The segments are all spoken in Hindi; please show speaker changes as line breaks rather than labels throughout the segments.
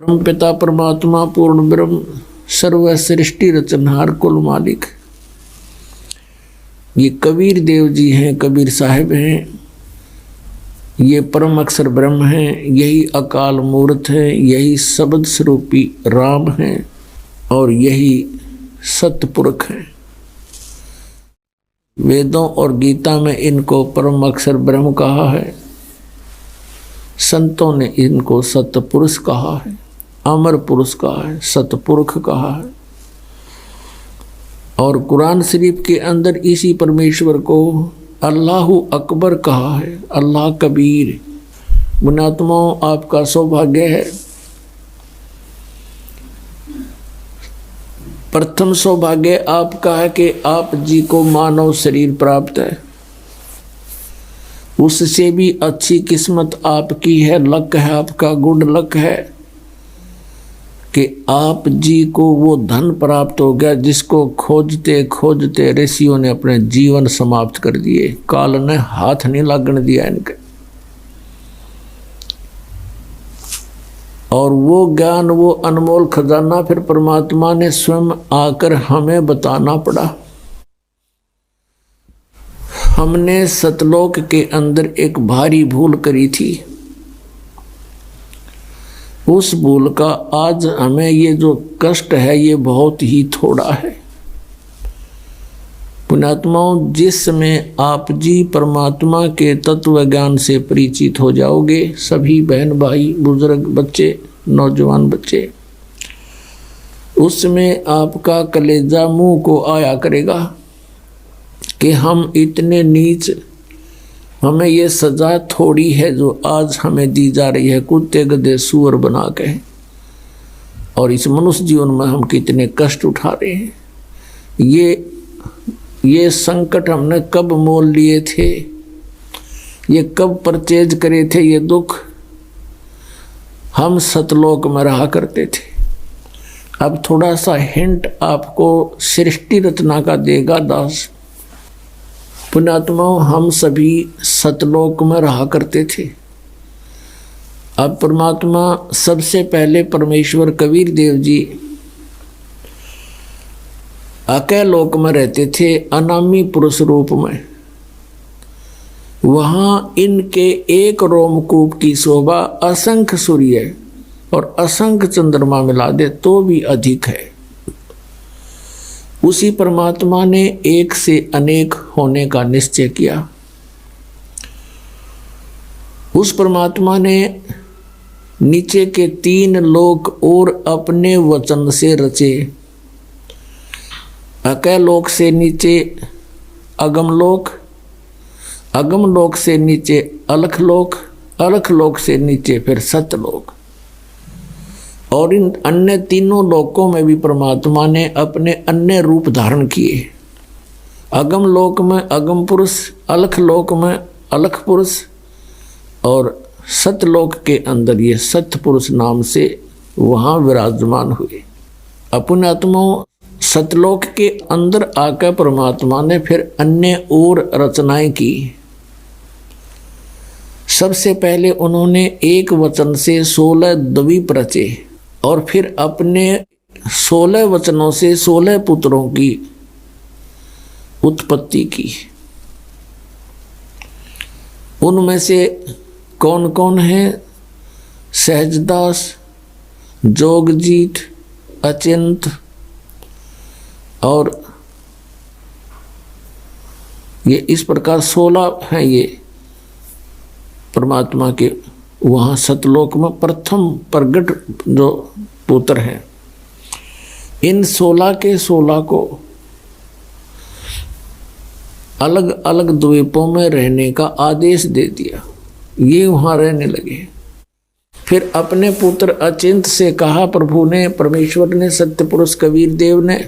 परम पिता परमात्मा पूर्ण ब्रह्म सर्व सृष्टि रचनहार कुल मालिक। ये कबीर देव जी हैं, कबीर साहिब हैं, ये परम अक्षर ब्रह्म हैं, यही अकाल मूर्त है, यही शब्द स्वरूपी राम हैं और यही सतपुरख हैं। वेदों और गीता में इनको परम अक्षर ब्रह्म कहा है, संतों ने इनको सतपुरुष कहा है, अमर पुरुष कहा है, सतपुरख कहा है। और कुरान शरीफ के अंदर इसी परमेश्वर को अल्लाहु अकबर कहा है, अल्लाह कबीर। मुनात्माओं, आपका सौभाग्य है। प्रथम सौभाग्य आपका है कि आप जी को मानव शरीर प्राप्त है। उससे भी अच्छी किस्मत आपकी है, लक है आपका, गुड लक है कि आप जी को वो धन प्राप्त हो गया जिसको खोजते खोजते ऋषियों ने अपने जीवन समाप्त कर दिए। काल ने हाथ नहीं लागने दिया इनके। और वो ज्ञान, वो अनमोल खजाना फिर परमात्मा ने स्वयं आकर हमें बताना पड़ा। हमने सतलोक के अंदर एक भारी भूल करी थी। उस भूल का आज हमें ये जो कष्ट है ये बहुत ही थोड़ा है। पुण्यात्माओं, जिस समय आप जी परमात्मा के तत्व ज्ञान से परिचित हो जाओगे, सभी बहन भाई बुजुर्ग बच्चे नौजवान बच्चे, उस समय आपका कलेजा मुंह को आया करेगा कि हम इतने नीच, हमें ये सज़ा थोड़ी है जो आज हमें दी जा रही है कुत्ते गधे सूअर बना के, और इस मनुष्य जीवन में हम कितने कष्ट उठा रहे हैं। ये संकट हमने कब मोल लिए थे, ये कब परचेज करे थे। ये दुख हम सतलोक में रहा करते थे। अब थोड़ा सा हिंट आपको सृष्टि रचना का देगा दास। पुण्यात्माओं, हम सभी सतलोक में रहा करते थे। अब परमात्मा सबसे पहले परमेश्वर कबीर देव जी अकय लोक में रहते थे, अनामी पुरुष रूप में। वहाँ इनके एक रोमकूप की शोभा असंख्य सूर्य और असंख्य चंद्रमा मिला दे तो भी अधिक है। उसी परमात्मा ने एक से अनेक होने का निश्चय किया। उस परमात्मा ने नीचे के 3 लोक और अपने वचन से रचे। अकय लोक से नीचे अगम लोक, अगम लोक से नीचे अलख लोक, अलख लोक से नीचे फिर सतलोक। और इन अन्य तीनों लोकों में भी परमात्मा ने अपने अन्य रूप धारण किए। अगम लोक में अगम पुरुष, अलख लोक में अलख पुरुष, और सतलोक के अंदर ये सत्य पुरुष नाम से वहाँ विराजमान हुए। अपने आत्माओं, सतलोक के अंदर आकर परमात्मा ने फिर अन्य और रचनाएं की। सबसे पहले उन्होंने एक वचन से 16 द्वीप रचे और फिर अपने 16 वचनों से 16 पुत्रों की उत्पत्ति की। उनमें से कौन कौन है? सहजदास, जोगजीत, अचिंत और ये इस प्रकार 16 हैं ये परमात्मा के वहाँ सतलोक में प्रथम प्रगट जो पुत्र हैं। इन 16 के 16 को अलग अलग द्वीपों में रहने का आदेश दे दिया। ये वहाँ रहने लगे। फिर अपने पुत्र अचिंत से कहा प्रभु ने, परमेश्वर ने, सत्य पुरुष कबीर देव ने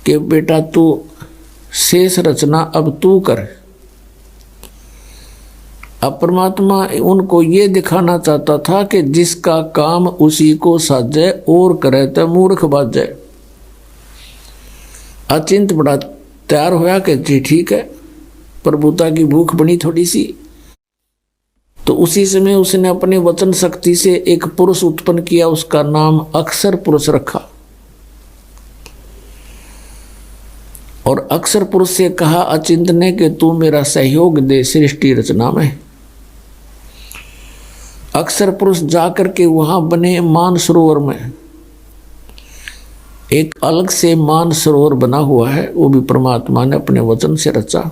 कि बेटा तू शेष रचना अब तू कर। अब परमात्मा उनको ये दिखाना चाहता था कि जिसका काम उसी को साजे और करे तो मूर्ख बाजे। अचिंत बड़ा तैयार होया कि जी ठीक है, प्रभुता की भूख बनी थोड़ी सी, तो उसी समय उसने अपने वचन शक्ति से एक पुरुष उत्पन्न किया, उसका नाम अक्षर पुरुष रखा। और अक्षर पुरुष से कहा अचिंत ने कि तू मेरा सहयोग दे सृष्टि रचना में। अक्षर पुरुष जाकर के वहां बने मानसरोवर में, एक अलग से मानसरोवर बना हुआ है, वो भी परमात्मा ने अपने वचन से रचा।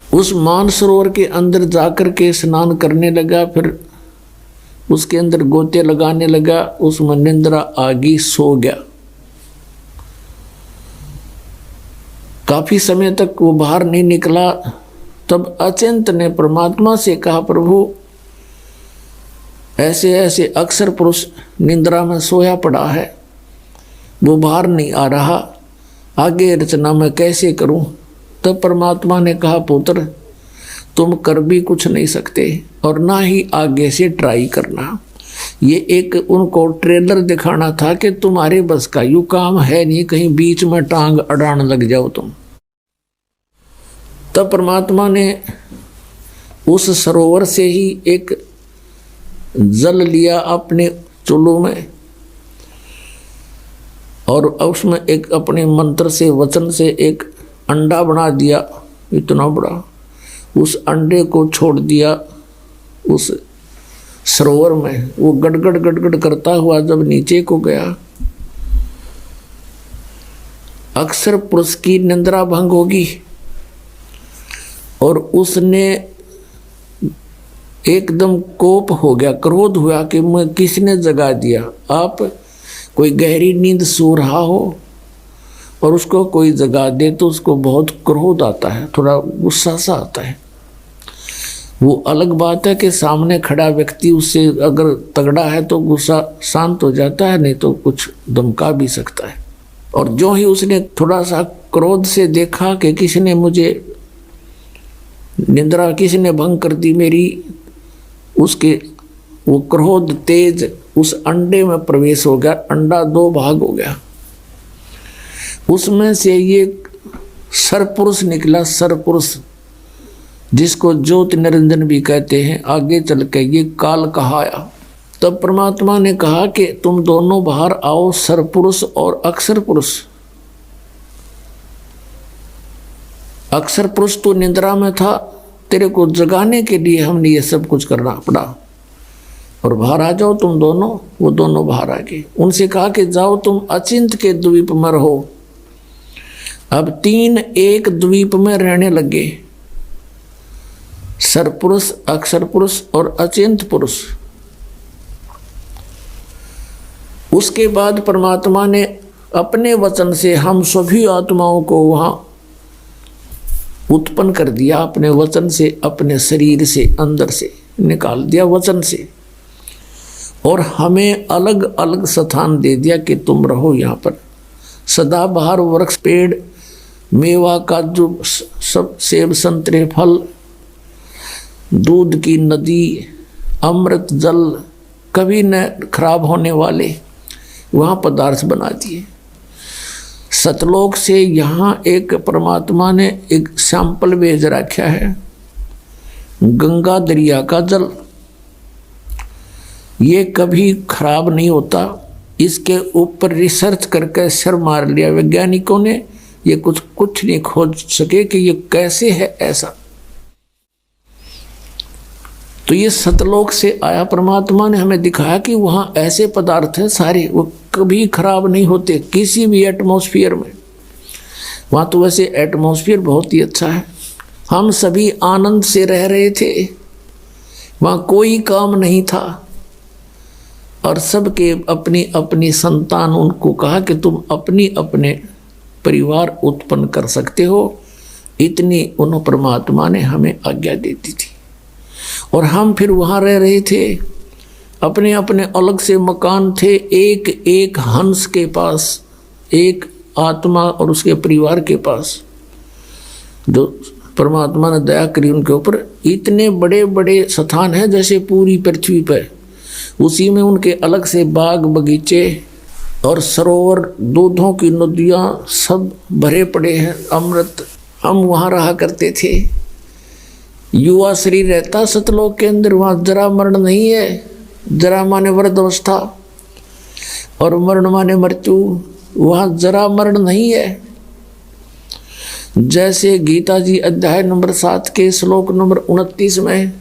उस मानसरोवर के अंदर जाकर के स्नान करने लगा, फिर उसके अंदर गोते लगाने लगा, उसमें निंद्रा आगी, सो गया। काफी समय तक वो बाहर नहीं निकला। तब अचिंत ने परमात्मा से कहा, प्रभु ऐसे ऐसे अक्षर पुरुष निंद्रा में सोया पड़ा है, वो बाहर नहीं आ रहा, आगे रचना मैं कैसे करूं? तब परमात्मा ने कहा, पुत्र तुम कर भी कुछ नहीं सकते और ना ही आगे से ट्राई करना। ये एक उनको ट्रेलर दिखाना था कि तुम्हारे बस का यूं काम है नहीं, कहीं बीच में टांग अड़ान लग जाओ तुम। तब परमात्मा ने उस सरोवर से ही एक जल लिया अपने चुल्लू में, और उसमें एक अपने मंत्र से वचन से एक अंडा बना दिया इतना बड़ा। उस अंडे को छोड़ दिया उस सरोवर में। वो गड़गड़ गड़गड़ करता हुआ जब नीचे को गया, अक्षर पुरुष की निंद्रा भंग होगी और उसने एकदम कोप हो गया, क्रोध हुआ कि मैं किसने जगा दिया। आप कोई गहरी नींद सो रहा हो और उसको कोई जगा दे तो उसको बहुत क्रोध आता है, थोड़ा गुस्सा सा आता है। वो अलग बात है कि सामने खड़ा व्यक्ति उससे अगर तगड़ा है तो गुस्सा शांत हो जाता है, नहीं तो कुछ धमका भी सकता है। और जो ही उसने थोड़ा सा क्रोध से देखा कि किसने मुझे निंद्रा, किसने भंग कर दी मेरी, उसके वो क्रोध तेज उस अंडे में प्रवेश हो गया। अंडा दो भाग हो गया, उसमें से ये सरपुरुष निकला। सरपुरुष जिसको ज्योति निरंजन भी कहते हैं, आगे चल के ये काल कहाया। तब परमात्मा ने कहा कि तुम दोनों बाहर आओ, सरपुरुष और अक्षर पुरुष। अक्षर पुरुष तो निंद्रा में था, तेरे को जगाने के लिए हमने ये सब कुछ करना पड़ा, और बाहर आ जाओ तुम दोनों। वो दोनों बाहर आ गए। उनसे कहा कि जाओ तुम अचिंत के द्वीप में रहो। अब तीन एक द्वीप में रहने लगे, सरपुरुष, अक्षर पुरुष और अचिंत पुरुष। उसके बाद परमात्मा ने अपने वचन से हम सभी आत्माओं को वहां उत्पन्न कर दिया। अपने वचन से, अपने शरीर से, अंदर से निकाल दिया वचन से, और हमें अलग अलग स्थान दे दिया कि तुम रहो यहाँ पर। सदाबहार वृक्ष, पेड़, मेवा, काजू, सब सेब, संतरे, फल, दूध की नदी, अमृत जल, कभी न खराब होने वाले वहाँ पदार्थ बना दिए। सतलोक से यहाँ एक परमात्मा ने एक सैंपल भेज रखा है, गंगा दरिया का जल। ये कभी खराब नहीं होता। इसके ऊपर रिसर्च करके सर मार लिया वैज्ञानिकों ने, ये कुछ नहीं खोज सके कि ये कैसे है ऐसा। तो ये सतलोक से आया, परमात्मा ने हमें दिखाया कि वहाँ ऐसे पदार्थ हैं सारे, वो कभी खराब नहीं होते किसी भी एटमॉस्फेयर में। वहाँ तो वैसे एटमॉस्फेयर बहुत ही अच्छा है, हम सभी आनंद से रह रहे थे, वहाँ कोई काम नहीं था, और सबके अपनी अपनी संतान। उनको कहा कि तुम अपनी अपने परिवार उत्पन्न कर सकते हो, इतनी उन परमात्मा ने हमें आज्ञा दे दी थी। और हम फिर वहाँ रह रहे थे, अपने अपने अलग से मकान थे। एक एक हंस के पास, एक आत्मा और उसके परिवार के पास, जो परमात्मा ने दया करी उनके ऊपर। इतने बड़े बड़े स्थान हैं जैसे पूरी पृथ्वी पर, उसी में उनके अलग से बाग बगीचे और सरोवर, दूधों की नदियाँ सब भरे पड़े हैं, अमृत। हम वहाँ रहा करते थे। युवा शरीर रहता सतलोक के अंदर, वहाँ जरा मरण नहीं है। जरा माने वृद्ध अवस्था और मरण माने मृत्यु, वहाँ जरा मरण नहीं है। जैसे गीता जी अध्याय नंबर 7 के श्लोक नंबर 29 में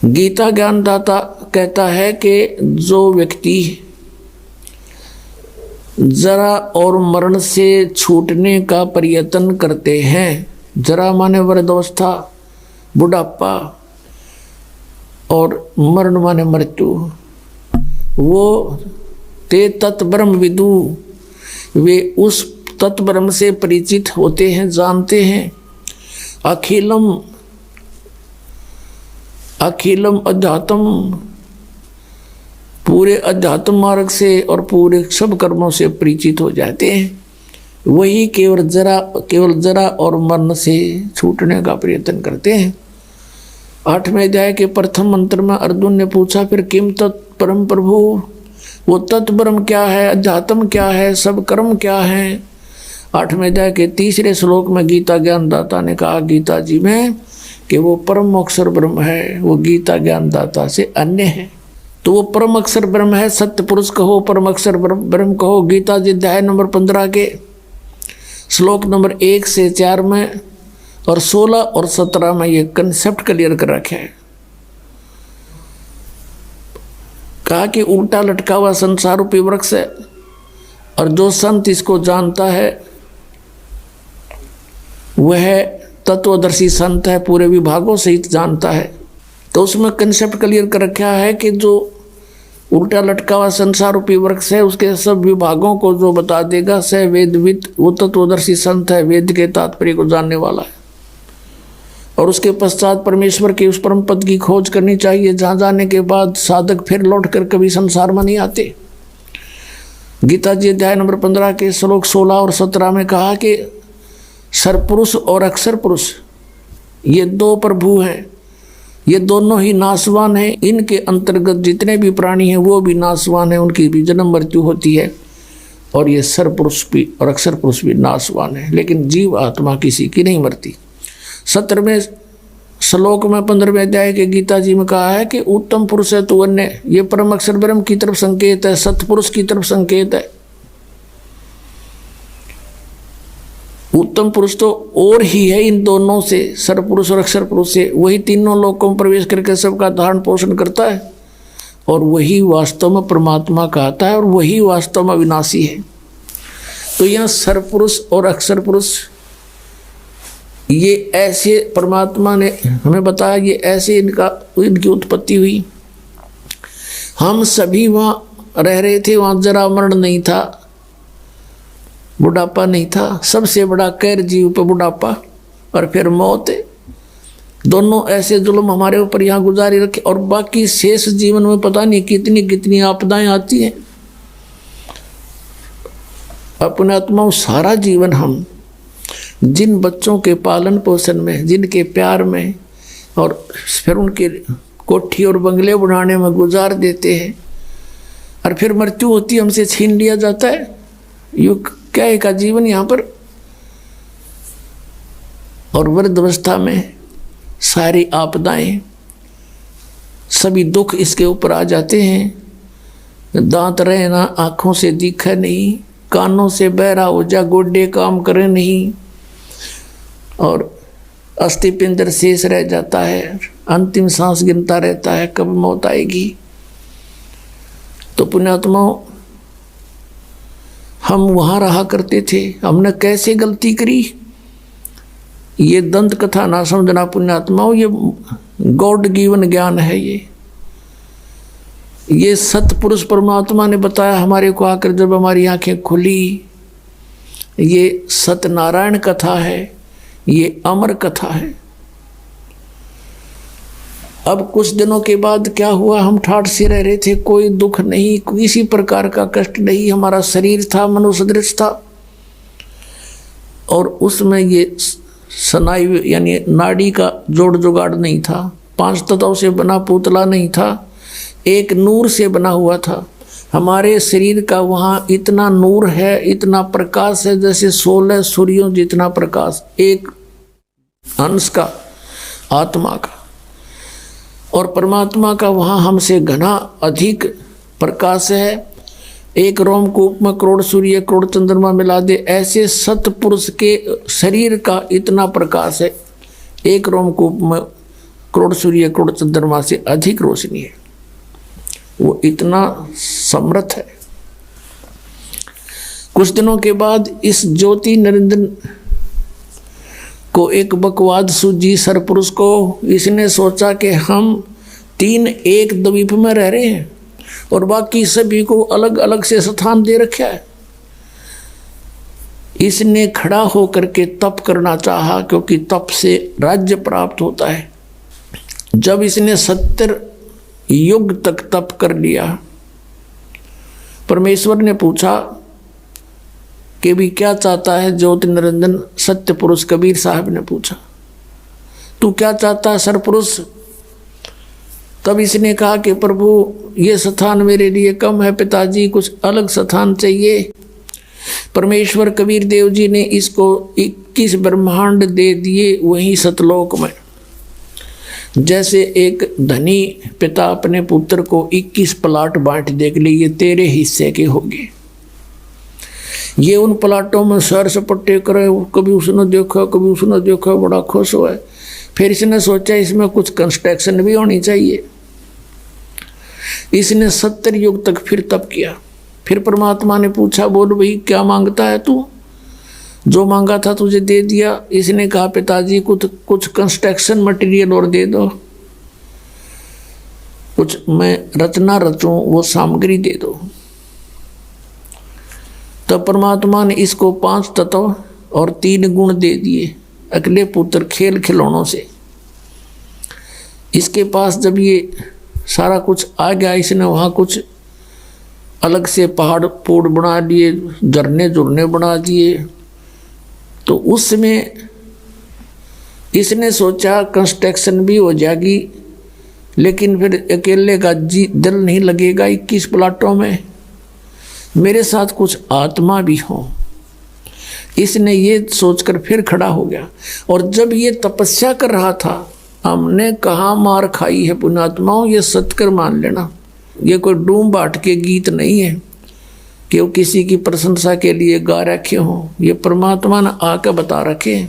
गीता ज्ञानदाता कहता है कि जो व्यक्ति जरा और मरण से छूटने का प्रयत्न करते हैं, जरा माने वृद्धावस्था बुढ़ापा और मरण माने मृत्यु, वो ते तत्ब्रह्म विदु, वे उस तत्ब्रह्म से परिचित होते हैं, जानते हैं। अखिलम अखिलम अध्यात्म, पूरे अध्यात्म मार्ग से और पूरे सब कर्मों से परिचित हो जाते हैं। वही केवल जरा और मरण से छूटने का प्रयत्न करते हैं। 8वें अध्याय के प्रथम मंत्र में अर्जुन ने पूछा, फिर किम तत्परम प्रभु, वो तत्परम क्या है, अध्यात्म क्या है, सब कर्म क्या है। 8वें अध्याय के 3रे श्लोक में गीता ज्ञानदाता ने कहा गीता जी में कि वो परम अक्षर ब्रह्म है, वो गीता ज्ञानदाता से अन्य है। तो वो परम अक्षर ब्रह्म है, सत्य पुरुष कहो, परम अक्षर ब्रह्म कहो। गीता जी अध्याय नंबर 15 के श्लोक नंबर 1 से 4 में और 16 और 17 में ये कंसेप्ट क्लियर कर रखे है। कहा कि उल्टा लटका हुआ संसार रूपी वृक्ष है और जो संत इसको जानता है वह तत्वदर्शी संत है, पूरे विभागों सहित जानता है। तो उसमें कंसेप्ट क्लियर कर रखा है कि जो उल्टा लटका हुआ संसार रूपी वृक्ष है उसके सब विभागों को जो बता देगा स वेदविद, वो तत्वदर्शी संत है, वेद के तात्पर्य को जानने वाला है। और उसके पश्चात परमेश्वर के उस परम पद की खोज करनी चाहिए, जहाँ जाने के बाद साधक फिर लौट कर कभी संसार में नहीं आते। गीता जी अध्याय नंबर 15 के श्लोक 16 और 17 में कहा कि सरपुरुष और अक्षर पुरुष ये दो प्रभु हैं, ये दोनों ही नाशवान हैं। इनके अंतर्गत जितने भी प्राणी हैं वो भी नाशवान हैं, उनकी भी जन्म मृत्यु होती है। और ये सरपुरुष भी और अक्षर पुरुष भी नाशवान है, लेकिन जीव आत्मा किसी की नहीं मरती। 17वें श्लोक में 15वें अध्याय के गीता जी में कहा है कि उत्तम पुरुष है तू अन्य, ये परम अक्षर ब्रह्म की तरफ संकेत है, सतपुरुष की तरफ संकेत है। उत्तम पुरुष तो और ही है इन दोनों से, सरपुरुष और अक्षर पुरुष से, वही तीनों लोकों में प्रवेश करके सबका धारण पोषण करता है और वही वास्तव में परमात्मा कहता है और वही वास्तव में विनाशी है। तो यहाँ सरपुरुष और अक्षर पुरुष ये ऐसे परमात्मा ने हमें बताया, ये ऐसे इनकी उत्पत्ति हुई। हम सभी वहाँ रह रहे थे, वहाँ जरा मरण नहीं था, बुढ़ापा नहीं था। सबसे बड़ा कैर जीव पे बुढ़ापा और फिर मौत है। दोनों ऐसे जुल्म हमारे ऊपर यहाँ गुजारी रखे और बाकी शेष जीवन में पता नहीं कितनी कितनी आपदाएं आती हैं। अपने आत्माओं सारा जीवन हम जिन बच्चों के पालन पोषण में, जिनके प्यार में और फिर उनके कोठी और बंगले बनाने में गुजार देते हैं और फिर मृत्यु होती है, हमसे छीन लिया जाता है। युग क्या है का जीवन यहाँ पर। और वृद्धावस्था में सारी आपदाएं, सभी दुख इसके ऊपर आ जाते हैं। दांत रहे ना, आँखों से दिखे नहीं, कानों से बहरा हो जा, गोड्डे काम करे नहीं और अस्थि पिंजर शेष रह जाता है, अंतिम सांस गिनता रहता है कब मौत आएगी। तो पुण्यात्माओं, हम वहाँ रहा करते थे, हमने कैसे गलती करी ये दंत कथा ना समझना पुण्यात्माओं। ये गॉड गिवन ज्ञान है। ये सतपुरुष परमात्मा ने बताया हमारे को आकर, जब हमारी आंखें खुली। ये सत्यनारायण कथा है, ये अमर कथा है। अब कुछ दिनों के बाद क्या हुआ, हम ठाठ से रह रहे थे, कोई दुख नहीं, किसी प्रकार का कष्ट नहीं। हमारा शरीर था मनुसदृश था और उसमें ये स्नायु यानी नाड़ी का जोड़ जुगाड़ नहीं था, 5 तत्वों से बना पुतला नहीं था, एक नूर से बना हुआ था। हमारे शरीर का वहाँ इतना नूर है, इतना प्रकाश है, जैसे 16 सूर्यों जितना प्रकाश एक अंश का, आत्मा का। और परमात्मा का वहाँ हमसे घना अधिक प्रकाश है। एक रोमकूप में करोड़ सूर्य करोड़ चंद्रमा मिला दे, ऐसे सतपुरुष के शरीर का इतना प्रकाश है। एक रोमकूप में करोड़ सूर्य करोड़ चंद्रमा से अधिक रोशनी है, वो इतना समर्थ है। कुछ दिनों के बाद इस ज्योति निरंजन को एक बकवाद सूझी सरपुरुष को। इसने सोचा कि हम 3 एक द्वीप में रह रहे हैं और बाकी सभी को अलग अलग से स्थान दे रखा है। इसने खड़ा होकर के तप करना चाहा, क्योंकि तप से राज्य प्राप्त होता है। जब इसने 70 युग तक तप कर लिया, परमेश्वर ने पूछा कि भी क्या चाहता है ज्योति निरंजन? सत्य पुरुष कबीर साहब ने पूछा, तू क्या चाहता है सरपुरुष? तब इसने कहा कि प्रभु ये स्थान मेरे लिए कम है पिताजी, कुछ अलग स्थान चाहिए। परमेश्वर कबीर देव जी ने इसको 21 ब्रह्मांड दे दिए वहीं सतलोक में। जैसे एक धनी पिता अपने पुत्र को 21 प्लाट बांट दे के लिए, ये तेरे हिस्से के होंगे। ये उन प्लाटों में सैर सपट्टे करे, कभी उसने देखा कभी उसने देखा, बड़ा खुश हुआ। फिर इसने सोचा इसमें कुछ कंस्ट्रक्शन भी होनी चाहिए। इसने 70 युग तक फिर तप किया। फिर परमात्मा ने पूछा, बोल भाई क्या मांगता है तू? जो मांगा था तुझे दे दिया। इसने कहा पिताजी कुछ कंस्ट्रक्शन मटेरियल और दे दो, कुछ मैं रचना रचूं वो सामग्री दे दो। तब परमात्मा ने इसको 5 तत्व और 3 गुण दे दिए अगले पुत्र खेल खिलौनों से। इसके पास जब ये सारा कुछ आ गया, इसने वहाँ कुछ अलग से पहाड़ पोड़ बना दिए, झरने झुरने बना दिए। तो उसमें इसने सोचा कंस्ट्रक्शन भी हो जाएगी, लेकिन फिर अकेले का दिल नहीं लगेगा 21 प्लाटों में, मेरे साथ कुछ आत्मा भी हो। इसने ये सोचकर फिर खड़ा हो गया। और जब ये तपस्या कर रहा था, हमने कहाँ मार खाई है पुण्यात्माओं, ये सत्कर मान लेना। ये कोई डूम बाट के गीत नहीं है कि वो किसी की प्रशंसा के लिए गा रखे हों, ये परमात्मा ने आके बता रखे।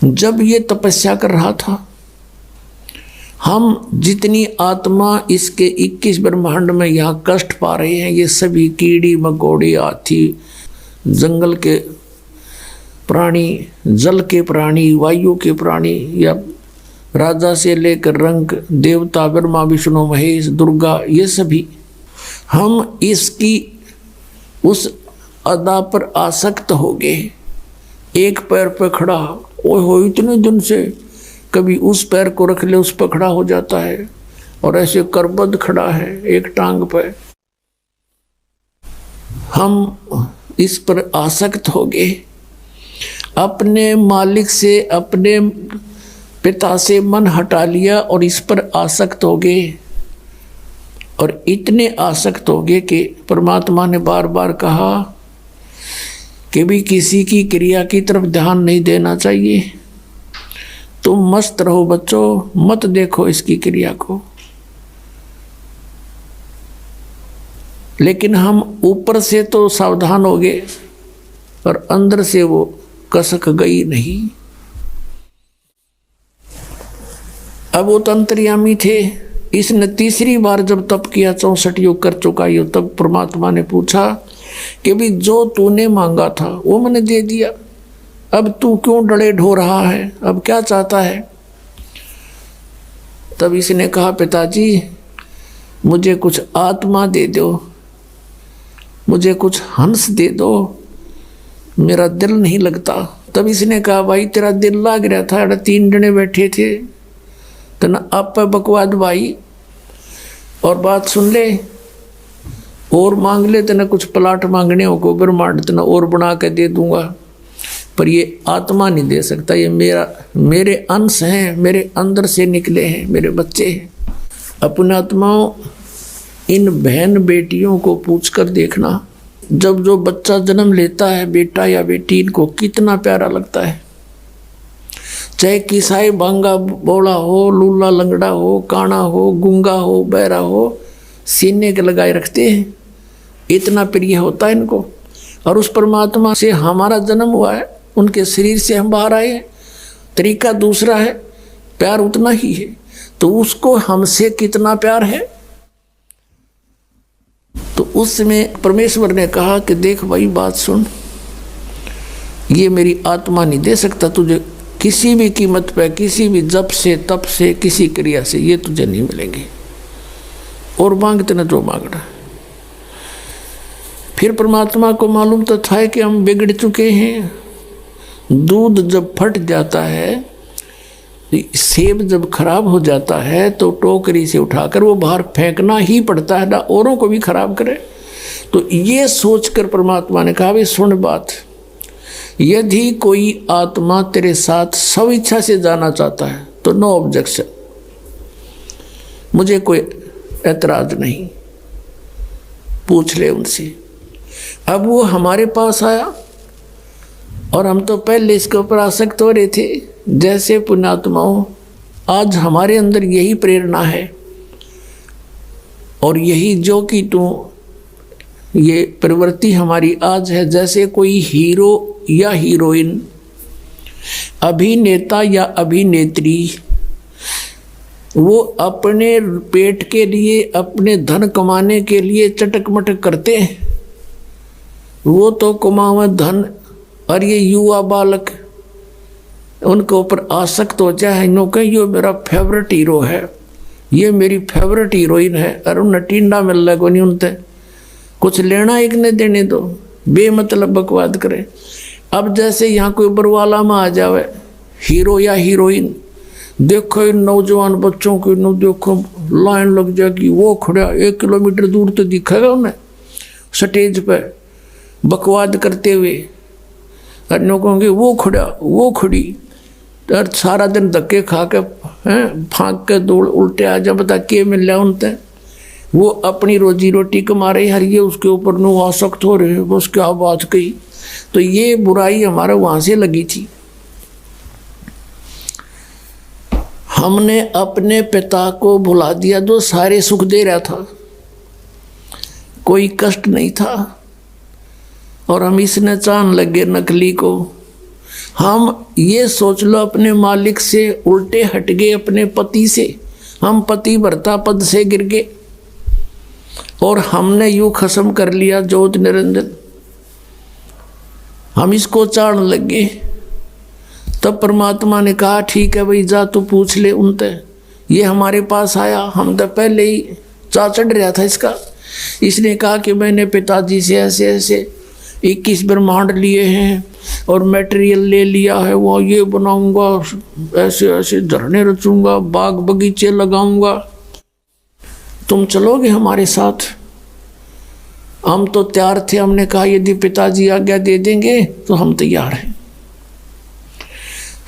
जब ये तपस्या कर रहा था, हम जितनी आत्मा इसके 21 ब्रह्मांड में यहाँ कष्ट पा रहे हैं, ये सभी कीड़ी मकोड़ी हाथी, जंगल के प्राणी, जल के प्राणी, वायु के प्राणी, या राजा से लेकर रंग देवता ब्रह्मा विष्णु महेश दुर्गा, ये सभी हम इसकी उस अदा पर आसक्त हो गए। एक पैर पर खड़ा, ओए हो इतने दिन से, कभी उस पैर को रख ले उस पर खड़ा हो जाता है, और ऐसे करबद्ध खड़ा है एक टांग पर। हम इस पर आसक्त हो गए, अपने मालिक से अपने पिता से मन हटा लिया और इस पर आसक्त हो गए। और इतने आसक्त हो गए कि परमात्मा ने बार बार कहा कि भी किसी की क्रिया की तरफ ध्यान नहीं देना चाहिए, तुम मस्त रहो बच्चों, मत देखो इसकी क्रिया को। लेकिन हम ऊपर से तो सावधान हो गए और अंदर से वो कसक गई नहीं। अब वो तंत्रियामी थे। इसने तीसरी बार जब तप किया, 64 युग कर चुका ये, तब परमात्मा ने पूछा कि भी जो तूने मांगा था वो मैंने दे दिया, अब तू क्यों डरे ढो रहा है, अब क्या चाहता है? तब इसने कहा पिताजी मुझे कुछ आत्मा दे दो, मुझे कुछ हंस दे दो, मेरा दिल नहीं लगता। तब इसने कहा भाई तेरा दिल लाग रहा था, 3 जने बैठे थे, तना आप बकवाद भाई, और बात सुन ले और मांग ले, तना कुछ प्लाट मांगने हो को ब्रह्मांड तना और बना के दे दूंगा, पर ये आत्मा नहीं दे सकता, ये मेरे अंश हैं, मेरे अंदर से निकले हैं, मेरे बच्चे हैं। अपने आत्माओं, इन बहन बेटियों को पूछकर देखना, जब जो बच्चा जन्म लेता है, बेटा या बेटी, इनको कितना प्यारा लगता है। चाहे किसाई बांगा बोला हो, लूला लंगड़ा हो, काना हो, गूंगा हो, बहरा हो, सीने के लगाए रखते हैं, इतना प्रिय होता है इनको। और उस परमात्मा से हमारा जन्म हुआ है, उनके शरीर से हम बाहर आए हैं, तरीका दूसरा है, प्यार उतना ही है। तो उसको हमसे कितना प्यार है। तो उस समय परमेश्वर ने कहा कि देख भाई बात सुन, ये मेरी आत्मा नहीं दे सकता तुझे किसी भी कीमत पे, किसी भी जप से, तप से, किसी क्रिया से, ये तुझे नहीं मिलेंगे। और मांगते न जो मांगना। फिर परमात्मा को मालूम तो था कि हम बिगड़ चुके हैं। दूध जब फट जाता है, सेब जब खराब हो जाता है, तो टोकरी से उठाकर वो बाहर फेंकना ही पड़ता है, ना औरों को भी खराब करे। तो ये सोचकर परमात्मा ने कहा भी सुन बात, यदि कोई आत्मा तेरे साथ स्व इच्छा से जाना चाहता है तो नो ऑब्जेक्शन, मुझे कोई ऐतराज नहीं, पूछ ले उनसे। अब वो हमारे पास आया और हम तो पहले इसके ऊपर आसक्त हो रहे थे। जैसे पुण्यात्माओं, आज हमारे अंदर यही प्रेरणा है और यही जो कि तू ये प्रवृत्ति हमारी आज है। जैसे कोई हीरो या हीरोइन, अभिनेता या अभिनेत्री, वो अपने पेट के लिए, अपने धन कमाने के लिए चटक मटक करते हैं, वो तो कमावा धन। और ये युवा बालक उनके ऊपर आसक्त हो जाए, नो कहीं ये मेरा फेवरेट हीरो है, ये मेरी फेवरेट हीरोइन है, और उन्हें टिंडा मिल रहा को नहीं, उनसे कुछ लेना एक ने देने दो, बेमतलब बकवाद करे। अब जैसे यहाँ कोई बरवाला में आ जावे हीरो या हीरोइन, देखो इन नौजवान बच्चों की, नो देखो लाइन लग जाएगी, वो खड़ा 1 किलोमीटर दूर तो दिखेगा उन्हें स्टेज पर बकवाद करते हुए, और नो कहोगे वो खड़ा वो खड़ी, और सारा दिन धक्के खा के फाँक के दौड़ उल्टे आ जा, बता के मिल रहा उनते। वो अपनी रोजी रोटी कमा रही, हर ये उसके ऊपर नो आसक्त हो रहे, बस क्या बात कही। तो ये बुराई हमारा वहाँ से लगी थी। हमने अपने पिता को भुला दिया जो सारे सुख दे रहा था, कोई कष्ट नहीं था, और हम इसने चाहने लगे नकली को। हम ये सोच लो अपने मालिक से उल्टे हट गए, अपने पति से। हम पति भर्ता पद से गिर गए और हमने यूँ खत्म कर लिया ज्योत निरंजन, हम इसको चाहने लगे। तब परमात्मा ने कहा ठीक है भाई, जा तू पूछ ले उनसे। ये हमारे पास आया, हम तो पहले ही चा चढ़ रहा था इसका। इसने कहा कि मैंने पिताजी से ऐसे ऐसे 21 ब्रह्मांड लिए हैं और मटेरियल ले लिया है, वो ये बनाऊंगा, ऐसे ऐसे झरने रचूंगा, बाग बगीचे लगाऊंगा, तुम चलोगे हमारे साथ? हम तो तैयार थे, हमने कहा यदि पिताजी आज्ञा दे देंगे तो हम तैयार हैं।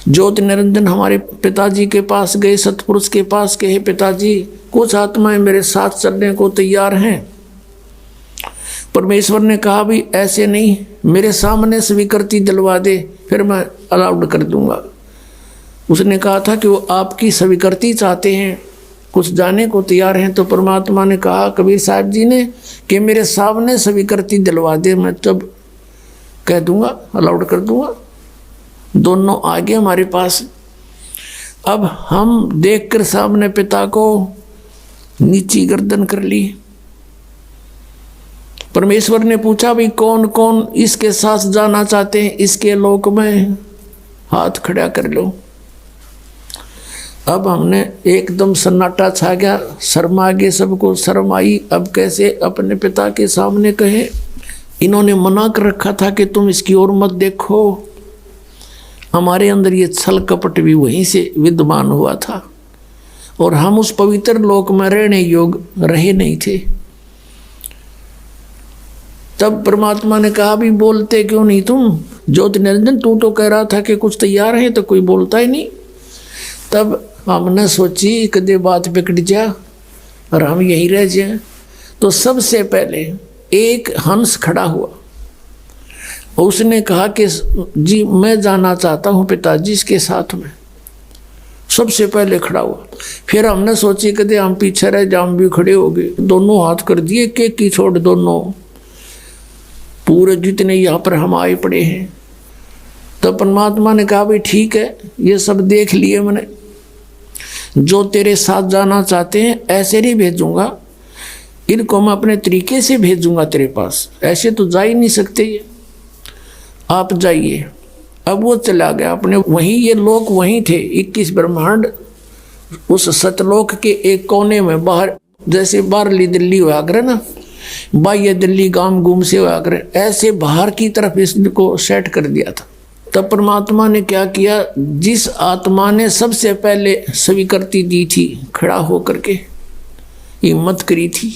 ज्योति निरंजन हमारे पिताजी के पास गए, सतपुरुष के पास कहे पिताजी कुछ आत्माएं मेरे साथ चलने को तैयार हैं। परमेश्वर ने कहा भी ऐसे नहीं, मेरे सामने स्वीकृति दिलवा दे, फिर मैं अलाउड कर दूंगा। उसने कहा था कि वो आपकी स्वीकृति चाहते हैं, कुछ जाने को तैयार हैं। तो परमात्मा ने कहा कबीर साहब जी ने कि मेरे सामने स्वीकृति दिलवा दे, मैं तब कह दूंगा, अलाउड कर दूंगा। दोनों आगे हमारे पास। अब हम देखकर सामने पिता को नीची गर्दन कर ली। परमेश्वर ने पूछा भी कौन कौन इसके साथ जाना चाहते हैं इसके लोक में, हाथ खड़ा कर लो। अब हमने एकदम सन्नाटा छा गया, शर्मा गए, सबको शर्म आई। अब कैसे अपने पिता के सामने कहे? इन्होंने मना कर रखा था कि तुम इसकी ओर मत देखो। हमारे अंदर ये छल कपट भी वहीं से विद्यमान हुआ था और हम उस पवित्र लोक में रहने योग्य रहे नहीं थे। तब परमात्मा ने कहा भी बोलते क्यों नहीं तुम? ज्योति निरंजन तू तो कह रहा था कि कुछ तैयार है, तो कोई बोलता ही नहीं। तब हमने सोची कदे बात बिगड़ जा और हम यहीं रह जाए। तो सबसे पहले एक हंस खड़ा हुआ। उसने कहा कि जी मैं जाना चाहता हूँ पिताजी के साथ में। सबसे पहले खड़ा हुआ। फिर हमने सोची कि हम पीछे रह जाम भी खड़े हो गए, दोनों हाथ कर दिए, केक की छोड़ दोनों, पूरे जितने यहाँ पर हम आए पड़े हैं। तो परमात्मा ने कहा भाई ठीक है, ये सब देख लिए मैंने, जो तेरे साथ जाना चाहते हैं ऐसे नहीं भेजूंगा, इनको मैं अपने तरीके से भेजूंगा तेरे पास, ऐसे तो जा ही नहीं सकते ये, आप जाइए। अब वो चला गया अपने, वहीं ये लोग वहीं थे, 21 ब्रह्मांड उस सतलोक के एक कोने में, बाहर जैसे बाहरली दिल्ली हुआ करे ना, बाह्य दिल्ली गांव गुम से हुआ करे, ऐसे बाहर की तरफ इसको सेट कर दिया था। तब परमात्मा ने क्या किया, जिस आत्मा ने सबसे पहले स्वीकृति दी थी, खड़ा होकर के हिम्मत करी थी,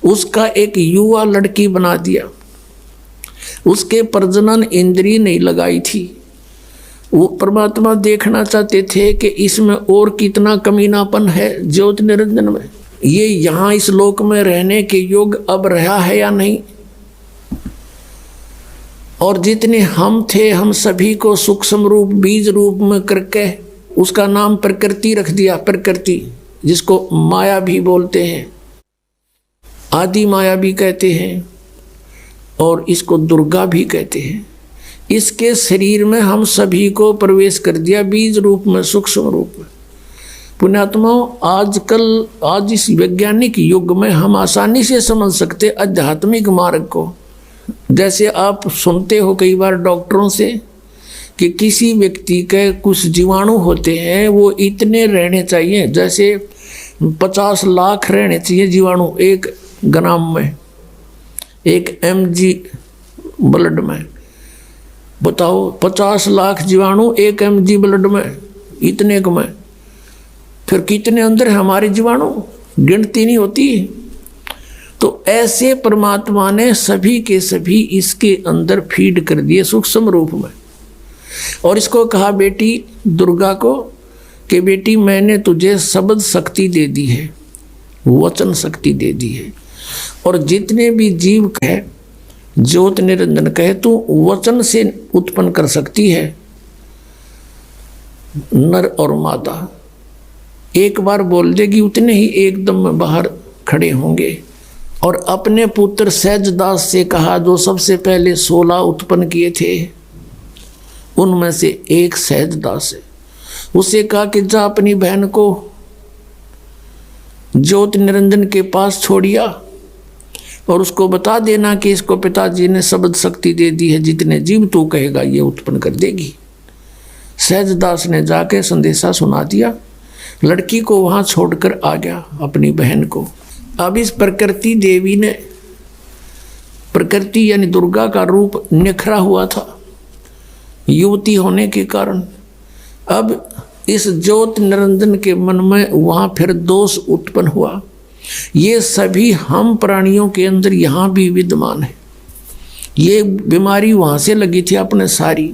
उसका एक युवा लड़की बना दिया। उसके प्रजनन इंद्रिय नहीं लगाई थी। वो परमात्मा देखना चाहते थे कि इसमें और कितना कमीनापन है ज्योति निरंजन में, ये यहाँ इस लोक में रहने के योग अब रहा है या नहीं। और जितने हम थे, हम सभी को सूक्ष्म रूप बीज रूप में करके उसका नाम प्रकृति रख दिया। प्रकृति जिसको माया भी बोलते हैं, आदि माया भी कहते हैं, और इसको दुर्गा भी कहते हैं। इसके शरीर में हम सभी को प्रवेश कर दिया बीज रूप में, सूक्ष्म रूप में। पुण्यात्माओं, आज इस वैज्ञानिक युग में हम आसानी से समझ सकते आध्यात्मिक मार्ग को। जैसे आप सुनते हो कई बार डॉक्टरों से कि किसी व्यक्ति के कुछ जीवाणु होते हैं, वो इतने रहने चाहिए, जैसे 50 लाख रहने चाहिए जीवाणु एक ग्राम में, 1 mg ब्लड में। बताओ 50 लाख जीवाणु 1 mg ब्लड में, इतने को में फिर कितने अंदर हमारे जीवाणु, गिनती नहीं होती। तो ऐसे परमात्मा ने सभी के सभी इसके अंदर फीड कर दिए सूक्ष्म रूप में। और इसको कहा बेटी दुर्गा को कि बेटी मैंने तुझे शब्द शक्ति दे दी है, वचन शक्ति दे दी है, और जितने भी जीव कहे, ज्योत निरंजन कहे, तू वचन से उत्पन्न कर सकती है नर और मादा। एक बार बोल देगी, उतने ही एकदम में बाहर खड़े होंगे। और अपने पुत्र सहजदास से कहा, जो सबसे पहले 16 उत्पन्न किए थे, उनमें से एक सहजदास है। उसे कहा कि जा अपनी बहन को ज्योत निरंजन के पास छोड़िया और उसको बता देना कि इसको पिताजी ने शब्द शक्ति दे दी है, जितने जीव तू कहेगा ये उत्पन्न कर देगी। सहजदास ने जाके संदेशा सुना दिया, लड़की को वहाँ छोड़कर आ गया अपनी बहन को। अब इस प्रकृति देवी ने, प्रकृति यानी दुर्गा का रूप निखरा हुआ था युवती होने के कारण। अब इस ज्योत निरंजन के मन में वहाँ फिर दोष उत्पन्न हुआ। ये सभी हम प्राणियों के अंदर यहाँ भी विद्यमान है। ये बीमारी वहाँ से लगी थी अपने सारी।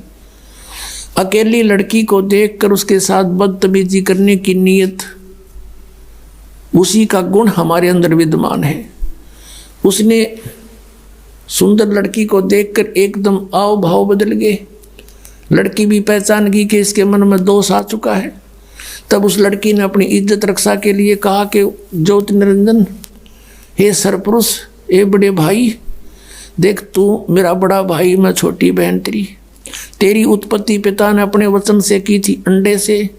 अकेली लड़की को देखकर उसके साथ बदतमीजी करने की नीयत, उसी का गुण हमारे अंदर विद्यमान है। उसने सुंदर लड़की को देखकर एकदम आव भाव बदल गए। लड़की भी पहचान गई कि इसके मन में दोष आ चुका है। तब उस लड़की ने अपनी इज्जत रक्षा के लिए कहा कि ज्योत निरंजन, हे सरपुरुष, हे बड़े भाई, देख तू मेरा बड़ा भाई, मैं छोटी बहन तेरी उत्पत्ति पिता ने अपने वचन से की थी, अंडे से,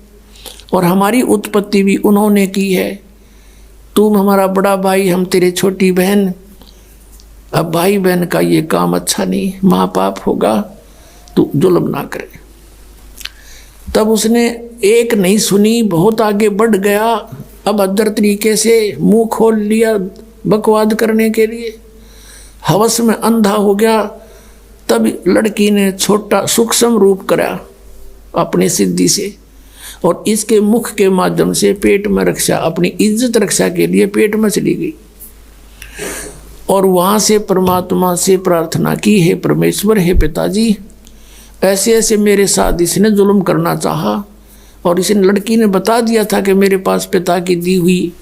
और हमारी उत्पत्ति भी उन्होंने की है। तुम हमारा बड़ा भाई, हम तेरे छोटी बहन। अब भाई बहन का ये काम अच्छा नहीं, महापाप होगा, तू जुल्म ना करे। तब उसने एक नहीं सुनी, बहुत आगे बढ़ गया। अब अदर तरीके से मुंह खोल लिया बकवाद करने के लिए, हवस में अंधा हो गया। तब लड़की ने छोटा सूक्ष्म रूप करा अपनी सिद्धि से, और इसके मुख के माध्यम से पेट में रक्षा, अपनी इज्जत रक्षा के लिए पेट में चली गई। और वहाँ से परमात्मा से प्रार्थना की, हे परमेश्वर, हे पिताजी, ऐसे ऐसे मेरे साथ इसने जुल्म करना चाहा, और इस लड़की ने बता दिया था कि मेरे पास पिता की दी हुई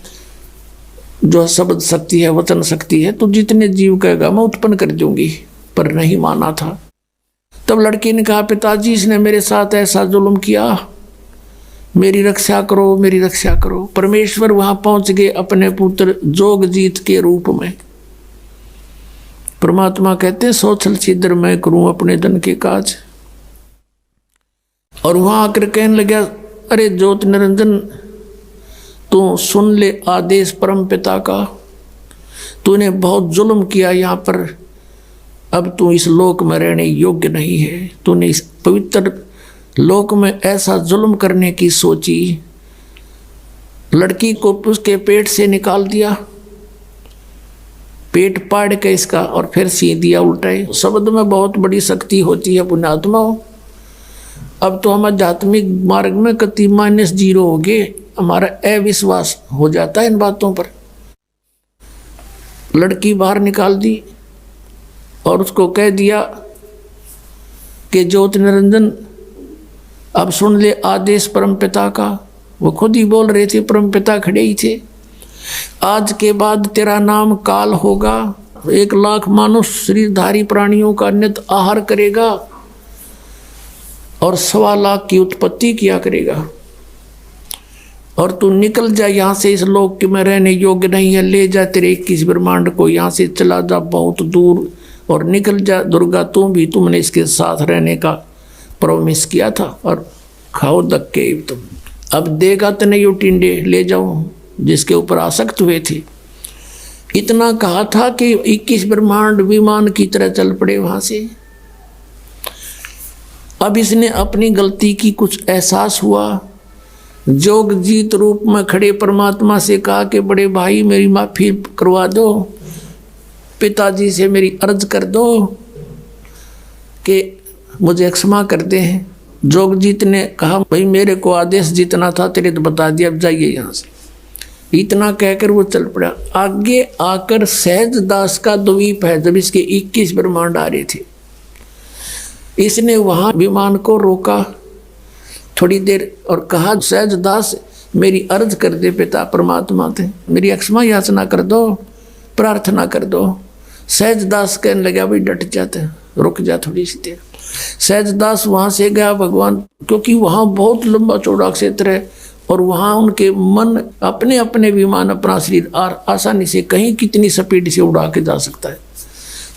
जो शब्द शक्ति है, वचन शक्ति है, तो जितने जीव कहेगा मैं उत्पन्न कर दूंगी, पर नहीं माना था। तब लड़की ने कहा, पिताजी इसने मेरे साथ ऐसा जुल्म किया, मेरी रक्षा करो, मेरी रक्षा करो। परमेश्वर वहां पहुंच गए अपने पुत्र जोगजीत के रूप में। परमात्मा कहते हैं, सोचल छिद्र मैं करूं अपने धन के काज। और वहां आकर कहने लगा, अरे ज्योत निरंजन, तू सुन ले आदेश परम पिता का। तूने बहुत जुल्म किया यहाँ पर, अब तू इस लोक में रहने योग्य नहीं है। तूने इस पवित्र लोक में ऐसा जुल्म करने की सोची, लड़की को उसके पेट से निकाल दिया, पेट पाड़ के इसका, और फिर सी दिया उल्टाए। शब्द में बहुत बड़ी शक्ति होती है पुण्यात्माओं। अब तो हम आध्यात्मिक मार्ग में कति -0 हो गए, हमारा अविश्वास हो जाता है इन बातों पर। लड़की बाहर निकाल दी और उसको कह दिया कि ज्योत निरंजन, अब सुन ले आदेश परम पिता का। वो खुद ही बोल रहे थे, परम पिता खड़े ही थे। आज के बाद तेरा नाम काल होगा, 1 लाख मानुष शरीरधारी प्राणियों का नित्य आहार करेगा और 1.25 लाख की उत्पत्ति किया करेगा। और तू निकल जा यहाँ से, इस लोक में रहने योग्य नहीं है। ले जा तेरे 21 ब्रह्मांड को, यहाँ से चला जा बहुत दूर और निकल जा। दुर्गा तू भी, तुमने इसके साथ रहने का प्रॉमिस किया था, और खाओ धक्के तुम। अब देगा तो नहीं वो टिंडे, ले जाओ जिसके ऊपर आसक्त हुए थे। इतना कहा था कि 21 ब्रह्मांड विमान की तरह चल पड़े वहां से। अब इसने अपनी गलती की कुछ एहसास हुआ। जोगजीत रूप में खड़े परमात्मा से कहा कि बड़े भाई मेरी माफी करवा दो, पिताजी से मेरी अर्ज कर दो कि मुझे क्षमा कर दे हैं। जोगजीत ने कहा, भाई मेरे को आदेश जितना था तेरे तो बता दिया, अब जाइए यहाँ से। इतना कहकर वो चल पड़ा। आगे आकर सहज दास का द्वीप है, जब इसके 21 ब्रह्मांड आ रहे थे। इसने वहां विमान को रोका थोड़ी देर और कहा, सहज दास मेरी अर्ज कर दे पिता परमात्मा थे, मेरी क्षमा याचना कर दो, प्रार्थना कर दो। सहज दास कहने लगा, भाई डट जाते, रुक जा थोड़ी सी देर। सहज दास वहां से गया भगवान, क्योंकि वहां बहुत लंबा चौड़ा क्षेत्र है और वहां उनके मन अपने अपने विमान अपना शरीर आसानी से कहीं कितनी स्पीड से उड़ा के जा सकता है।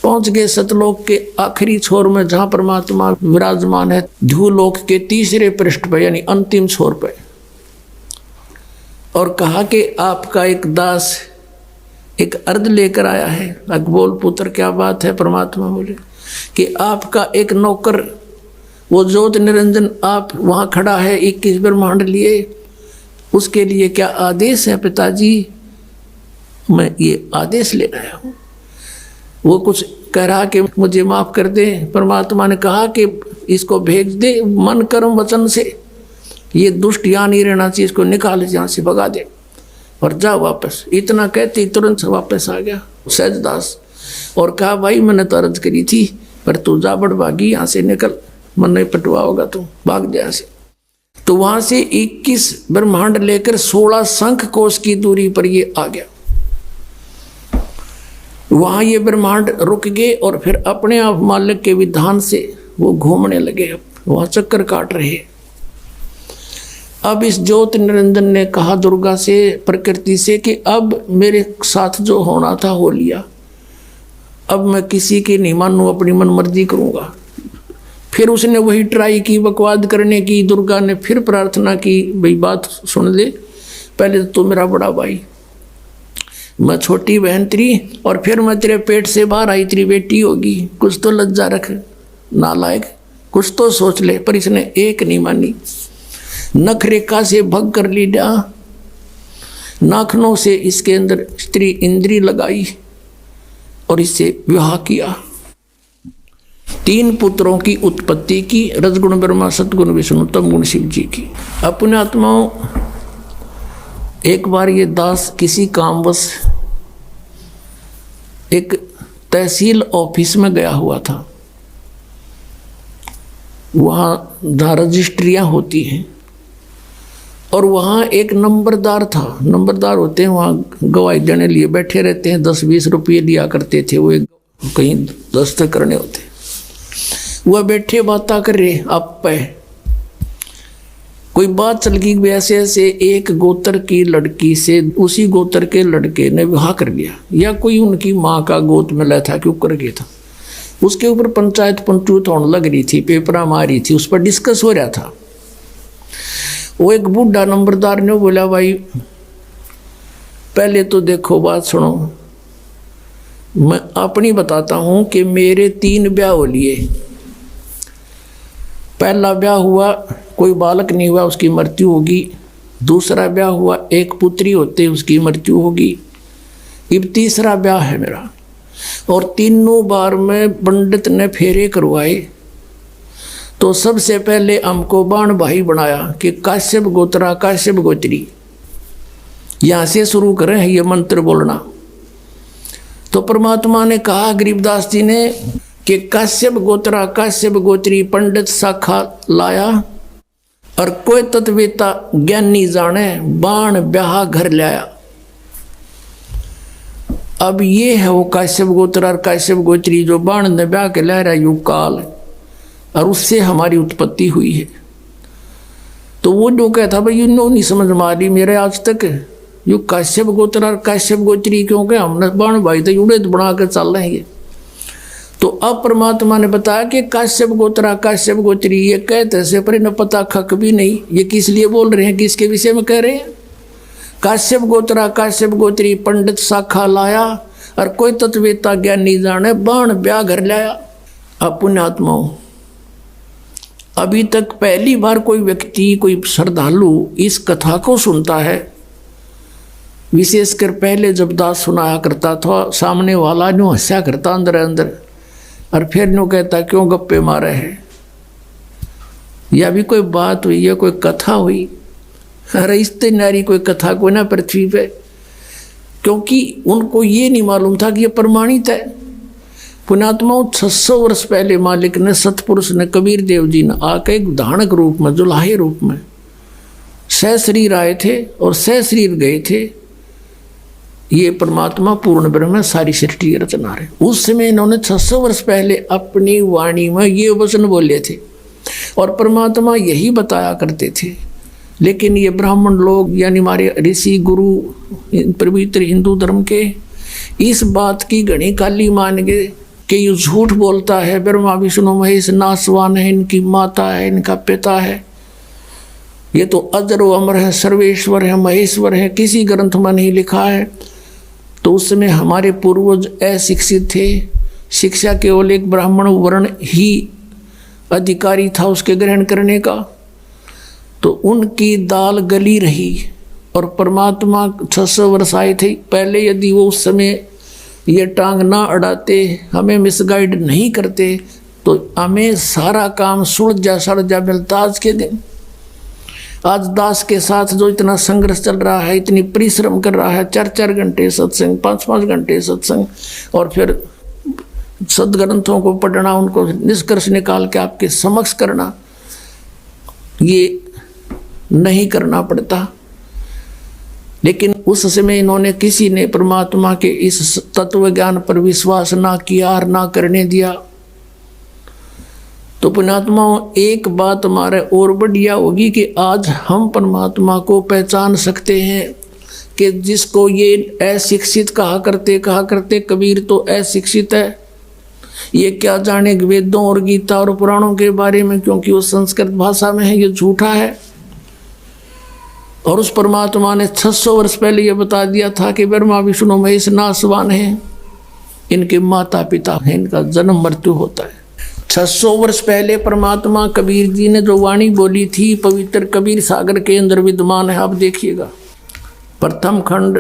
पहुंच गए सतलोक के आखिरी छोर में, जहां परमात्मा विराजमान है, ध्रुवलोक के 3रे पृष्ठ पर, यानी अंतिम छोर पर। और कहा कि आपका एक दास एक अर्ध लेकर आया है। अकबोल पुत्र क्या बात है? परमात्मा बोले कि आपका एक नौकर वो ज्योत निरंजन आप वहाँ खड़ा है 21 ब्रह्मांड लिए, उसके लिए क्या आदेश है पिताजी? मैं ये आदेश लेने आया हूँ। वो कुछ कह रहा कि मुझे माफ़ कर दे। परमात्मा ने कहा कि इसको भेज दे मन कर्म वचन से, ये दुष्ट यहाँ नहीं रहना चाहिए, इसको निकाल यहाँ से, भगा दे और जा वापस। इतना कहते तुरंत वापस आ गया सहजदास और कहा, भाई मैंने तो अर्ज करी थी पर तू जा बड़भागी, यहाँ से निकल, मन नहीं पटवा होगा तू, भाग जा यहाँ से। तो वहाँ से 21 ब्रह्मांड लेकर 16 शंख कोश की दूरी पर ये आ गया। वहाँ ये ब्रह्मांड रुक गए और फिर अपने आप मालिक के विधान से वो घूमने लगे, वहाँ चक्कर काट रहे। अब इस ज्योत निरंजन ने कहा दुर्गा से, प्रकृति से, कि अब मेरे साथ जो होना था हो लिया, अब मैं किसी की नहीं मानूं, अपनी मन मर्जी करूंगा। फिर उसने वही ट्राई की बकवाद करने की। दुर्गा ने फिर प्रार्थना की, भाई बात सुन ले, पहले तो मेरा बड़ा भाई, मैं छोटी बहन तेरी, और फिर मैं तेरे पेट से बाहर आई, तेरी बेटी होगी, कुछ तो लज्जा रख नालायक, कुछ तो सोच ले। पर इसने एक नहीं मानी, नख रेखा से भग कर लिया, नाखनों से इसके अंदर स्त्री इंद्री लगाई और इससे विवाह किया। 3 पुत्रों की उत्पत्ति की, रजगुण ब्रह्मा, सतगुण विष्णु, तमगुण शिव जी की। अपने आत्माओं, एक बार ये दास किसी कामवश एक तहसील ऑफिस में गया हुआ था। वहाँ रजिस्ट्रियाँ होती हैं और वहाँ एक नंबरदार था, नंबरदार होते हैं वहाँ गवाही देने लिए बैठे रहते हैं, 10-20 रुपये लिया करते थे वो, एक कहीं दस्तखत करने होते, वह बैठे बातें कर रहे आप पे। कोई बात चल गई, वैसे ऐसे एक गोत्र की लड़की से उसी गोत्र के लड़के ने विवाह कर लिया, या कोई उनकी माँ का गोद मिला था क्यों कर गया था, उसके ऊपर पंचायत पंचूत होने लग रही थी, पेपरा मारी थी, उस पर डिस्कस हो रहा था। वो एक बूढ़ा नंबरदार ने बोला, भाई पहले तो देखो बात सुनो, मैं अपनी बताता हूँ कि मेरे 3 ब्याह हो लिए। पहला ब्याह हुआ, कोई बालक नहीं हुआ, उसकी मृत्यु होगी। दूसरा ब्याह हुआ, एक पुत्री होते उसकी मृत्यु होगी। अब तीसरा ब्याह है मेरा, और तीनों बार में पंडित ने फेरे करवाए। तो सबसे पहले हमको बाण भाई बनाया कि काश्यप गोत्रा काश्यप गोत्री, यहाँ से शुरू करें ये मंत्र बोलना। तो परमात्मा ने कहा गरीबदास जी ने कि काश्यप गोत्रा काश्यप गोत्री पंडित शाखा लाया, और कोई तत्वेता ज्ञानी जाने बाण ब्याह घर लाया। अब ये है वो काश्यप गोत्र और काश्यप गोत्री जो बाण ने ब्याह के ला रहा युग काल, और उससे हमारी उत्पत्ति हुई है। तो वो जो कहता भाई यूँ नहीं समझ मारी मेरे आज तक, यू काश्यप गोत्र और काश्यप गोत्री क्योंकि हमने बाण भाई तो जुड़े तो बना कर चल रहे हैं। तो अब परमात्मा ने बताया कि काश्यप गोत्रा काश्यप गोत्री, ये कहते से पर इन्हें पता खक भी नहीं ये किस लिए बोल रहे हैं, किसके विषय में कह रहे हैं। काश्यप गोत्रा काश्यप गोत्री पंडित शाखा लाया, और कोई तत्वेता ज्ञानी जाने बाण ब्याह घर लाया। अब पुण्यात्माओं, अभी तक पहली बार कोई व्यक्ति कोई श्रद्धालु इस कथा को सुनता है। विशेषकर पहले जब दास सुनाया करता था, सामने वाला न्यू हंसा करता अंदर अंदर, और फिर न्यू कहता क्यों गप्पे मारे हैं, या भी कोई बात हुई या कोई कथा हुई। अरे इतनी नारी कोई कथा कोई ना पृथ्वी पे, क्योंकि उनको ये नहीं मालूम था कि ये प्रमाणित है। पुण्यात्माओं, 600 वर्ष पहले मालिक ने सतपुरुष ने कबीर देव जी ने आकर एक धानक रूप में जुलाहे रूप में सहशरीर आए थे और सहशरीर गए थे। ये परमात्मा पूर्ण ब्रह्म सारी सृष्टि की रचना है। उस समय इन्होंने 600 वर्ष पहले अपनी वाणी में ये वचन बोले थे और परमात्मा यही बताया करते थे। लेकिन ये ब्राह्मण लोग यानी हमारे ऋषि गुरु पवित्र हिंदू धर्म के इस बात की घनी काली मान गए कि ये झूठ बोलता है, ब्रह्मा विष्णु महेश नासवान है, इनकी माता है, इनका पिता है, ये तो अजर व अमर है, सर्वेश्वर है, महेश्वर है, किसी ग्रंथ में नहीं लिखा है। तो उस समय हमारे पूर्वज अशिक्षित थे, शिक्षा केवल एक ब्राह्मण वर्ण ही अधिकारी था उसके ग्रहण करने का। तो उनकी दाल गली रही और परमात्मा 600 वर्ष आए थे पहले। यदि वो उस समय ये टांग ना अड़ाते, हमें मिसगाइड नहीं करते, तो हमें सारा काम सुलझ जा सड़ जा मिलता आज के दिन। आज दास के साथ जो इतना संघर्ष चल रहा है, इतनी परिश्रम कर रहा है, 4-4 घंटे सत्संग, 5-5 घंटे सत्संग, और फिर सदग्रंथों को पढ़ना, उनको निष्कर्ष निकाल के आपके समक्ष करना, ये नहीं करना पड़ता। लेकिन उस समय इन्होंने किसी ने परमात्मा के इस तत्व ज्ञान पर विश्वास ना किया और ना करने दिया। तो पुण्यात्माओं, एक बात हमारे और बढ़िया होगी कि आज हम परमात्मा को पहचान सकते हैं कि जिसको ये अशिक्षित कहा करते कबीर तो अशिक्षित है, ये क्या जाने वेदों और गीता और पुराणों के बारे में, क्योंकि वो संस्कृत भाषा में है, ये झूठा है। और उस परमात्मा ने 600 वर्ष पहले ये बता दिया था कि ब्रह्मा विष्णु महेश नासवान हैं, इनके माता पिता हैं, इनका जन्म मृत्यु होता है। 600 वर्ष पहले परमात्मा कबीर जी ने जो वाणी बोली थी, पवित्र कबीर सागर के अंदर विद्यमान है। आप देखिएगा, प्रथम खंड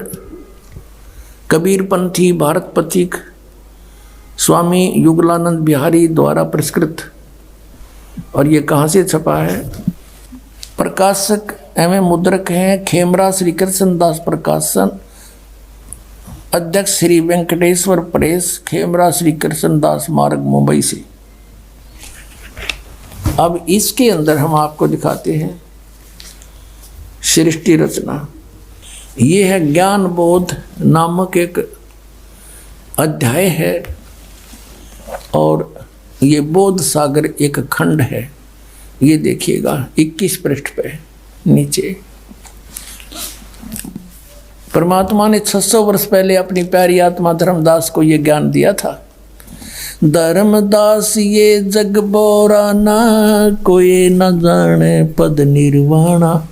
कबीर पंथी भारत पथिक स्वामी युगलानंद बिहारी द्वारा पुरस्कृत। और ये कहाँ से छपा है? प्रकाशक एवं मुद्रक हैं खेमरा श्री कृष्ण दास प्रकाशन, अध्यक्ष श्री वेंकटेश्वर प्रेस, खेमरा श्री कृष्ण दास मार्ग, मुंबई से। अब इसके अंदर हम आपको दिखाते हैं सृष्टि रचना। ये है ज्ञान बोध नामक एक अध्याय है और ये बोध सागर एक खंड है। ये देखिएगा 21 पृष्ठ पे नीचे। परमात्मा ने 600 वर्ष पहले अपनी प्यारी आत्मा धर्मदास को ये ज्ञान दिया था। धर्मदास ये जग बोराना, कोई न जाने पद निर्वाणा।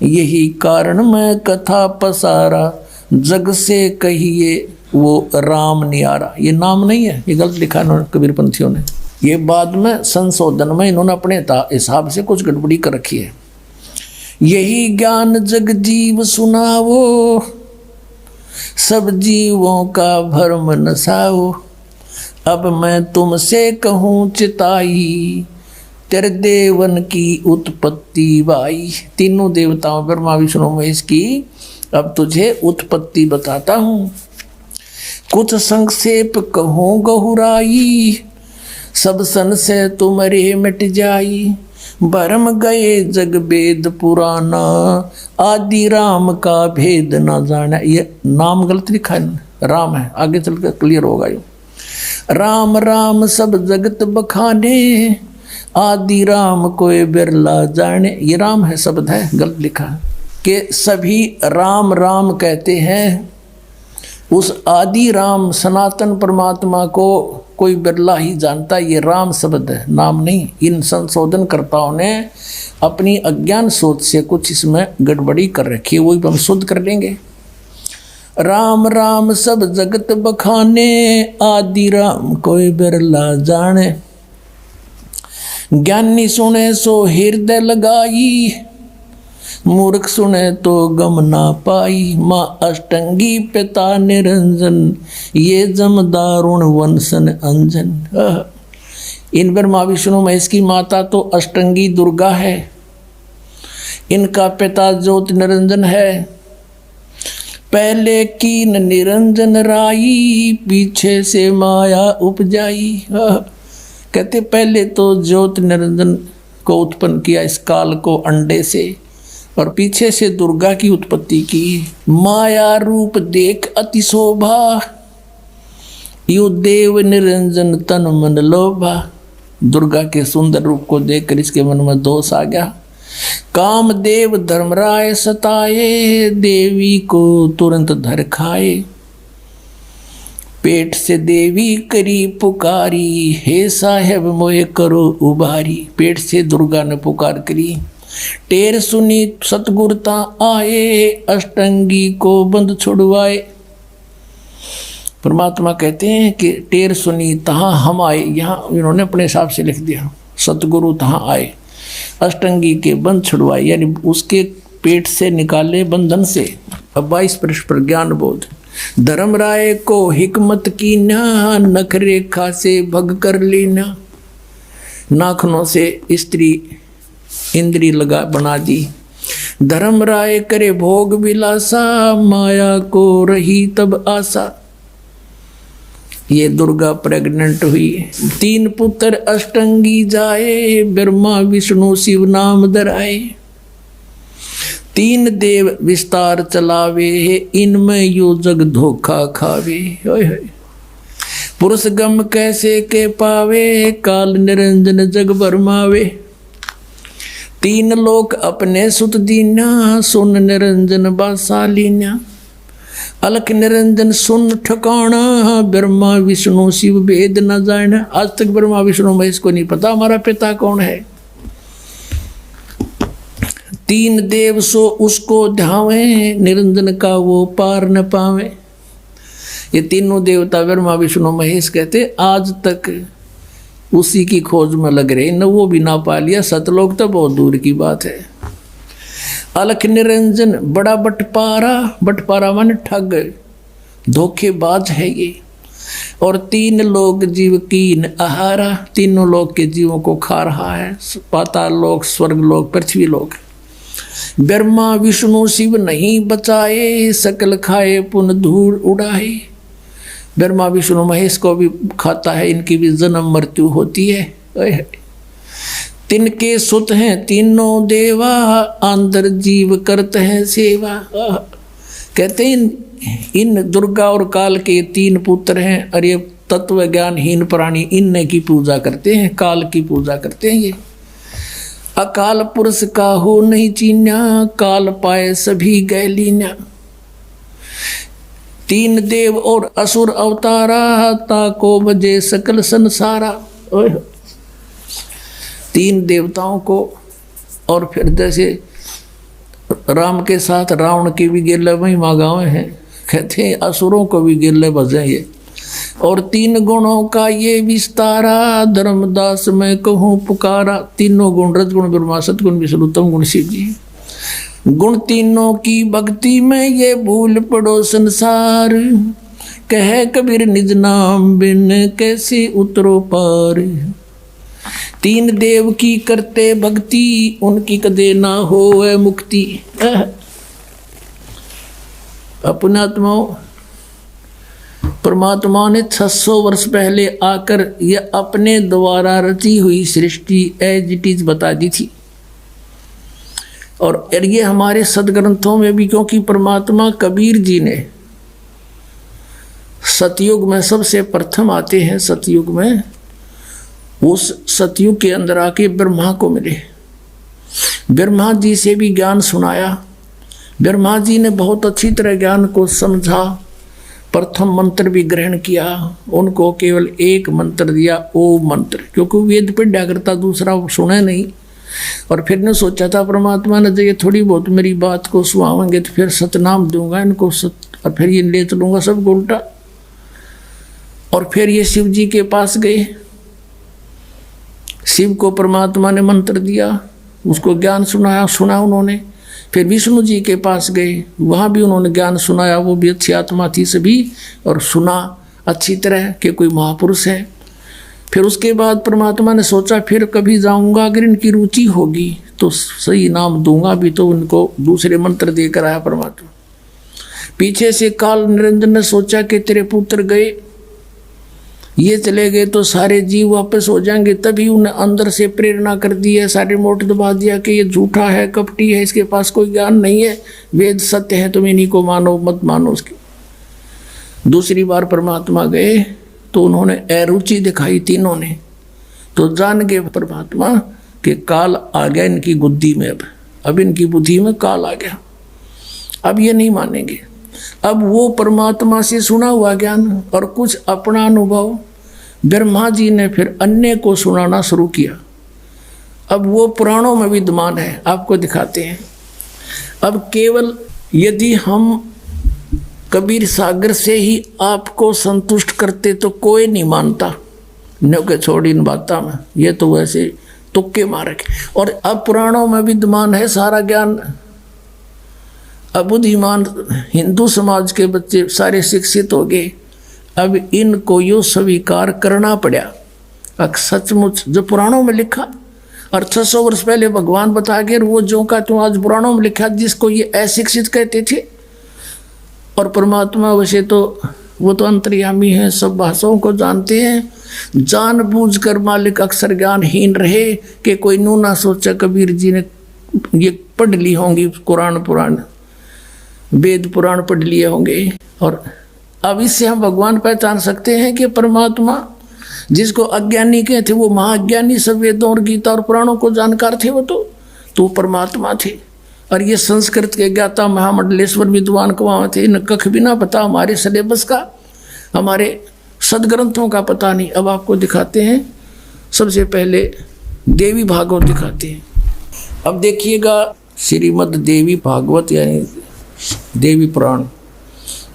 यही कारण मैं कथा पसारा, जग से कहिए वो राम नियारा। ये नाम नहीं है, ये गलत लिखा है कबीरपंथियों ने। ये बाद में संशोधन में इन्होंने अपने हिसाब से कुछ गड़बड़ी कर रखी है। यही ज्ञान जग जीव सुनावो, सब जीवों का भरम नसाओ। अब मैं तुमसे कहूँ चिताई, तेरे देवन की उत्पत्ति बाई। तीनों देवताओं ब्रह्मा विष्णु महेश की अब तुझे उत्पत्ति बताता हूँ। कुछ संक्षेप कहूँ गहुराई, सब सन से तुम्हारे मिट जाई। भरम गए जग वेद पुराना, आदि राम का भेद न जाना। ये नाम गलत लिखा है, राम है, आगे चल कर क्लियर होगा। ये राम राम सब जगत बखाने, आदि राम कोई बिरला जाने। ये राम है शब्द है, गलत लिखा है कि सभी राम राम कहते हैं। उस आदि राम सनातन परमात्मा को कोई बिरला ही जानता। ये राम शब्द है, नाम नहीं। इन संशोधनकर्ताओं ने अपनी अज्ञान सोच से कुछ इसमें गड़बड़ी कर रखी है, वही हम शुद्ध कर लेंगे। राम राम सब जगत बखाने, आदि राम कोई बिरला जाने। ज्ञानी सुने सो हृदय लगाई, मूर्ख सुने तो गम ना पाई। माँ अष्टंगी पिता निरंजन, ये जम दारुण वंशन अंजन। इन ब्रह्मा विष्णु महेश की माता तो अष्टंगी दुर्गा है, इनका पिता ज्योति निरंजन है। पहले कीन निरंजन राई, पीछे से माया उपजाई। कहते पहले तो ज्योति निरंजन को उत्पन्न किया इस काल को अंडे से, और पीछे से दुर्गा की उत्पत्ति की। माया रूप देख अति शोभा, यु देव निरंजन तन मन लोभा। दुर्गा के सुंदर रूप को देखकर इसके मन में दोष आ गया। काम देव धर्मराय सताए, देवी को तुरंत धर खाए। पेट से देवी करी पुकारी, हे साहेब मोहे करो उबारी। पेट से दुर्गा ने पुकार करी। टेर सुनी सतगुरता आए, अष्टंगी को बंद छुड़वाए। परमात्मा कहते हैं कि टेर सुनी तहाँ हम आए। यहाँ इन्होंने अपने हिसाब से लिख दिया, सतगुरु तहाँ आए, अष्टंगी के बंद छुड़वाए, यानी उसके पेट से निकाले बंधन से। अब 22 पृष्ठ पर ज्ञान बोध। धर्म राय को हिकमत की ना, नख रेखा से भग कर लेना। नाखनों से स्त्री इंद्री लगा बना दी। धर्म राय करे भोग विलासा, माया को रही तब आशा। ये दुर्गा प्रेग्नेंट हुई, 3 पुत्र अष्टंगी जाए, ब्रह्मा विष्णु शिव नाम धराए। 3 देव विस्तार चलावे, इनमें यो जग धोखा खावे। पुरुष गम कैसे के पावे, काल निरंजन जग भरमावे। 3 लोक अपने सुत दीना, सुन निरंजन बासालीना। अलख निरंजन सुन ठिकाना, ब्रह्मा विष्णु शिव भेद न जाना। आज तक ब्रह्मा विष्णु महेश को नहीं पता हमारा पिता कौन है। 3 देव सो उसको ध्यावे, निरंजन का वो पार न पावे। ये तीनों देवता ब्रह्मा विष्णु महेश कहते आज तक उसी की खोज में लग रहे, न वो भी ना पा लिया। सतलोक तो बहुत दूर की बात है। अलख निरंजन बड़ा बटपारा, बटपारा माने ठग, धोखेबाज है ये। और 3 लोग जीव कीन आहारा, तीनों लोग के जीवों को खा रहा है। पाताल लोक, स्वर्ग लोक, पृथ्वी लोक। ब्रह्मा विष्णु शिव नहीं बचाए, सकल खाए पुन धूल उड़ाए। ब्रह्मा विष्णु महेश को भी खाता है, इनकी भी जन्म मृत्यु होती है। तिनके सुत हैं तीनों देवा, अंदर जीव करते हैं सेवा। कहते हैं इन दुर्गा और काल के 3 पुत्र हैं, और ये तत्व ज्ञानहीन प्राणी इनने की पूजा करते हैं, काल की पूजा करते हैं। ये अकाल पुरुष का हो नहीं चीन्या, काल पाए सभी गए लीन्या। 3 देव और असुर अवतारा, ताको बजे सकल संसारा। 3 देवताओं को, और फिर जैसे राम के साथ रावण के भी गिरले महिमा गाँव हैं, कहते हैं असुरों को भी गिरले बजे ये। और 3 गुणों का ये विस्तारा, धर्मदास मैं कहूँ पुकारा। तीनों गुण, रजगुण ब्रह्मा सतगुण विष्णु उत्तम गुण शिव जी। गुण तीनों की भक्ति में ये भूल पड़ो संसार, कहे कबीर निज नाम बिन कैसे उतरो पार। 3 देव की करते भक्ति, उनकी कदे ना होए मुक्ति। अपने आत्माओं, परमात्मा ने 600 वर्ष पहले आकर यह अपने द्वारा रची हुई सृष्टि एज इट इज बता दी थी। और ये हमारे सदग्रंथों में भी, क्योंकि परमात्मा कबीर जी ने सतयुग में सबसे प्रथम आते हैं। सतयुग में, उस सतयुग के अंदर आके ब्रह्मा को मिले, ब्रह्मा जी से भी ज्ञान सुनाया। ब्रह्मा जी ने बहुत अच्छी तरह ज्ञान को समझा, प्रथम मंत्र भी ग्रहण किया। उनको केवल एक मंत्र दिया, ओम मंत्र, क्योंकि वेद पढ़ा करता, दूसरा सुने नहीं। और फिर ने सोचा था परमात्मा ने, ये थोड़ी बहुत मेरी बात को सुहावेंगे तो फिर सतनाम दूंगा इनको, और फिर ये ले चलूँगा सब उल्टा। और फिर ये शिव जी के पास गए, शिव को परमात्मा ने मंत्र दिया, उसको ज्ञान सुना उन्होंने। फिर विष्णु जी के पास गए, वहाँ भी उन्होंने ज्ञान सुनाया, वो भी अच्छी आत्मा थी सभी, और सुना अच्छी तरह कि कोई महापुरुष है। फिर उसके बाद परमात्मा ने सोचा फिर कभी जाऊंगा, अगर इनकी रुचि होगी तो सही नाम दूंगा भी, तो उनको दूसरे मंत्र देकर आया परमात्मा। पीछे से काल निरंजन ने सोचा कि तेरे पुत्र गए, ये चले गए तो सारे जीव वापस हो जाएंगे, तभी उन्हें अंदर से प्रेरणा कर दी है, सारे मोट दबा दिया कि ये झूठा है, कपटी है, इसके पास कोई ज्ञान नहीं है, वेद सत्य है, तुम इन्हीं को मानो, मत मानो उसकी। दूसरी बार परमात्मा गए तो उन्होंने अरुचि दिखाई तीनों ने, तो जान गए परमात्मा कि काल आ गया इनकी बुद्धि में, अब इनकी बुद्धि में काल आ गया, अब ये नहीं मानेंगे। अब वो परमात्मा से सुना हुआ ज्ञान और कुछ अपना अनुभव ब्रह्मा जी ने फिर अन्य को सुनाना शुरू किया। अब वो पुराणों में विद्यमान है, आपको दिखाते हैं। अब केवल यदि हम कबीर सागर से ही आपको संतुष्ट करते तो कोई नहीं मानता, न के छोड़ इन बातों में, ये तो वैसे तुक्के मारे। और अब पुराणों में विद्यमान है सारा ज्ञान। अब बुद्धिमान हिंदू समाज के बच्चे सारे शिक्षित हो गए, अब इनको यो स्वीकार करना पड़ा। अब सचमुच जो पुराणों में लिखा, और 600 वर्ष पहले भगवान बता गए, वो जो का तो आज पुराणों में लिखा, जिसको ये अशिक्षित कहते थे। और परमात्मा वैसे तो वो तो अंतर्यामी है, सब भाषाओं को जानते हैं। जानबूझकर मालिक अक्सर ज्ञानहीन रहे कि कोई नू ना सोचा कबीर जी ने ये पढ़ ली होंगी, कुरान पुराण वेद पुराण पढ़ लिए होंगे। और अब इससे हम भगवान पहचान सकते हैं कि परमात्मा जिसको अज्ञानी कहते वो महाज्ञानी, सब वेदों और गीता और पुराणों को जानकार थे, वो तो परमात्मा थे। और ये संस्कृत के ज्ञाता महामंडलेश्वर विद्वान को वहाँ थे, न कख भी ना पता हमारे सिलेबस का, हमारे सदग्रंथों का पता नहीं। अब आपको दिखाते हैं, सबसे पहले देवी भागवत दिखाते हैं। अब देखिएगा श्रीमद् देवी भागवत यानी देवी पुराण,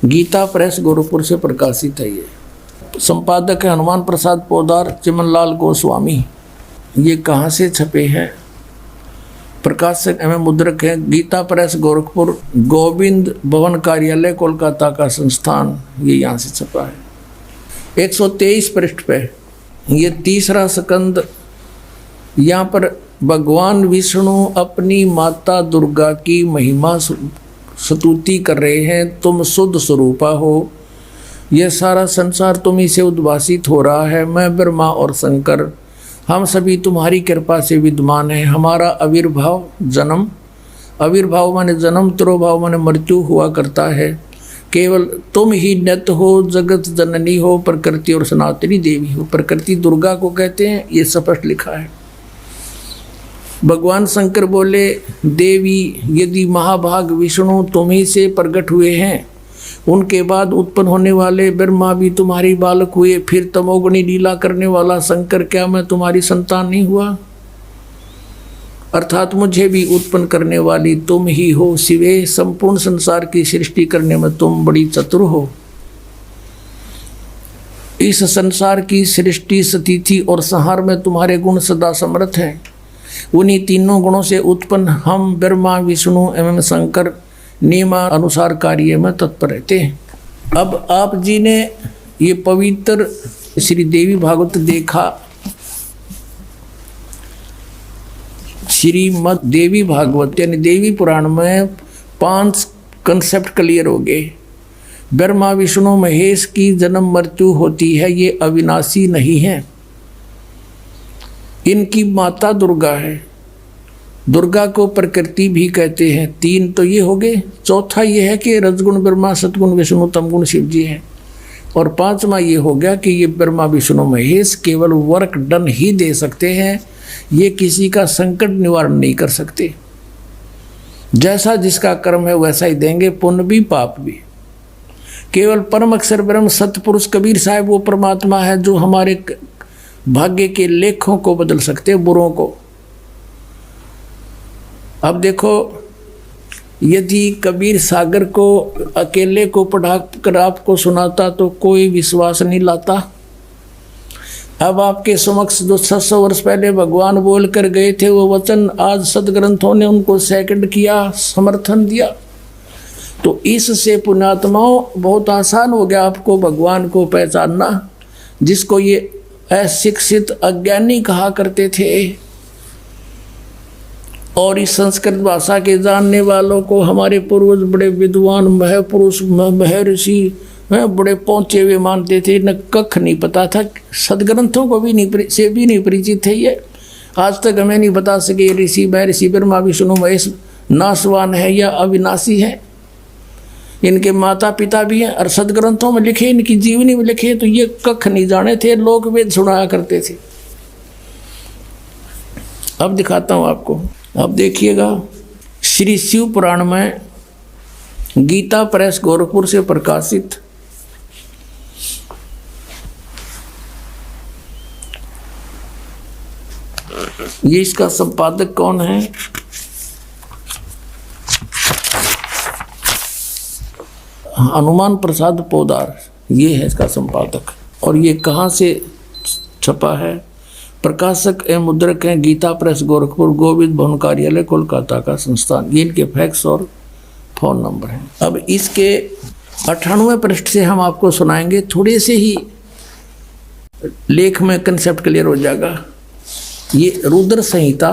गीता प्रेस गोरखपुर से प्रकाशित है। ये संपादक है हनुमान प्रसाद पोदार, चिमनलाल गोस्वामी। ये कहाँ से छपे हैं? प्रकाशक एवं मुद्रक है गीता प्रेस गोरखपुर, गोविंद भवन कार्यालय कोलकाता का संस्थान, ये यहाँ से छपा है। 123 पृष्ठ पे ये तीसरा स्कंद। यहाँ पर भगवान विष्णु अपनी माता दुर्गा की महिमा स्तुति कर रहे हैं। तुम शुद्ध स्वरूपा हो, यह सारा संसार तुम्ही से उद्भासित हो रहा है। मैं ब्रह्मा और शंकर हम सभी तुम्हारी कृपा से विद्यमान हैं। हमारा आविर्भाव जन्म, आविर्भाव माने जन्म, तिरोभाव माने मृत्यु हुआ करता है। केवल तुम ही नित्य हो, जगत जननी हो, प्रकृति और सनातनी देवी हो। प्रकृति दुर्गा को कहते हैं, ये स्पष्ट लिखा है। भगवान शंकर बोले, देवी यदि महाभाग विष्णु तुम ही से प्रकट हुए हैं, उनके बाद उत्पन्न होने वाले ब्रह्मा भी तुम्हारी बालक हुए, फिर तमोगुणी लीला करने वाला शंकर क्या मैं तुम्हारी संतान नहीं हुआ? अर्थात मुझे भी उत्पन्न करने वाली तुम ही हो शिवे। संपूर्ण संसार की सृष्टि करने में तुम बड़ी चतुर हो। इस संसार की सृष्टि, स्थिति और संहार में तुम्हारे गुण सदा समर्थ हैं। उन्हीं तीनों गुणों से उत्पन्न हम ब्रह्मा, विष्णु एवं शंकर नियमानुसार कार्य में तत्पर रहते हैं। अब आप जी ने ये पवित्र श्री देवी भागवत देखा। श्रीमद् देवी भागवत यानी देवी पुराण में 5 कंसेप्ट क्लियर हो गए। ब्रह्मा, विष्णु, महेश की जन्म मृत्यु होती है, ये अविनाशी नहीं है। इनकी माता दुर्गा है। दुर्गा को प्रकृति भी कहते हैं। 3 तो ये हो गए। चौथा ये है कि रजगुण ब्रह्मा, सतगुण विष्णु, तमगुण शिव जी हैं। और 5वां ये हो गया कि ये ब्रह्मा, विष्णु, महेश केवल वर्क डन ही दे सकते हैं, ये किसी का संकट निवारण नहीं कर सकते। जैसा जिसका कर्म है वैसा ही देंगे, पुण्य भी पाप भी। केवल परम अक्षर ब्रह्म सतपुरुष कबीर साहब वो परमात्मा है जो हमारे भाग्य के लेखों को बदल सकते हैं, बुरों को। अब देखो, यदि कबीर सागर को अकेले को पढ़ा कर आपको सुनाता तो कोई विश्वास नहीं लाता। अब आपके समक्ष जो 600 वर्ष पहले भगवान बोल कर गए थे वो वचन आज सदग्रंथों ने उनको सेकंड किया, समर्थन दिया। तो इससे पुण्यात्माओं बहुत आसान हो गया आपको भगवान को पहचानना, जिसको ये अशिक्षित अज्ञानी कहा करते थे। और इस संस्कृत भाषा के जानने वालों को हमारे पूर्वज बड़े विद्वान, महपुरुष, महर्षि, बड़े पहुँचे हुए मानते थे। न कख नहीं पता था, सदग्रंथों को भी नहीं परिचित थे। ये आज तक हमें नहीं बता सके ऋषि, महर्षि, ब्रह्मा, विष्णु, महेश नाशवान है या अविनाशी है। इनके माता पिता भी हैं और सदग्रंथों में लिखे, इनकी जीवनी में लिखे, तो ये कख नहीं जाने थे। लोक वेद सुनाया करते थे। अब दिखाता हूँ आपको। अब देखिएगा, श्री शिव पुराण में गीता प्रेस गोरखपुर से प्रकाशित ये इसका संपादक कौन है? हनुमान प्रसाद पोदार, ये है इसका संपादक। और ये कहाँ से छपा है? प्रकाशक एवं मुद्रक हैं गीता प्रेस गोरखपुर, गोविंद भवन कार्यालय, कोलकाता का संस्थान। ये इनके फैक्स और फ़ोन नंबर हैं। अब इसके 98वें पृष्ठ से हम आपको सुनाएंगे। थोड़े से ही लेख में कंसेप्ट क्लियर हो जाएगा। ये रुद्र संहिता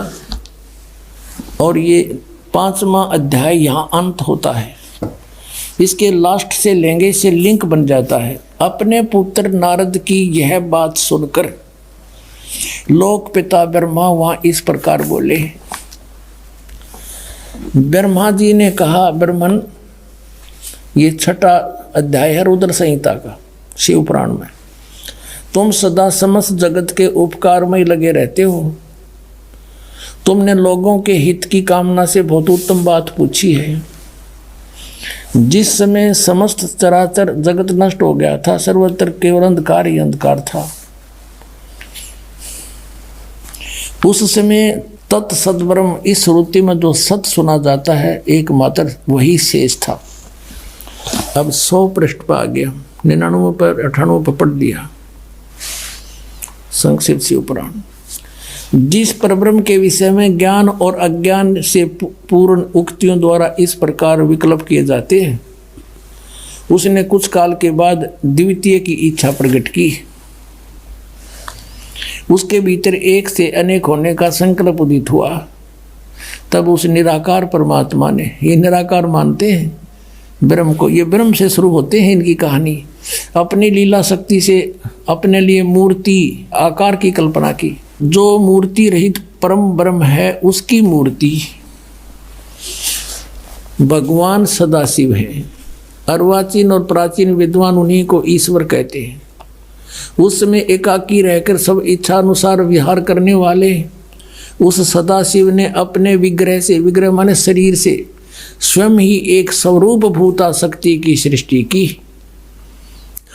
और ये 5वां अध्याय यहाँ अंत होता है। इसके लास्ट से लेंगे, इससे लिंक बन जाता है। अपने पुत्र नारद की यह बात सुनकर लोक पिता ब्रह्मा वहाँ इस प्रकार बोले। ब्रह्मा जी ने कहा, ब्रह्मन, ये 6वां अध्याय है रुद्र संहिता का शिव पुराण में। तुम सदा समस्त जगत के उपकार में लगे रहते हो। तुमने लोगों के हित की कामना से बहुत उत्तम बात पूछी है। जिस समय समस्त चराचर जगत नष्ट हो गया था, सर्वत्र केवल अंधकार ही अंधकार था, उस समय तत्सद्ब्रह्म इस श्रुति में जो सत सुना जाता है एकमात्र वही शेष था। अब 100 पृष्ठ पर आ गया। 99 पर 98 पर पढ़ दिया संक्षिप्त शिव पुराण। जिस परब्रह्म के विषय में ज्ञान और अज्ञान से पूर्ण उक्तियों द्वारा इस प्रकार विकल्प किए जाते हैं, उसने कुछ काल के बाद द्वितीय की इच्छा प्रकट की। उसके भीतर एक से अनेक होने का संकल्प उदित हुआ। तब उस निराकार परमात्मा ने, ये निराकार मानते हैं ब्रह्म को, ये ब्रह्म से शुरू होते हैं इनकी कहानी, अपनी लीला शक्ति से अपने लिए मूर्ति आकार की कल्पना की। जो मूर्ति रहित परम ब्रह्म है उसकी मूर्ति भगवान सदाशिव है। अर्वाचीन और प्राचीन विद्वान उन्हीं को ईश्वर कहते हैं। उसमें एकाकी रहकर सब इच्छा अनुसार विहार करने वाले उस सदाशिव ने अपने विग्रह से, विग्रह माने शरीर से, स्वयं ही एक स्वरूप भूता शक्ति की सृष्टि की।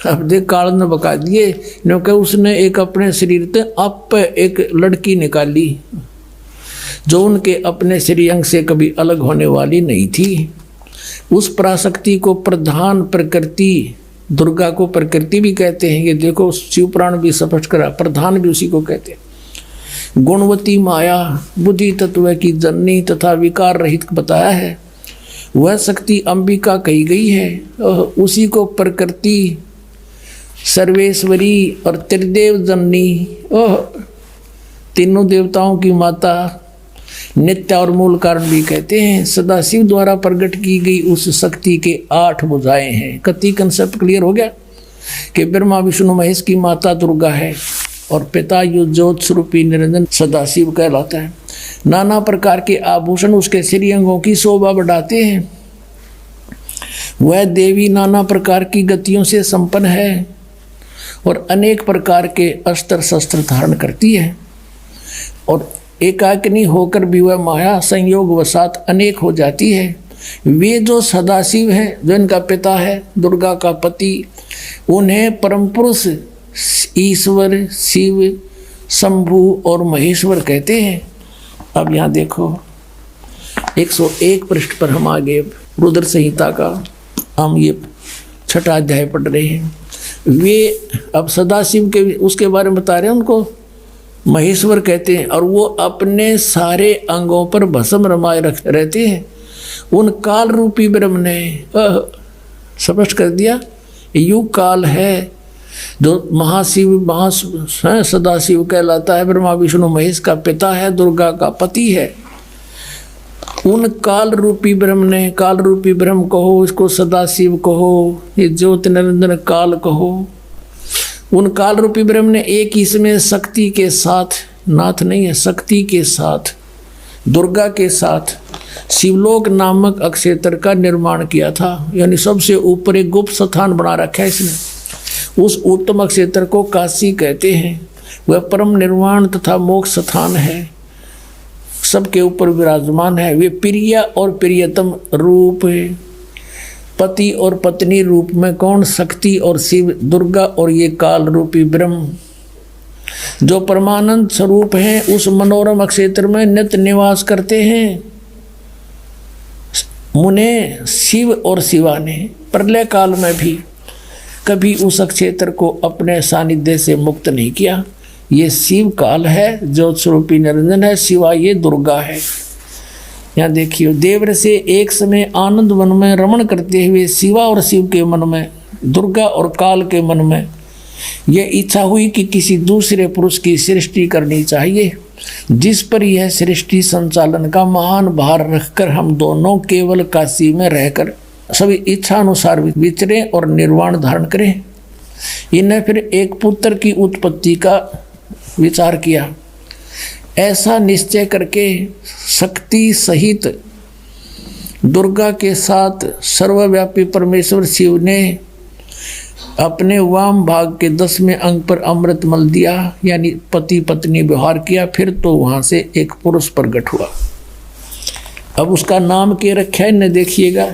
अब देख काल ने बका दिए, क्योंकि उसने एक अपने शरीर से आप एक लड़की निकाली जो उनके अपने शरीर अंग से कभी अलग होने वाली नहीं थी। उस पराशक्ति को प्रधान प्रकृति, दुर्गा को प्रकृति भी कहते हैं। ये देखो शिव पुराण भी स्पष्ट करा, प्रधान भी उसी को कहते हैं। गुणवती माया बुद्धि तत्व की जननी तथा विकार रहित बताया है। वह शक्ति अंबिका कही गई है। उसी को प्रकृति, सर्वेश्वरी और त्रिदेव जननी, तीनों देवताओं की माता, नित्य और मूल कारण भी कहते हैं। सदाशिव द्वारा प्रकट की गई उस शक्ति के 8 भुजाएं हैं। कति कंसेप्ट क्लियर हो गया कि ब्रह्मा विष्णु महेश की माता दुर्गा है और पिता ज्योत स्वरूपी निरंजन सदाशिव कहलाता है। नाना प्रकार के आभूषण उसके श्री अंगों की शोभा बढ़ाते हैं। वह देवी नाना प्रकार की गतियों से संपन्न है और अनेक प्रकार के अस्त्र शस्त्र धारण करती है और एकाकिनी होकर भी वह माया संयोग वसात अनेक हो जाती है। वे जो सदाशिव है, जो इनका पिता है, दुर्गा का पति, उन्हें परम पुरुष ईश्वर, शिव, शंभु और महेश्वर कहते हैं। अब यहाँ देखो 101 पृष्ठ पर हम आगे रुद्र संहिता का हम ये 6वां अध्याय पढ़ रहे हैं। वे अब सदाशिव के उसके बारे में बता रहे हैं, उनको महेश्वर कहते हैं और वो अपने सारे अंगों पर भस्म रमाए रहते हैं। उन काल रूपी ब्रह्म ने स्पष्ट कर दिया, युग काल है जो महाशिव सदाशिव कहलाता है, ब्रह्मा विष्णु महेश का पिता है, दुर्गा का पति है। उन काल रूपी ब्रह्म ने, काल रूपी ब्रह्म कहो, इसको सदाशिव कहो, ये ज्योति निरंजन काल कहो, उन काल रूपी ब्रह्म ने एक इसमें शक्ति के साथ, नाथ नहीं है, शक्ति के साथ, दुर्गा के साथ शिवलोक नामक अक्षेत्र का निर्माण किया था। यानी सबसे ऊपर एक गुप्त स्थान बना रखा है इसने। उस उत्तम अक्षेत्र को काशी कहते हैं। वह परम निर्वाण तथा मोक्ष स्थान है, सबके ऊपर विराजमान है। वे प्रिय और प्रियतम रूप है, पति और पत्नी रूप में कौन? शक्ति और शिव, दुर्गा और ये काल रूपी ब्रह्म जो परमानंद स्वरूप हैं, उस मनोरम क्षेत्र में नित्य निवास करते हैं। मुने शिव और शिवा ने प्रलय काल में भी कभी उस क्षेत्र को अपने सानिध्य से मुक्त नहीं किया। ये शिव काल है, ज्योत स्वरूपी निरंजन है, शिवा ये दुर्गा है। यहाँ देखिए, देवर से एक समय आनंद वन में रमण करते हुए शिवा और शिव के मन में, दुर्गा और काल के मन में यह इच्छा हुई कि किसी दूसरे पुरुष की सृष्टि करनी चाहिए, जिस पर यह सृष्टि संचालन का महान भार रखकर हम दोनों केवल काशी में रहकर सभी इच्छा अनुसार विचरें और निर्वाण धारण करें। इन्हें फिर एक पुत्र की उत्पत्ति का विचार किया। ऐसा निश्चय करके शक्ति सहित दुर्गा के साथ सर्वव्यापी परमेश्वर शिव ने अपने वाम भाग के 10वें अंग पर अमृत मल दिया, यानी पति पत्नी व्यवहार किया। फिर तो वहाँ से एक पुरुष प्रकट हुआ। अब उसका नाम क्या रखा है न देखिएगा।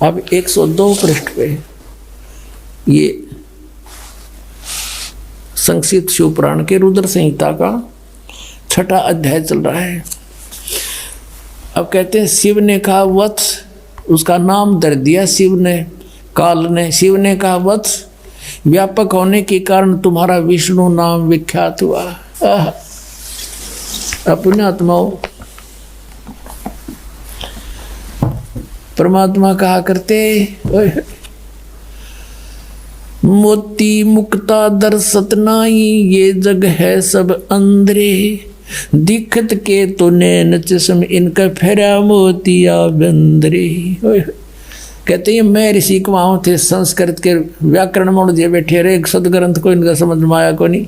अब 102 पृष्ठ पे ये संक्षिप्त शिवपुराण के रुद्र संहिता का 6वां अध्याय चल रहा है। अब कहते हैं शिव ने कहा वत्स, उसका नाम धर दिया शिव ने, काल ने। शिव ने कहा वत्स, व्यापक होने के कारण तुम्हारा विष्णु नाम विख्यात हुआ। अपने आत्माओं, परमात्मा कहा करते मोती मुक्ता दर्शत नाई, ये जग है सब अंधरे, दिखत के तो नैन चश्म इनका फेरा मोतिया बंदरे। कहते हैं मैं ऋषि कुमाऊँ थे, संस्कृत के व्याकरण मोड़ दिए बैठे रहे, सदग्रंथ को इनका समझ में आया को नहीं।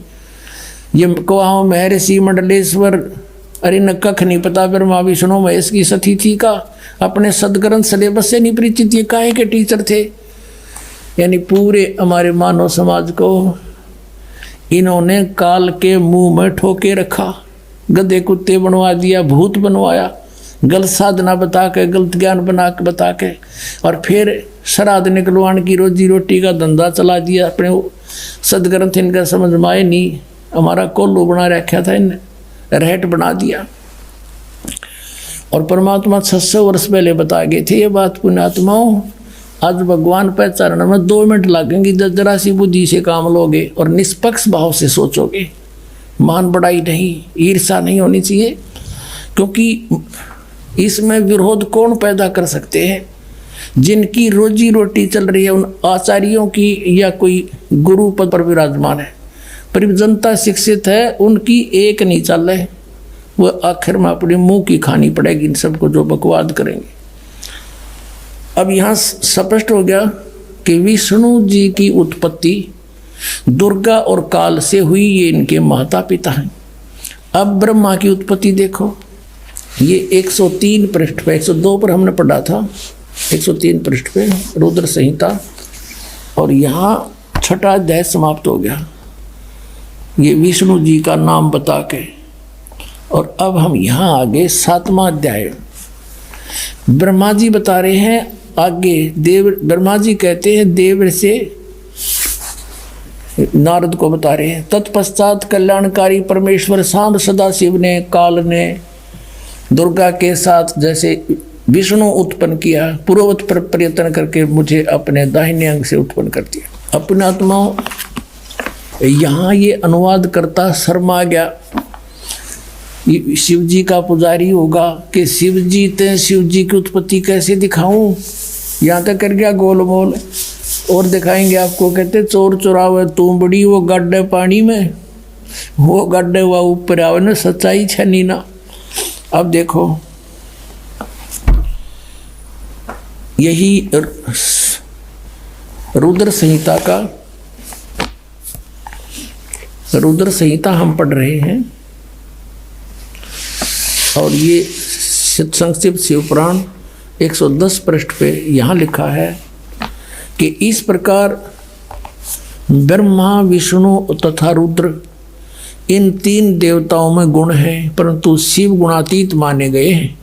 ये कहो महर्षि मंडलेश्वर, अरे न कख नहीं पता ब्रह्मा विष्णु महेश की सतिथि का, अपने सदग्रंथ सिलेबस से नहीं परिचित, ये काहे के टीचर थे। यानी पूरे हमारे मानव समाज को इन्होंने काल के मुंह में ठोके रखा, गधे कुत्ते बनवा दिया, भूत बनवाया, गलत साधना बता के, गलत ज्ञान बना के बता के, और फिर श्राद्ध निकलवाने की रोजी रोटी का धंधा चला दिया। अपने सदग्रंथ इनका समझ में आए नहीं, हमारा कोल्लू बना रखा था, इन रहट बना दिया। और परमात्मा 600 वर्ष पहले बता गए थे ये बात पुण्यात्माओं। आज भगवान पहचानने में 2 मिनट लगेंगे, जरा सी बुद्धि से काम लोगे और निष्पक्ष भाव से सोचोगे। मान बढ़ाई नहीं, ईर्षा नहीं होनी चाहिए, क्योंकि इसमें विरोध कौन पैदा कर सकते हैं। जिनकी रोजी रोटी चल रही है उन आचार्यों की, या कोई गुरु पद पर विराजमान है, पर जनता शिक्षित है, उनकी एक नहीं चल रहे, वो आखिर में अपने मुंह की खानी पड़ेगी इन सबको जो बकवाद करेंगे। अब यहाँ स्पष्ट हो गया कि विष्णु जी की उत्पत्ति दुर्गा और काल से हुई, ये इनके माता पिता हैं। अब ब्रह्मा की उत्पत्ति देखो, ये 103 पृष्ठ पे, 102 पर हमने पढ़ा था, 103 पृष्ठ पे रुद्र संहिता, और यहाँ 6वां अध्याय समाप्त हो गया ये विष्णु जी का नाम बता के। और अब हम यहाँ आगे 7वां अध्याय, ब्रह्मा जी बता रहे हैं आगे। देव ब्रह्मा जी कहते हैं देव से नारद को बता रहे हैं, तत्पश्चात कल्याणकारी परमेश्वर सांब सदाशिव ने, काल ने दुर्गा के साथ जैसे विष्णु उत्पन्न किया, पूर्ववत पर प्रयत्न करके मुझे अपने दाहिने अंग से उत्पन्न कर दिया। अपने आत्माओं, यहाँ ये अनुवाद करता शर्मा गया। शिव जी का पुजारी होगा कि शिव जी थे, शिव जी की उत्पत्ति कैसे दिखाऊं, यहाँ तक कर गया गोलमोल। और दिखाएंगे आपको, कहते चोर चुरावे तू बड़ी, वो गड्ढे पानी में, वो गड्ढे हुआ ऊपर आवे ना, सच्चाई छनी ना। अब देखो यही रुद्र संहिता का, रुद्र संहिता हम पढ़ रहे हैं, और ये संक्षिप्त शिवपुराण 110 पृष्ठ पे यहाँ लिखा है कि इस प्रकार ब्रह्मा विष्णु तथा रुद्र इन 3 देवताओं में गुण हैं, परंतु शिव गुणातीत माने गए हैं।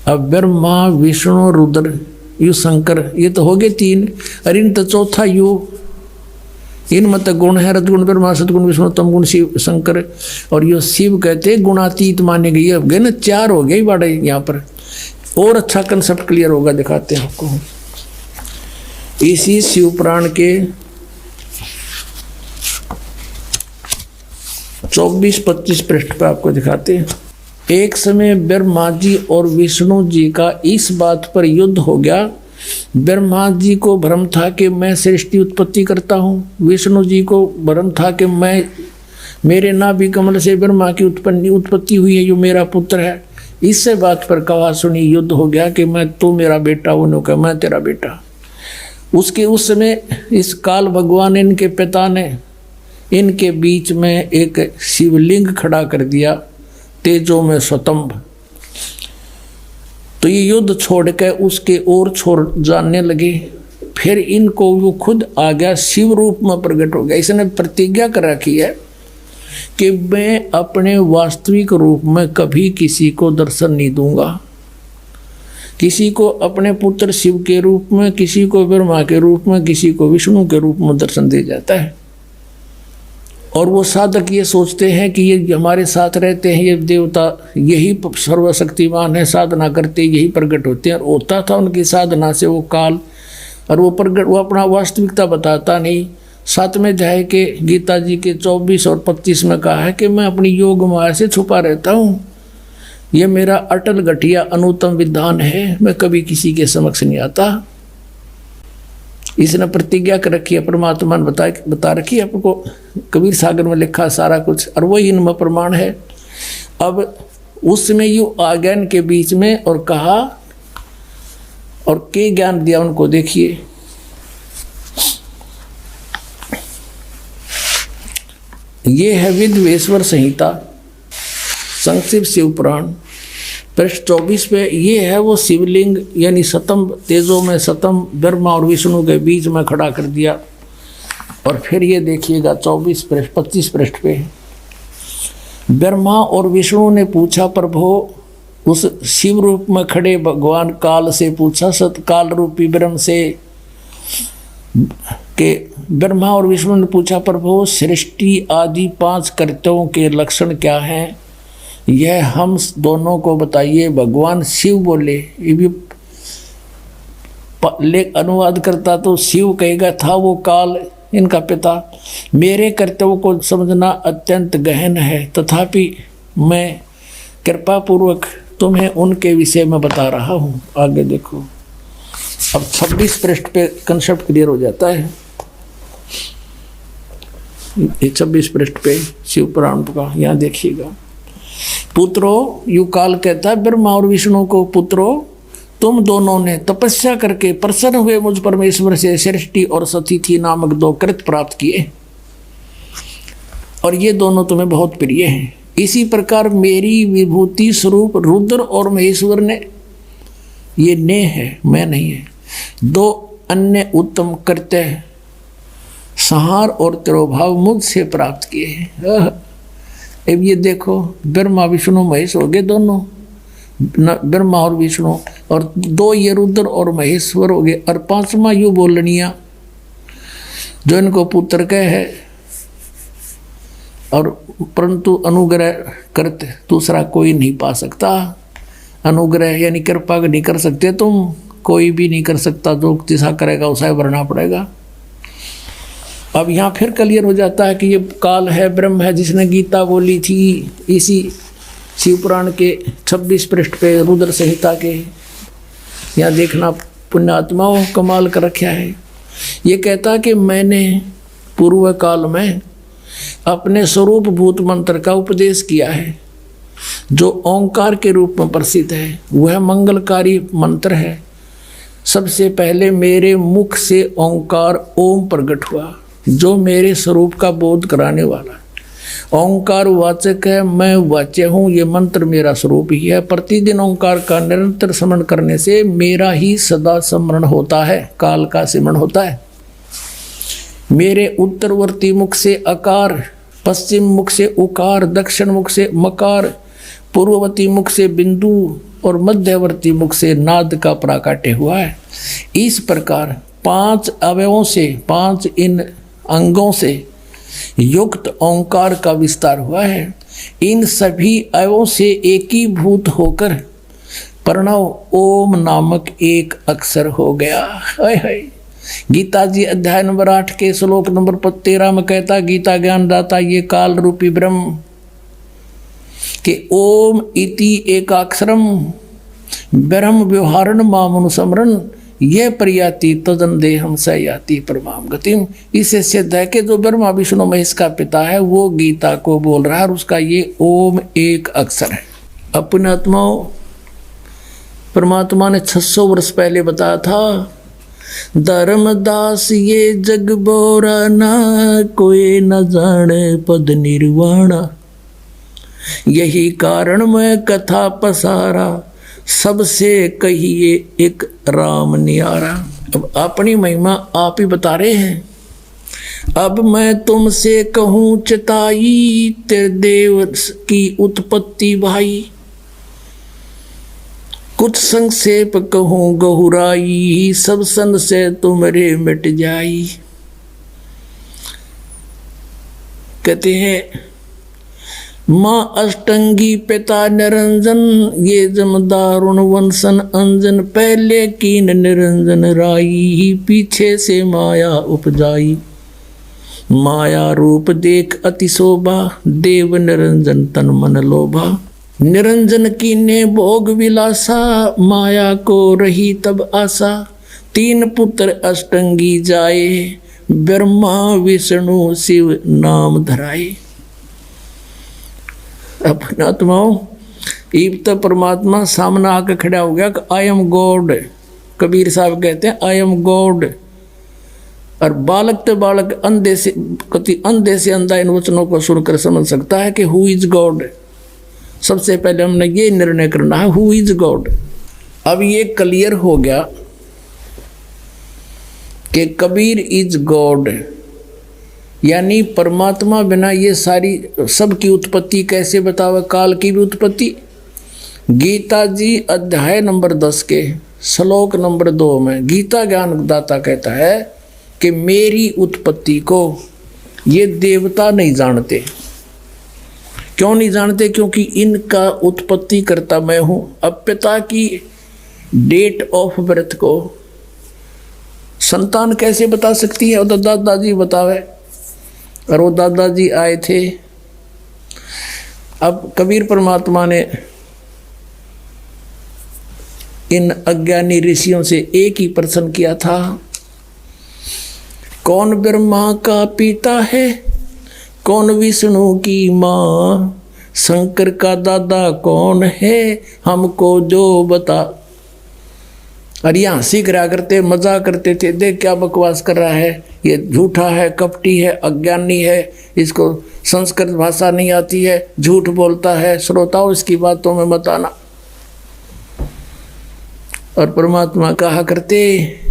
अब ब्रह्मा विष्णु रुद्र यु शंकर, ये तो हो गए 3, और इन तो चौथा यु, इन मत गुण है, रजगुण ब्रह्मा, सतगुण विष्णु, तमगुण शिव शंकर, और यो शिव कहते गुणातीत माने गए। अब गए ना 4 हो गए बड़े यहाँ पर, और अच्छा कंसेप्ट क्लियर होगा, दिखाते हैं आपको। इसी शिव पुराण के 24-25 पृष्ठ पर आपको दिखाते हैं। एक समय ब्रह्मा जी और विष्णु जी का इस बात पर युद्ध हो गया। ब्रह्मा जी को भ्रम था कि मैं सृष्टि उत्पत्ति करता हूँ, विष्णु जी को भ्रम था कि मैं, मेरे नाभि कमल से ब्रह्मा की उत्पत्ति हुई है, यो मेरा पुत्र है। इससे बात पर कहा सुनी युद्ध हो गया कि मैं, तू मेरा बेटा, उन्होंने कहा मैं तेरा बेटा। उसके उस समय इस काल भगवान इनके पिता ने इनके बीच में एक शिवलिंग खड़ा कर दिया, तेजों में स्वतंभ। तो ये युद्ध छोड़ के उसके और छोड़ जानने लगे। फिर इनको वो खुद आ गया, शिव रूप में प्रकट हो गया। इसने प्रतिज्ञा कर रखी है कि मैं अपने वास्तविक रूप में कभी किसी को दर्शन नहीं दूंगा। किसी को अपने पुत्र शिव के रूप में, किसी को ब्रह्मा के रूप में, किसी को विष्णु के रूप में दर्शन दे जाता है। और वो साधक ये सोचते हैं कि ये हमारे साथ रहते हैं, ये देवता यही सर्वशक्तिमान है, साधना करते यही प्रकट होते हैं। और होता था उनकी साधना से वो काल, और वो प्रकट, वो अपना वास्तविकता बताता नहीं। 7वें अध्याय के गीता जी के 24 और 25 में कहा है कि मैं अपनी योग माया से छुपा रहता हूँ, ये मेरा अटल गठिया अनुत्तम विधान है, मैं कभी किसी के समक्ष नहीं आता। इसने प्रतिज्ञा कर रखी है, परमात्मा ने बता रखी है आपको, कबीर सागर में लिखा सारा कुछ, और वही इनमें प्रमाण है। अब उसमें यू आ गया इनके बीच में और कहा, और के ज्ञान दिया उनको, देखिए ये है विद्वेश्वर संहिता, संक्षिप्त शिव पुराण, पृष्ठ 24 पे। ये है वो शिवलिंग, यानी सतम तेजों में सतम ब्रह्मा और विष्णु के बीच में खड़ा कर दिया। और फिर ये देखिएगा 25 पृष्ठ पे, ब्रह्मा और विष्णु ने पूछा, प्रभु उस शिव रूप में खड़े भगवान काल से पूछा, सतकाल रूपी ब्रह्म से के ब्रह्मा और विष्णु ने पूछा, प्रभु सृष्टि आदि 5 कर्तव्यों के लक्षण क्या हैं, यह हम दोनों को बताइए। भगवान शिव बोले, ये भी अनुवाद करता तो शिव कहेगा था वो काल इनका पिता। मेरे कर्तव्य को समझना अत्यंत गहन है, तथापि मैं कृपा पूर्वक तुम्हें उनके विषय में बता रहा हूँ। आगे देखो, अब 26 पृष्ठ पे कंसेप्ट क्लियर हो जाता है। ये 26 पृष्ठ पे शिव पुराण का, यहाँ देखिएगा। पुत्रो, यू काल कहता है ब्रह्मा और विष्णु को, पुत्रो तुम दोनों ने तपस्या करके प्रसन्न हुए मुझ परमेश्वर से सृष्टि और सतिथि नामक 2 कृत प्राप्त किए, और ये दोनों तुम्हें बहुत प्रिय हैं। इसी प्रकार मेरी विभूति स्वरूप रुद्र और महेश्वर ने, ये ने है मैं नहीं है, 2 अन्य उत्तम कृत्य संहार और तिरोभाव मुझसे प्राप्त किए हैं। अब ये देखो, ब्रह्मा विष्णु महेश हो गए दोनों, ब्रह्मा और विष्णु, और 2 ये रुद्र और महेश्वर हो गए, और 5वां यू बोलनिया जो इनको पुत्र कह है, और परंतु अनुग्रह करते दूसरा कोई नहीं पा सकता। अनुग्रह यानी कृपा नहीं कर सकते तुम, कोई भी नहीं कर सकता, जो जैसा करेगा उसे भरना पड़ेगा। अब यहाँ फिर क्लियर हो जाता है कि ये काल है, ब्रह्म है, जिसने गीता बोली थी। इसी शिव पुराण के 26 पृष्ठ पे रुद्र संहिता के, यहाँ देखना पुण्यात्माओं कमाल कर रखा है। ये कहता कि मैंने पूर्व काल में अपने स्वरूप भूत मंत्र का उपदेश किया है, जो ओंकार के रूप में प्रसिद्ध है। वह मंगलकारी मंत्र है। सबसे पहले मेरे मुख से ओंकार ओम प्रकट हुआ, जो मेरे स्वरूप का बोध कराने वाला है। ओंकार वाचक है, मैं वाच्य हूँ, ये मंत्र मेरा स्वरूप ही है। प्रतिदिन ओंकार का निरंतर स्मरण करने से मेरा ही सदा स्मरण होता है, काल का स्मरण होता है। मेरे उत्तरवर्ती मुख से अकार, पश्चिम मुख से उकार, दक्षिण मुख से मकार, पूर्ववर्ती मुख से बिंदु और मध्यवर्ती मुख से नाद का प्राकट्य हुआ है। इस प्रकार 5 अवयवों से, 5 इन अंगों से युक्त ओंकार का विस्तार हुआ है। इन सभी अवयवों से एकीभूत होकर प्रणव ओम नामक एक अक्षर हो गया। हाय हाय। गीता जी अध्याय नंबर 8 के श्लोक नंबर 13 में कहता, गीता ज्ञान दाता ये काल रूपी ब्रह्म के ओम इति एकाक्षरम ब्रह्म व्यवहारण मामनुसमरण ये प्रयाति तदन देहम स याति परमाम गतिम। इससे सिद्ध है कि जो ब्रह्मा विष्णु महेश का पिता है वो गीता को बोल रहा है, और उसका ये ओम एक अक्षर है। अपने आत्माओं, परमात्मा ने 600 वर्ष पहले बताया था, धर्मदास ये जग बोरा ना, कोई न जाने पद निर्वाणा, यही कारण मैं कथा पसारा, सबसे कहिए एक राम नियारा। अब अपनी महिमा आप ही बता रहे हैं। अब मैं तुमसे कहूँ चिताई, तेरे देव की उत्पत्ति भाई, कुछ संक्षेप कहूँ गहुराई, सब सन से तुम्हारे मिट जाई। कहते हैं माँ अष्टंगी पिता निरंजन, ये जमदारुण वंशन अंजन, पहले कीन निरंजन राई, पीछे से माया उपजाई। माया रूप देख अति शोभा, देव निरंजन तन मन लोभा। निरंजन कीने भोग विलासा, माया को रही तब आशा। 3 पुत्र अष्टंगी जाए, ब्रह्मा विष्णु शिव नाम धराए। अपने आत्माओं, ईब तो परमात्मा सामने आकर खड़ा हो गया कि आई एम गॉड। कबीर साहब कहते हैं आई एम गॉड। और बालक तो बालक अंधे से अंधा इन वचनों को सुनकर समझ सकता है कि हु इज गॉड। सबसे पहले हमने ये निर्णय करना है हु इज गॉड। अब ये क्लियर हो गया कि कबीर इज गॉड, यानी परमात्मा बिना ये सारी सबकी उत्पत्ति कैसे बतावे, काल की भी उत्पत्ति। गीता जी अध्याय नंबर 10 के श्लोक नंबर 2 में गीता ज्ञान दाता कहता है कि मेरी उत्पत्ति को ये देवता नहीं जानते। क्यों नहीं जानते? क्योंकि इनका उत्पत्ति करता मैं हूं। अब पिता की डेट ऑफ बर्थ को संतान कैसे बता सकती है? वो दादाजी बतावे, और वो दादाजी आए थे। अब कबीर परमात्मा ने इन अज्ञानी ऋषियों से एक ही प्रश्न किया था, कौन ब्रह्मा का पिता है, कौन विष्णु की माँ, शंकर का दादा कौन है, हमको जो बता। और यहाँ हंसी करा करते, मजा करते थे, देख क्या बकवास कर रहा है, ये झूठा है, कपटी है, अज्ञानी है, इसको संस्कृत भाषा नहीं आती है, झूठ बोलता है, श्रोताओं इसकी बातों में मत आना। और परमात्मा कहा करते,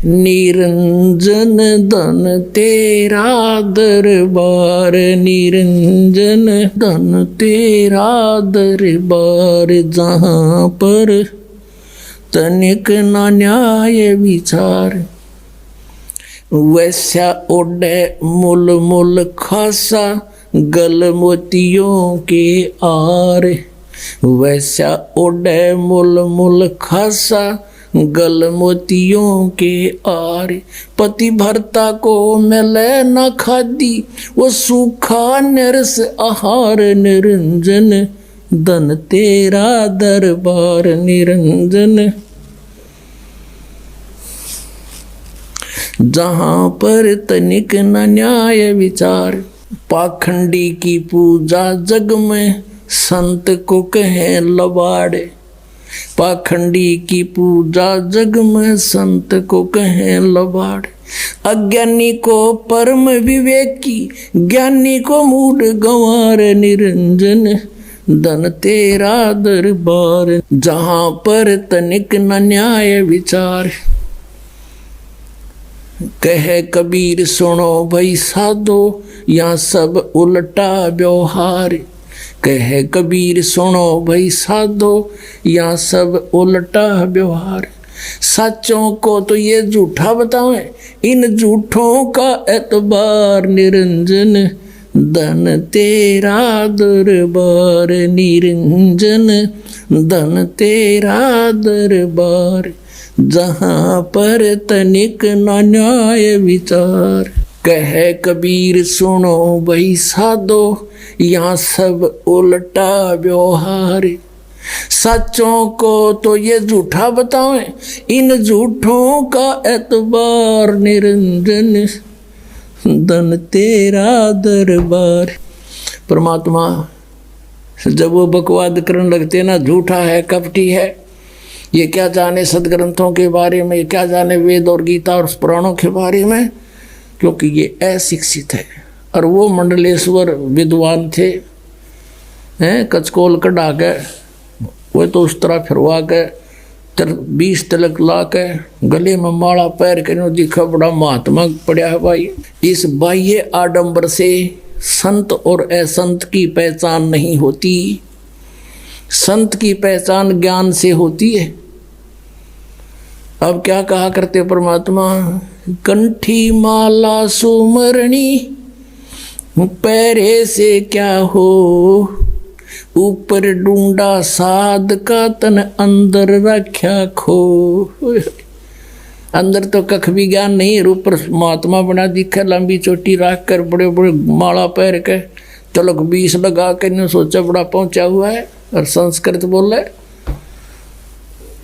निरंजन धन तेरा दरबार, निरंजन धन तेरा दरबार, जहाँ पर तनिक ना न्याय विचार, वैसा ओढ़े मुल मुल खासा, गल मोतियों के आर, वैसा ओढ़े मुल मुल खासा, गल मोतियों के आर, पति भरता को मिले न खादी, वो सूखा नरस आहार, निरंजन धन तेरा दरबार, निरंजन जहाँ पर तनिक न न्याय विचार, पाखंडी की पूजा जग में संत को कहे लबाड़े, पाखंडी की पूजा जग में संत को कहे लबाड़, अज्ञानी को परम विवेकी, ज्ञानी को मूढ़ गंवार, निरंजन धन तेरा दरबार, जहाँ पर तनिक न न्याय विचार। कहे कबीर सुनो भाई साधो, यहाँ सब उल्टा व्यवहार, कहे कबीर सुनो भाई साधो, यहाँ सब उल्टा व्यवहार, सच्चों को तो ये झूठा बतावें, इन झूठों का एतबार, निरंजन धन तेरा दरबार, निरंजन धन तेरा दरबार, जहाँ पर तनिक न न्याय विचार। कहे कबीर सुनो भाई साधो, यहाँ सब उल्टा व्यवहार, सच्चों को तो ये झूठा बतावें, इन झूठों का एतबार, निरंजन धन तेरा दरबार। परमात्मा जब वो बकवाद करने लगते ना, झूठा है, कपटी है, ये क्या जाने सदग्रंथों के बारे में, ये क्या जाने वेद और गीता और पुराणों के बारे में, क्योंकि ये अशिक्षित है। और वो मंडलेश्वर विद्वान थे, हैं, कचकोल कढ़ा के वो तो उस तरह फिरवा के 20 तिलक ला के गले में माला पैर के दिखा बड़ा महात्मा पड़ा है भाई। इस बाह्य आडंबर से संत और असंत की पहचान नहीं होती, संत की पहचान ज्ञान से होती है। अब क्या कहा करते परमात्मा, कंठी माला सुमरणी, पैरे से क्या हो, ऊपर ढूंढा साध का तन अंदर रख्या खो। अंदर तो कख भी ज्ञान नहीं है, ऊपर महात्मा बना दिखा, लंबी चोटी रख कर बड़े बड़े माला पैर के तिलक 20 लगा के ने सोचा बड़ा पहुंचा हुआ है, और संस्कृत बोल रहे,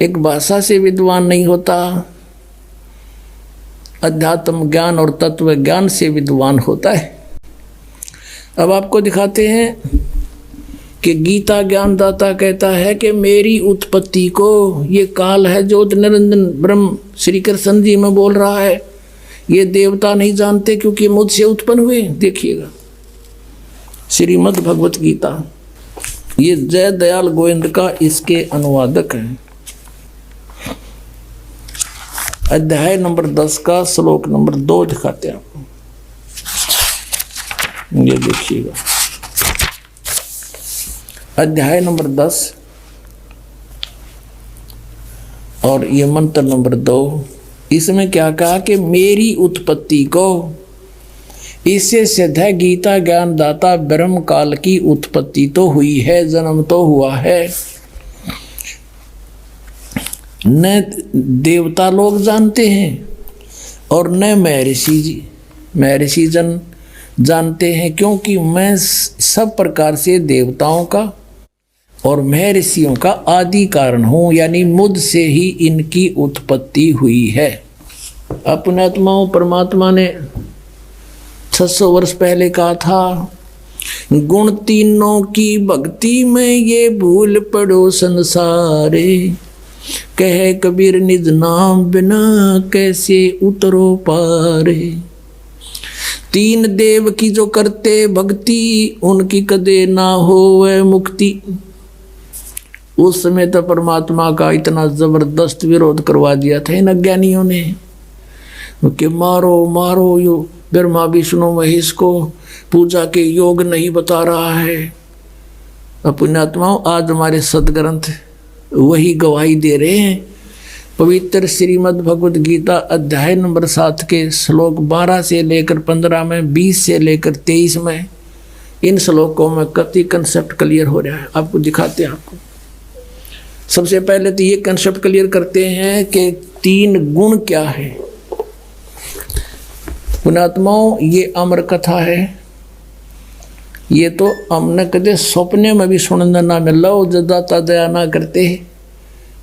एक भाषा से विद्वान नहीं होता, अध्यात्म ज्ञान और तत्व ज्ञान से विद्वान होता है। अब आपको दिखाते हैं कि गीता ज्ञानदाता कहता है कि मेरी उत्पत्ति को ये काल है जो निरंजन ब्रह्म श्री कृष्ण जी में बोल रहा है ये देवता नहीं जानते क्योंकि मुझसे उत्पन्न हुए। देखिएगा श्रीमद् भगवत गीता, ये जय दयाल गोविंद का इसके अनुवादक हैं। अध्याय नंबर 10 का श्लोक नंबर 2 दिखाते हैं आपको। ये देखिएगा अध्याय नंबर 10 और ये मंत्र नंबर 2। इसमें क्या कहा कि मेरी उत्पत्ति को, इससे सिद्ध है गीता ज्ञान दाता ब्रह्म काल की उत्पत्ति तो हुई है, जन्म तो हुआ है। न देवता लोग जानते हैं और न महर्षि जन जानते हैं, क्योंकि मैं सब प्रकार से देवताओं का और महर्षियों का आदि कारण हूँ, यानी मुझसे ही इनकी उत्पत्ति हुई है। अपने आत्माओं परमात्मा ने 600 वर्ष पहले कहा था, गुण तीनों की भक्ति में ये भूल पड़ो संसारे, कहे कबीर निज नाम बिना कैसे उतरो पारे। 3 देव की जो करते भक्ति, उनकी कदे ना होवे मुक्ति। उस समय तो परमात्मा का इतना जबरदस्त विरोध करवा दिया था इन अज्ञानियों ने कि मारो मारो, यो ब्रह्मा विष्णु महेश को पूजा के योग नहीं बता रहा है। पुण्यात्माओं, आज हमारे सदग्रंथ वही गवाही दे रहे हैं। पवित्र श्रीमद् भगवत गीता अध्याय नंबर 7 के श्लोक 12 से लेकर 15 में, 20 से लेकर 23 में, इन श्लोकों में कति कंसेप्ट क्लियर हो रहा है। आपको दिखाते हैं। आपको सबसे पहले तो ये कंसेप्ट क्लियर करते हैं कि 3 गुण क्या है। पुण्यात्माओं, ये अमर कथा है। ये तो हमने कदे सपने में भी सुनने ना मिला, जदाता दया ना करते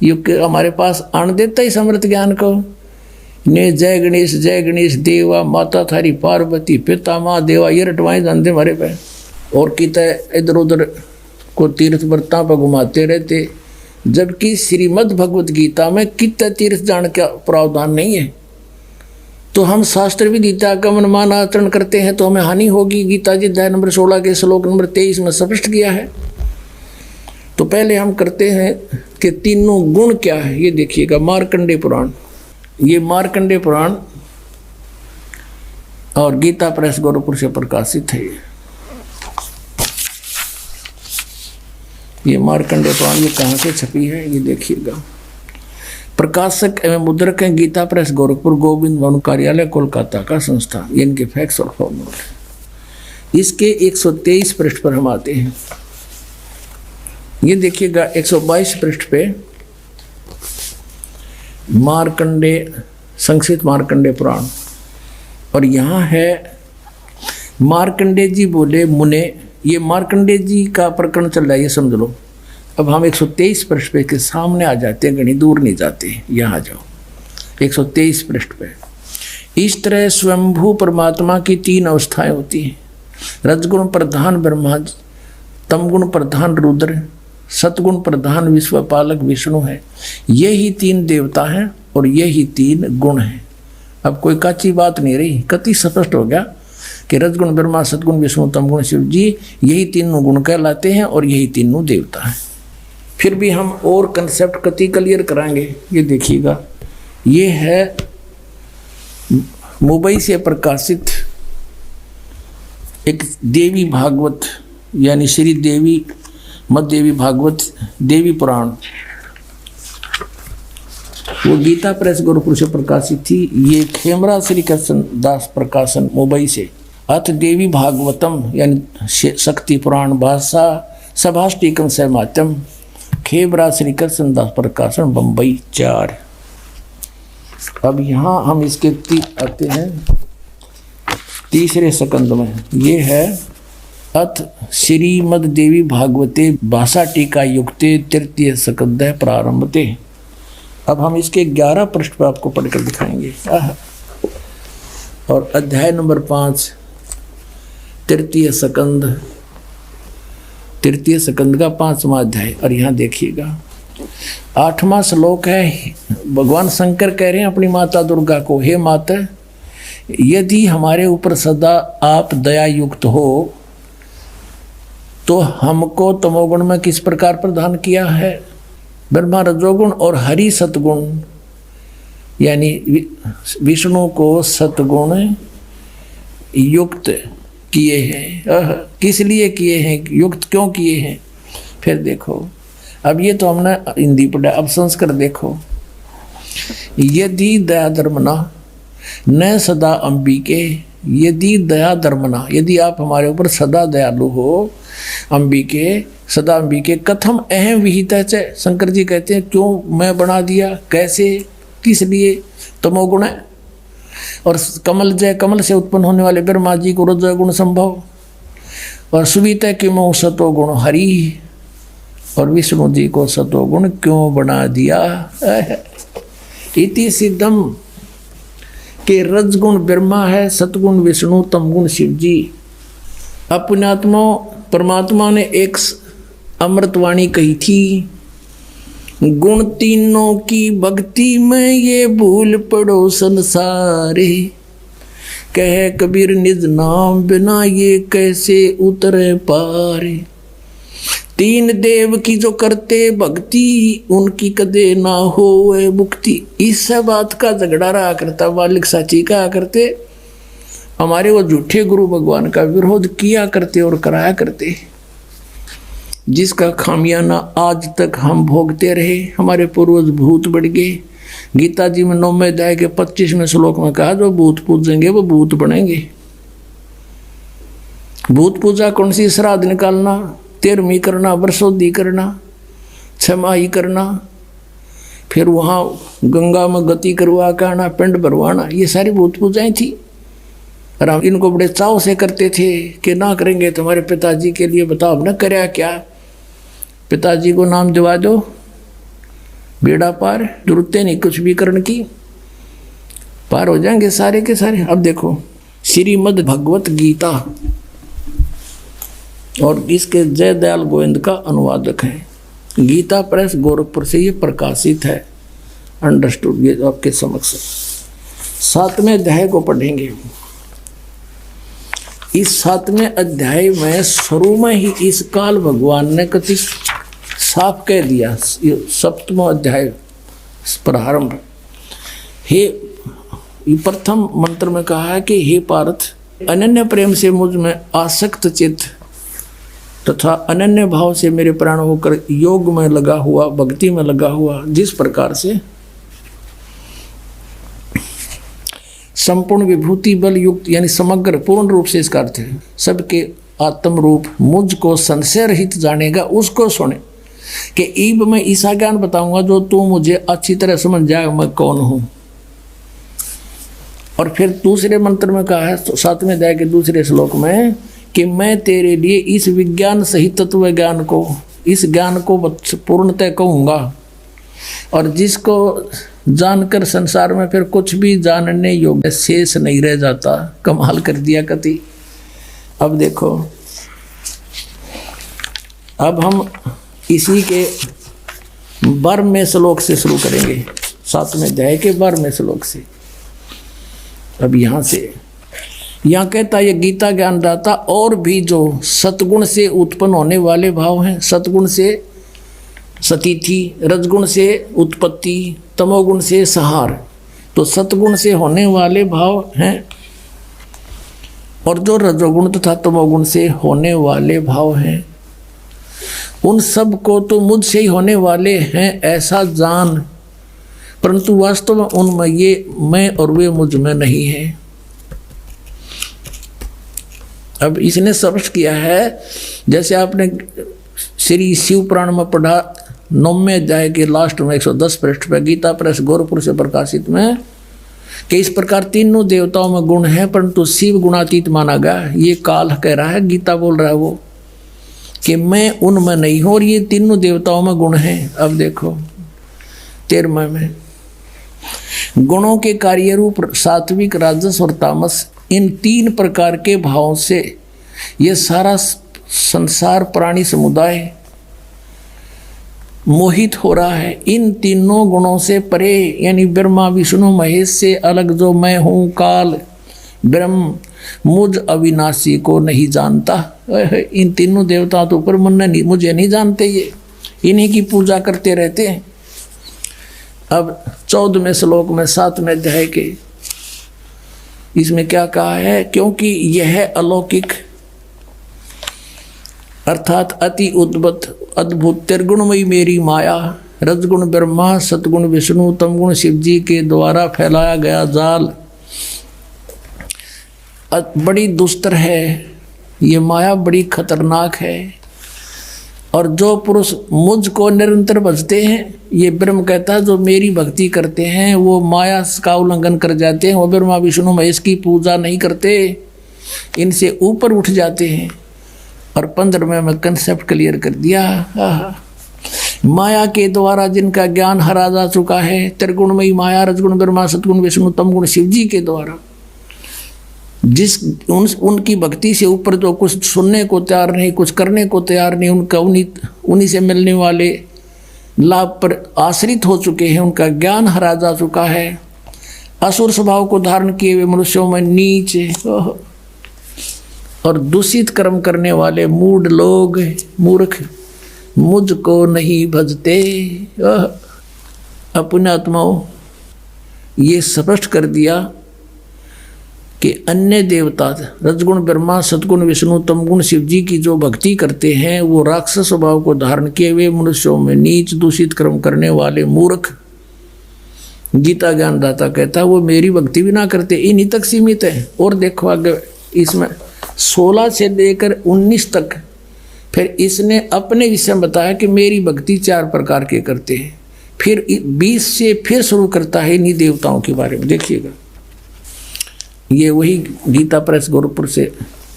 युग हमारे पास आन देता ही समृत ज्ञान को। ने जय गणेश देवा, माता थारी पार्वती, पिता माँ देवा, ये रटवाएं जानते हमारे पे। और किता इधर उधर को तीर्थ व्रता पर घुमाते रहते, जबकि श्रीमद् भगवत गीता में कितना तीर्थ जान का प्रावधान नहीं है। तो हम शास्त्र भी गीता का मनमान आचरण करते हैं तो हमें हानि होगी। गीता जी अध्याय नंबर 16 के श्लोक नंबर 23 में स्पष्ट किया है। तो पहले हम करते हैं कि तीनों गुण क्या है। ये देखिएगा मार्कंडेय पुराण, ये मार्कंडेय पुराण और गीता प्रेस गोरखपुर से प्रकाशित है। ये मार्कंडेय पुराण ये कहाँ से छपी है ये देखिएगा। प्रकाशक एवं मुद्रक हैं गीता प्रेस गोरखपुर, गोविंद भवन कार्यालय कोलकाता का संस्था। ये इनके फैक्ट्स और फॉर्मूले। इसके 123 पृष्ठ पर हम आते हैं। ये देखिएगा 122 पृष्ठ पे मार्कंडेय, संस्कृत मार्कंडेय पुराण, और यहाँ है मार्कंडेय जी बोले मुने। ये मार्कंडेय जी का प्रकरण चल रहा है, ये समझ लो। अब हम 123 पृष्ठ पे के सामने आ जाते हैं, घनी दूर नहीं जाते, यहाँ जाओ 123 पृष्ठ पे। इस तरह स्वयंभू परमात्मा की 3 अवस्थाएं होती हैं। रजगुण प्रधान ब्रह्मा, तमगुण प्रधान रुद्र, सतगुण प्रधान विश्वपालक विष्णु है। यही 3 देवता हैं और यही 3 गुण हैं। अब कोई कच्ची बात नहीं रही, कति स्पष्ट हो गया कि रजगुण ब्रह्मा, सतगुण विष्णु, तमगुण शिव जी, यही 3 गुण कहलाते हैं और यही 3 देवता हैं। फिर भी हम और कंसेप्ट कति क्लियर कराएंगे। ये देखिएगा, ये है मुंबई से प्रकाशित एक देवी भागवत, यानी श्री देवी मद देवी भागवत देवी पुराण। वो गीता प्रेस गोरखपुर से प्रकाशित थी। ये खेमरा श्री कृष्ण दास प्रकाशन मुंबई से। अथ देवी भागवतम यानी शक्ति पुराण भाषा सभाष्टिकम से माध्यम, खेमरा श्री कृष्ण दास प्रकाशन बम्बई 4। अब यहाँ हम इसके आते हैं तीसरे स्कंद में। ये है अथ श्रीमद देवी भागवते भाषा टीका युक्ते तृतीय स्कंद प्रारंभते। अब हम इसके 11 पृष्ठ पर आपको पढ़कर दिखाएंगे। और अध्याय नंबर 5 तृतीय स्कंद का 5वां अध्याय। और यहाँ देखिएगा 8वां श्लोक है। भगवान शंकर कह रहे हैं अपनी माता दुर्गा को, हे माता, यदि हमारे ऊपर सदा आप दया युक्त हो तो हमको तमोगुण में किस प्रकार प्रदान किया है? ब्रह्मा रजोगुण और हरि सतगुण, यानी विष्णु को सतगुण युक्त किए हैं। किस लिए किए हैं, युक्त क्यों किए हैं? फिर देखो, अब ये तो हमने हिंदी पढ़ा, अब संस्कृत देखो। यदि दया धर्मना न सदा अंबिके, यदि दया धर्मना, यदि आप हमारे ऊपर सदा दयालु हो, अंबिके सदा अंबिके कथम अहम विहिता च, शंकर जी कहते हैं क्यों मैं बना दिया, कैसे, किस लिए? तमोगुण है। और कमल जय, कमल से उत्पन्न होने वाले ब्रह्मा जी को रजोगुण संभव, और सुविता किमो सतोगुण हरि, और विष्णु जी को सतोगुण क्यों बना दिया? इति सिद्धम के रजगुण ब्रह्मा है, सतगुण विष्णु, तमगुण शिव जी। अपनात्मा परमात्मा ने एक अमृतवाणी कही थी, गुण तीनों की भक्ति में ये भूल पड़ो संसारे, कहे कबीर निज नाम बिना ये कैसे उतरे पारे। तीन देव की जो करते भक्ति, उनकी कदे ना होए मुक्ति। इस बात का झगड़ा रहा करता मालिक साची कहा करते, हमारे वो झूठे गुरु भगवान का विरोध किया करते और कराया करते, जिसका खामियाना आज तक हम भोगते रहे। हमारे पूर्वज भूत बढ़ गए। गीता जी में 9वें अध्याय के 25वें श्लोक में कहा, जो भूत पूजेंगे वो भूत बनेंगे। भूत पूजा कौन सी? श्राद्ध निकालना, 13वीं करना, वर्षोद्धि करना, 6 करना, फिर वहाँ गंगा में गति करवा के आना, पिंड भरवाना, ये सारी भूत पूजाएं थी। और हम इनको बड़े चाव से करते थे कि ना करेंगे तुम्हारे पिताजी के लिए, बताओ न करया क्या? पिताजी को नाम दिवा दो, बेड़ा पार, जरूरतें नहीं कुछ भी करने की, पार हो जाएंगे सारे के सारे। अब देखो, श्रीमद् भगवत गीता, और इसके जय दयाल गोविंद का अनुवादक है। गीता प्रेस गोरखपुर से ये प्रकाशित है। अंडरस्टूड, ये आपके समक्ष 7वें अध्याय को पढ़ेंगे। इस 7वें अध्याय में शुरू में ही इस काल भगवान ने कति साफ कह दिया। 7वां अध्याय प्रारंभ, हे प्रथम मंत्र में कहा है कि हे पार्थ, अनन्य प्रेम से मुझ में आसक्त चित्त तथा अनन्य भाव से मेरे प्राण होकर योग में लगा हुआ, भक्ति में लगा हुआ, जिस प्रकार से संपूर्ण विभूति बल युक्त, यानी समग्र पूर्ण रूप से इसका अर्थ है सबके आत्म रूप मुझको संशय रहित जानेगा, उसको सुने। कि ईब मैं ऐसा ज्ञान बताऊंगा जो तू मुझे अच्छी तरह समझ जाए मैं कौन हूं। और फिर दूसरे मंत्र में कहा है 7वें अध्याय के दूसरे श्लोक में कि मैं तेरे लिए इस विज्ञान सहित तत्व ज्ञान को, इस ज्ञान को पूर्णतः कहूँगा, और जिसको जानकर संसार में फिर कुछ भी जानने योग्य शेष नहीं रह जाता। कमाल कर दिया कति। अब देखो, अब हम इसी के 12वें श्लोक से शुरू करेंगे, 7वें अध्याय के 12वें श्लोक से। अब यहाँ से यहाँ कहता ये गीता ज्ञानदाता और भी जो सतगुण से उत्पन्न होने वाले भाव हैं, सतगुण से सतीथि, रजगुण से उत्पत्ति, तमोगुण से सहार, तो सतगुण से होने वाले भाव हैं, और जो रजोगुण तथा तमोगुण से होने वाले भाव हैं, उन सब को तो मुझसे ही होने वाले हैं ऐसा जान, परंतु वास्तव में उनमें ये मैं और वे मुझ में नहीं है। अब इसने स्पष्ट किया है, जैसे आपने श्री शिव पुराण में पढ़ा 9वें अध्याय के लास्ट में 110 पृष्ठ पर, गीता प्रेस गोरखपुर से प्रकाशित में, कि इस प्रकार तीनों देवताओं में गुण है परंतु शिव गुणातीत माना गया। ये काल कह रहा है, गीता बोल रहा है वो, कि मैं उनमें नहीं हूँ और ये तीनों देवताओं में गुण हैं। अब देखो 13वें में, गुणों के कार्य रूप सात्विक, राजस और तामस, इन 3 प्रकार के भावों से ये सारा संसार प्राणी समुदाय मोहित हो रहा है। इन तीनों गुणों से परे, यानी ब्रह्मा विष्णु महेश से अलग जो मैं हूँ, काल ब्रह्म मुझ अविनाशी को नहीं जानता। इन तीनों देवताओं तो ऊपर मुझे नहीं जानते, ये इन्हीं की पूजा करते रहते हैं। अब 14वें श्लोक में 7वें अध्याय के इसमें क्या कहा है, क्योंकि यह अलौकिक अर्थात अति अद्भुत त्रिगुणमयी मेरी माया, रजगुण ब्रह्मा, सतगुण विष्णु, तमगुण शिव जी के द्वारा फैलाया गया जाल बड़ी दुस्तर है। ये माया बड़ी खतरनाक है। और जो पुरुष मुझ को निरंतर भजते हैं, ये ब्रह्म कहता है, जो मेरी भक्ति करते हैं वो माया का उल्लंघन कर जाते हैं, वो ब्रह्मा विष्णु महेश की पूजा नहीं करते, इनसे ऊपर उठ जाते हैं। और 15वें में कंसेप्ट क्लियर कर दिया। माया के द्वारा जिनका ज्ञान हरा जा चुका है, त्रिगुणमयी माया, रजगुण ब्रह्मा, सतगुण विष्णु, तमगुण शिव जी के द्वारा उनकी भक्ति से ऊपर जो कुछ सुनने को तैयार नहीं, कुछ करने को तैयार नहीं, उनका उन्हीं से मिलने वाले लाभ पर आश्रित हो चुके हैं, उनका ज्ञान हरा जा चुका है। असुर स्वभाव को धारण किए हुए मनुष्यों में नीच और दूषित कर्म करने वाले मूढ़ लोग, मूर्ख मुझको नहीं भजते। अपने आत्माओं ये स्पष्ट कर दिया कि अन्य देवता रजगुण ब्रह्मा, सतगुण विष्णु, तमगुण शिव जी की जो भक्ति करते हैं वो राक्षस स्वभाव को धारण किए हुए मनुष्यों में नीच दूषित कर्म करने वाले मूर्ख। गीता ज्ञानदाता कहता है वो मेरी भक्ति भी ना करते, इन्हीं तक सीमित है। और देखो आगे इसमें 16 से लेकर 19 तक फिर इसने अपने विषय में बताया कि मेरी भक्ति 4 प्रकार के करते हैं। फिर 20 से फिर शुरू करता है इन्हीं देवताओं के बारे में। देखिएगा, ये वही गीता प्रेस गोरखपुर से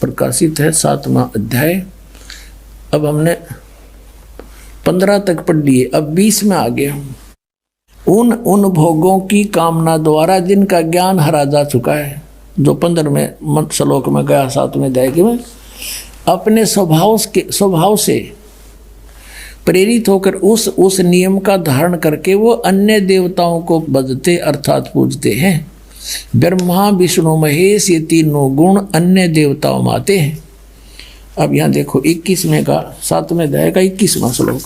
प्रकाशित है 7वां अध्याय। अब हमने 15 तक पढ़ लिए, अब 20 में आ गए हम। उन भोगों की कामना द्वारा जिनका ज्ञान हरा जा चुका है, जो 15वें श्लोक में गया 7वें अध्याय के में, अपने स्वभाव से प्रेरित होकर उस नियम का धारण करके वो अन्य देवताओं को भजते अर्थात पूजते हैं। ब्रह्मा विष्णु महेश ये तीनों गुण अन्य देवताओं में आते हैं। अब यहाँ देखो 21वें का 7वें अध्याय का 21वां श्लोक,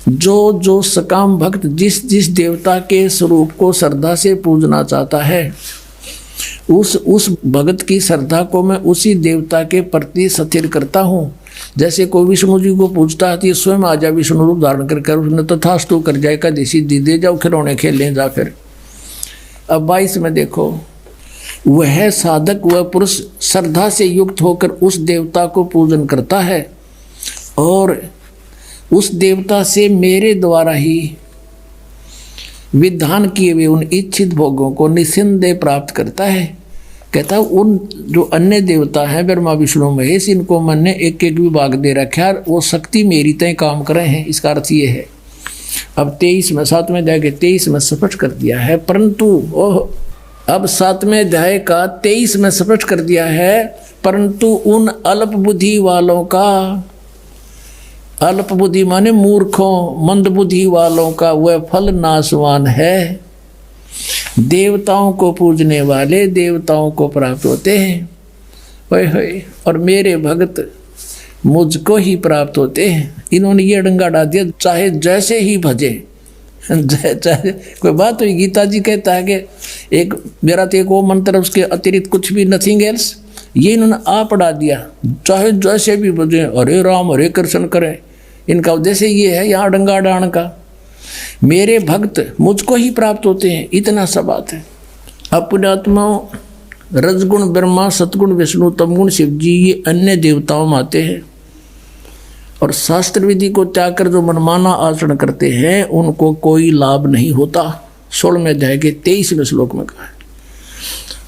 जो सकाम भक्त जिस देवता के स्वरूप को श्रद्धा से पूजना चाहता है, उस भगत की श्रद्धा को मैं उसी देवता के प्रति स्थिर करता हूँ। जैसे कोई विष्णु जी को पूजता है तो स्वयं आ जा विष्णु रूप धारण कर उसने तथास्तु कर जाए, का देसी दे जाओ खिलौने खेल लें जा। फिर अब 22 में देखो, वह साधक वह पुरुष श्रद्धा से युक्त होकर उस देवता को पूजन करता है और उस देवता से मेरे द्वारा ही विधान किए हुए उन इच्छित भोगों को निस्संदेह प्राप्त करता है। कहता है उन जो अन्य देवता हैं ब्रह्मा विष्णु महेश, इनको मन ने एक एक विभाग दे रखा है, वो शक्ति मेरी तय काम कर रहे हैं। इसका अर्थ ये है, अब 23 में 7वें अध्याय के 23 में स्पष्ट कर दिया है, परंतु अब 7वें अध्याय का 23 में स्पष्ट कर दिया है, परंतु उन अल्प बुद्धि वालों का, अल्प बुद्धि माने मूर्खों मंद बुद्धि वालों का वह फल नाशवान है। देवताओं को पूजने वाले देवताओं को प्राप्त होते हैं, वही और मेरे भक्त मुझको ही प्राप्त होते हैं। इन्होंने ये डंगा डाल दिया, चाहे जैसे ही भजे, चाहे कोई बात हुई। गीता जी कहता है कि एक मेरा तो एक वो मंत्र, उसके अतिरिक्त कुछ भी नथिंग एल्स, ये इन्होंने आप पढ़ा दिया, चाहे जैसे भी भजे, हरे राम हरे कृष्ण करें। इनका उद्देश्य ये है यहाँ डंगा डाण का, मेरे भक्त मुझको ही प्राप्त होते हैं, इतना सा बात है। अपने आत्माओं रजगुण ब्रह्मा, सतगुण विष्णु, तमगुण शिव जी ये अन्य देवताओं में आते हैं और शास्त्र विधि को त्याग कर जो मनमाना आचरण करते हैं उनको कोई लाभ नहीं होता। 16वें अध्याय के 23वें श्लोक में कहा है।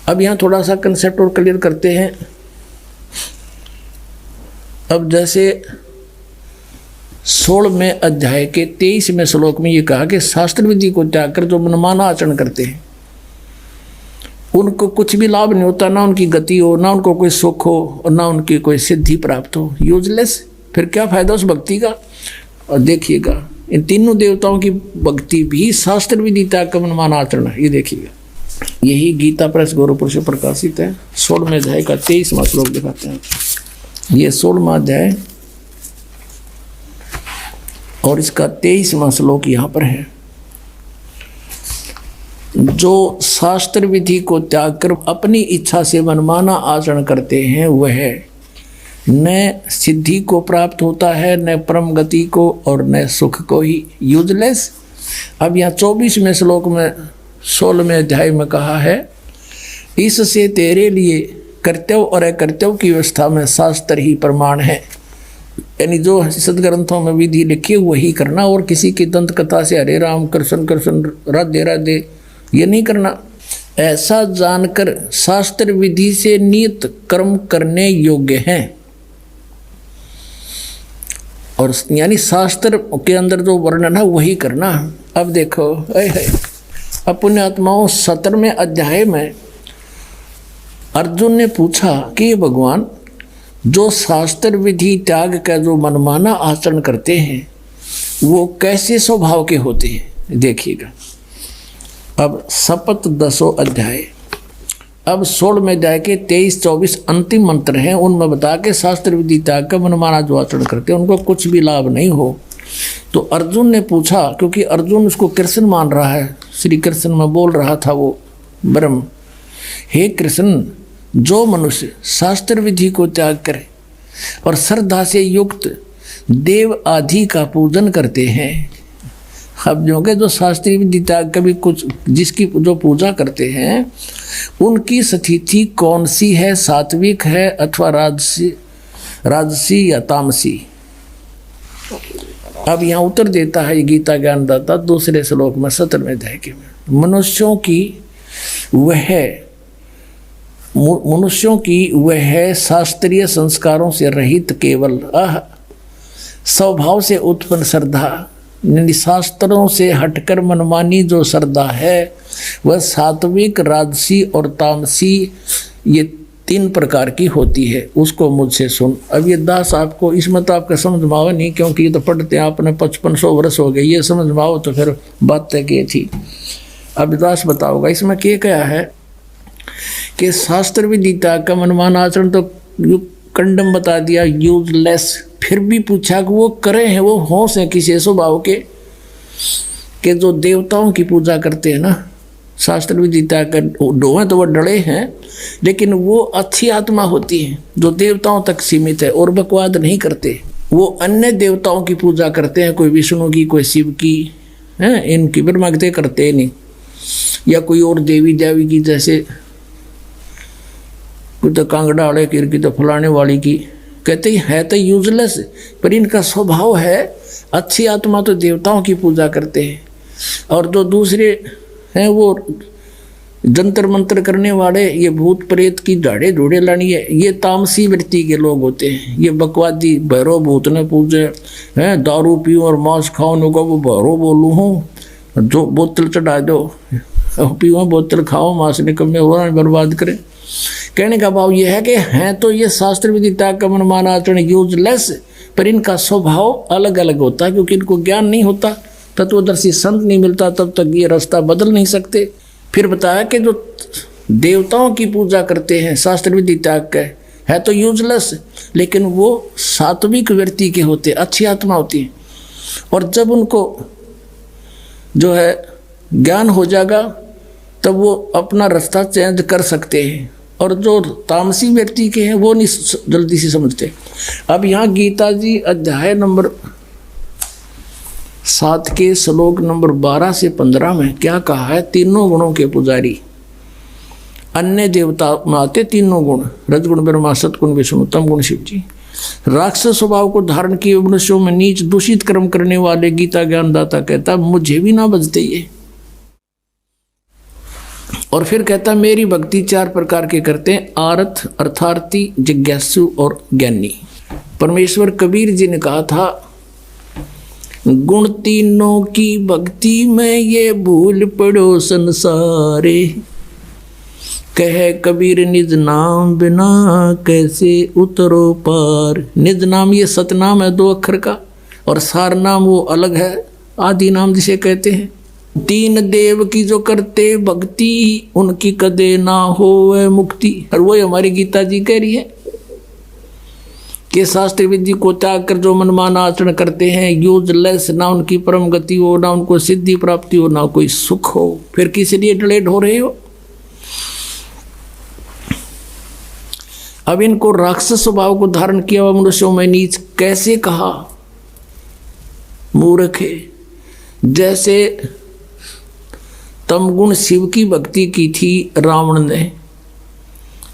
अब यहाँ थोड़ा सा कंसेप्ट और क्लियर करते हैं। अब जैसे 16वें अध्याय के 23वें श्लोक में ये कहा कि शास्त्र विधि को त्याग कर जो मनमाना आचरण करते हैं उनको कुछ भी लाभ नहीं होता, ना उनकी गति हो, ना उनको कोई सुख हो और ना उनकी कोई सिद्धि प्राप्त हो, यूजलेस। फिर क्या फायदा उस भक्ति का। और देखिएगा इन तीनों देवताओं की भक्ति भी शास्त्र विधि त्याग का मनमाना आचरण है। ये देखिएगा यही गीता प्रेस गोरखपुर से प्रकाशित है। 16वें अध्याय का 23वां श्लोक दिखाते हैं। ये 16वां अध्याय और इसका 23वां श्लोक यहाँ पर है। जो शास्त्र विधि को त्याग कर अपनी इच्छा से मनमाना आचरण करते हैं वह न सिद्धि को प्राप्त होता है, न परम गति को, और न सुख को ही। यूजलेस। अब यहाँ 24वें श्लोक में 16वें अध्याय में कहा है, इससे तेरे लिए कर्तव्य और अकर्तव्य की व्यवस्था में शास्त्र ही प्रमाण है। यानी जो सदग्रंथों में विधि लिखी वही करना, और किसी की दंत कथा से हरे राम कृष्ण कृष्ण राधे राधे ये नहीं करना। ऐसा जानकर शास्त्र विधि से नियत कर्म करने योग्य हैं, और यानी शास्त्र के अंदर जो वर्णन है वही करना। अब देखो अब पुण्यात्माओं 17वें अध्याय में अर्जुन ने पूछा कि भगवान जो शास्त्र विधि त्याग का जो मनमाना आचरण करते हैं वो कैसे स्वभाव के होते हैं। देखिएगा अब शपथ 10वां अध्याय, अब 16वें अध्याय के 23-24 अंतिम मंत्र हैं। उनमें बता के शास्त्र विधि त्याग का मनमाना जो आचरण करते हैं उनको कुछ भी लाभ नहीं हो। तो अर्जुन ने पूछा, क्योंकि अर्जुन उसको कृष्ण मान रहा है, श्री कृष्ण में बोल रहा था वो ब्रह्म, हे कृष्ण जो मनुष्य शास्त्र विधि को त्याग करे और श्रद्धा से युक्त देव आदि का पूजन करते हैं। अब जो के जो शास्त्रीय विधि त्याग कभी कुछ जिसकी जो पूजा करते हैं उनकी स्थिति कौन सी है, सात्विक है अथवा राजसी या तामसी। अब यहाँ उत्तर देता है गीता ज्ञानदाता दूसरे श्लोक में 17वें अध्याय के में, मनुष्यों की वह शास्त्रीय संस्कारों से रहित केवल स्वभाव से उत्पन्न श्रद्धा, शास्त्रों से हटकर मनमानी जो श्रद्धा है वह सात्विक, राजसी और तामसी ये 3 प्रकार की होती है। उसको मुझसे सुन। अब ये दास आपको इसमें तो आपका समझ में आओ नहीं, क्योंकि ये तो पढ़ते आपने 5500 वर्ष हो गए, ये समझ में आओ तो फिर बात तय की थी। अब दास बताओगा इसमें क्या है कि शास्त्र विधि त्याग का मनमाना आचरण तो कंडम बता दिया, यूजलेस। फिर भी पूछा कि वो करे हैं, वो होश है किसी स्वभाव के जो देवताओं की पूजा करते हैं ना, शास्त्र विधि त्याग कर डोहे तो वो डरे हैं, लेकिन वो अच्छी आत्मा होती है जो देवताओं तक सीमित है और बकवाद नहीं करते। वो अन्य देवताओं की पूजा करते हैं, कोई विष्णु की, कोई शिव की, हैं इनकी ब्रह्मगते करते नहीं, या कोई और देवी देवी की, जैसे कोई तो कांगड़ा वाले की तो फलाने वाली की, कहते हैं तो यूजलेस, पर इनका स्वभाव है अच्छी आत्मा तो देवताओं की पूजा करते हैं, और जो दूसरे हैं वो जंतर मंत्र करने वाले, ये भूत प्रेत की दाढ़े ढूढ़े लानी है, ये तामसी वृत्ति के लोग होते हैं। ये बकवादी भैरव भूत ने पूजे हैं, दारू पीऊँ और मांस खाओ न को वो भैरव बोलूँ हूँ, जो बोतल चढ़ा दो, पीओ बोतल खाओ, मांस निकम्मे हो रहा बर्बाद करें। कहने का भाव यह है कि हैं तो ये शास्त्र विधि त्याग का मनमाना आचरण यूजलेस, पर इनका स्वभाव अलग अलग होता है, क्योंकि इनको ज्ञान नहीं होता, तत्वदर्शी संत नहीं मिलता, तब तक ये रास्ता बदल नहीं सकते। फिर बताया कि जो देवताओं की पूजा करते हैं शास्त्र विधि त्याग के है तो यूजलेस, लेकिन वो सात्विक व्यक्ति के होते, अच्छी आत्मा होती है, और जब उनको जो है ज्ञान हो जाएगा तब वो अपना रास्ता चेंज कर सकते हैं, और जो तामसी व्यक्ति के हैं वो नहीं जल्दी से समझते। अब यहाँ गीता जी अध्याय नंबर 7 के श्लोक नंबर 12 से 15 में क्या कहा है, तीनों गुणों के पुजारी, अन्य देवता में आते तीनों गुण, रजगुण ब्रह्मा, सतगुण विष्णु, तम गुण शिव जी। राक्षस स्वभाव को धारण किए मनुष्यों में नीच दूषित कर्म करने वाले गीता ज्ञानदाता कहता मुझे भी ना बजते ये। और फिर कहता मेरी भक्ति 4 प्रकार के करते हैं, आरथ, अर्थार्थी, जिज्ञासु और ज्ञानी। परमेश्वर कबीर जी ने कहा था, गुण तीनों की भक्ति में ये भूल पड़ो संसारे, कहे कबीर निज नाम बिना कैसे उतरो पार। निज नाम ये सतनाम है 2 अक्षर का, और सार नाम वो अलग है, आदि नाम जिसे कहते हैं। तीन देव की जो करते भक्ति, उनकी कदे ना होवे मुक्ति। और वही हमारी गीता जी कह रही है कि शास्त्र विधि को त्याग कर जो मनमाना आचरण करते हैं, यूजलेस, ना उनकी परम गति हो, ना उनको सिद्धि प्राप्ति हो, ना कोई सुख हो। फिर किस लिए डिलेट हो रहे हो? अब इनको राक्षस स्वभाव को धारण किया हुआ मनुष्यों में नीच कैसे कहा? मूर्ख है। जैसे तमगुण शिव की भक्ति की थी रावण ने,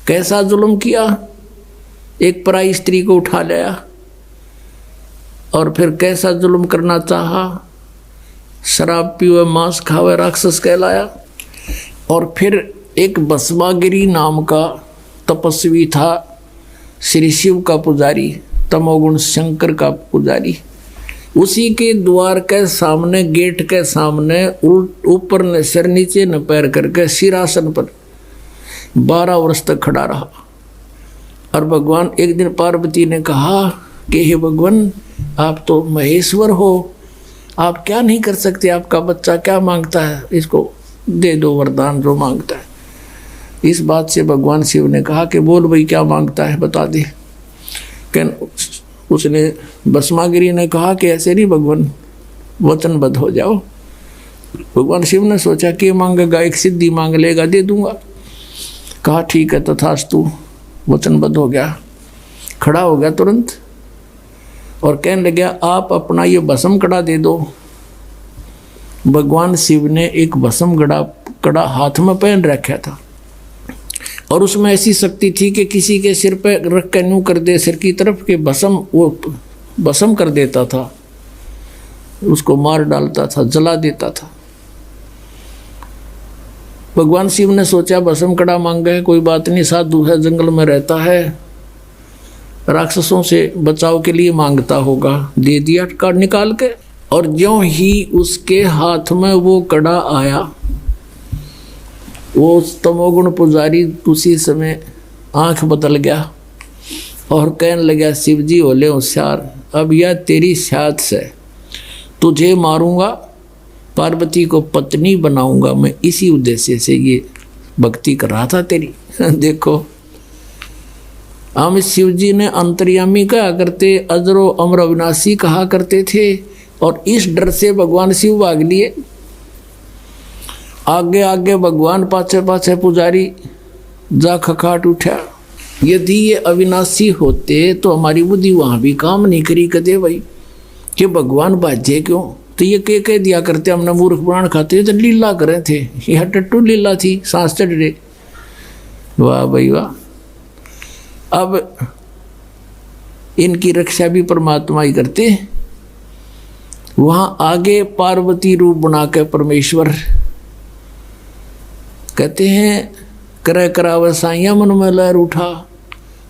कैसा जुल्म किया? एक पराई स्त्री को उठा लिया और फिर कैसा जुल्म करना चाहा, शराब पीवे, मांस खावे, राक्षस कहलाया। और फिर एक भस्मागिरी नाम का तपस्वी था, श्री शिव का पुजारी, तमोगुण शंकर का पुजारी, उसी के द्वार के सामने, गेट के सामने ऊपर न सिर नीचे न पैर करके सिरासन पर 12 वर्ष तक खड़ा रहा। और भगवान, एक दिन पार्वती ने कहा कि हे भगवान, आप तो महेश्वर हो, आप क्या नहीं कर सकते? आपका बच्चा क्या मांगता है, इसको दे दो वरदान जो मांगता है। इस बात से भगवान शिव ने कहा कि बोल भाई क्या मांगता है, बता दे। उसने, भस्मागिरी ने कहा कि ऐसे नहीं भगवान, वचनबद्ध हो जाओ। भगवान शिव ने सोचा कि मांगेगा, एक सिद्धि मांग लेगा, दे दूंगा। कहा ठीक है, तथास्तु, वचनबद्ध हो गया, खड़ा हो गया तुरंत और कहने लगा आप अपना ये भस्म कड़ा दे दो। भगवान शिव ने एक भस्म कड़ा हाथ में पहन रखा था और उसमें ऐसी शक्ति थी कि किसी के सिर पे रख कर यूं कर दे, सिर की तरफ के भस्म कर देता था, उसको मार डालता था, जला देता था। भगवान शिव ने सोचा भस्म कड़ा मांगा है, कोई बात नहीं, साधु है, जंगल में रहता है, राक्षसों से बचाव के लिए मांगता होगा। दे दिया कार्ड निकाल के। और ज्यों ही उसके हाथ में वो कड़ा आया, वो तमोगुण पुजारी उसी समय आंख बदल गया और कहने लगा शिव जी होले होशियार, अब यह तेरी साथ से तुझे मारूंगा, पार्वती को पत्नी बनाऊंगा मैं, इसी उद्देश्य से ये भक्ति कर रहा था तेरी। देखो, हम शिव जी ने अंतर्यामी कहा करते, अजरो अमर अविनाशी कहा करते थे और इस डर से भगवान शिव भाग लिए। आगे आगे भगवान, पाछे पाछे पुजारी, जा खखाट उठा। यदि ये अविनाशी होते तो हमारी बुद्धि वहाँ भी काम नहीं करी कदे भाई कि भगवान बाजे क्यों। तो ये कह दिया करते हमने मूर्ख पुराण खाते तो लीला करे थे, यह टट्टू लीला थी, सांस चढ़ रहे। वाह भाई वाह। अब इनकी रक्षा भी परमात्मा ही करते। वहाँ आगे पार्वती रूप बना के परमेश्वर कहते हैं, करे करावे साइया मन में लहर उठा,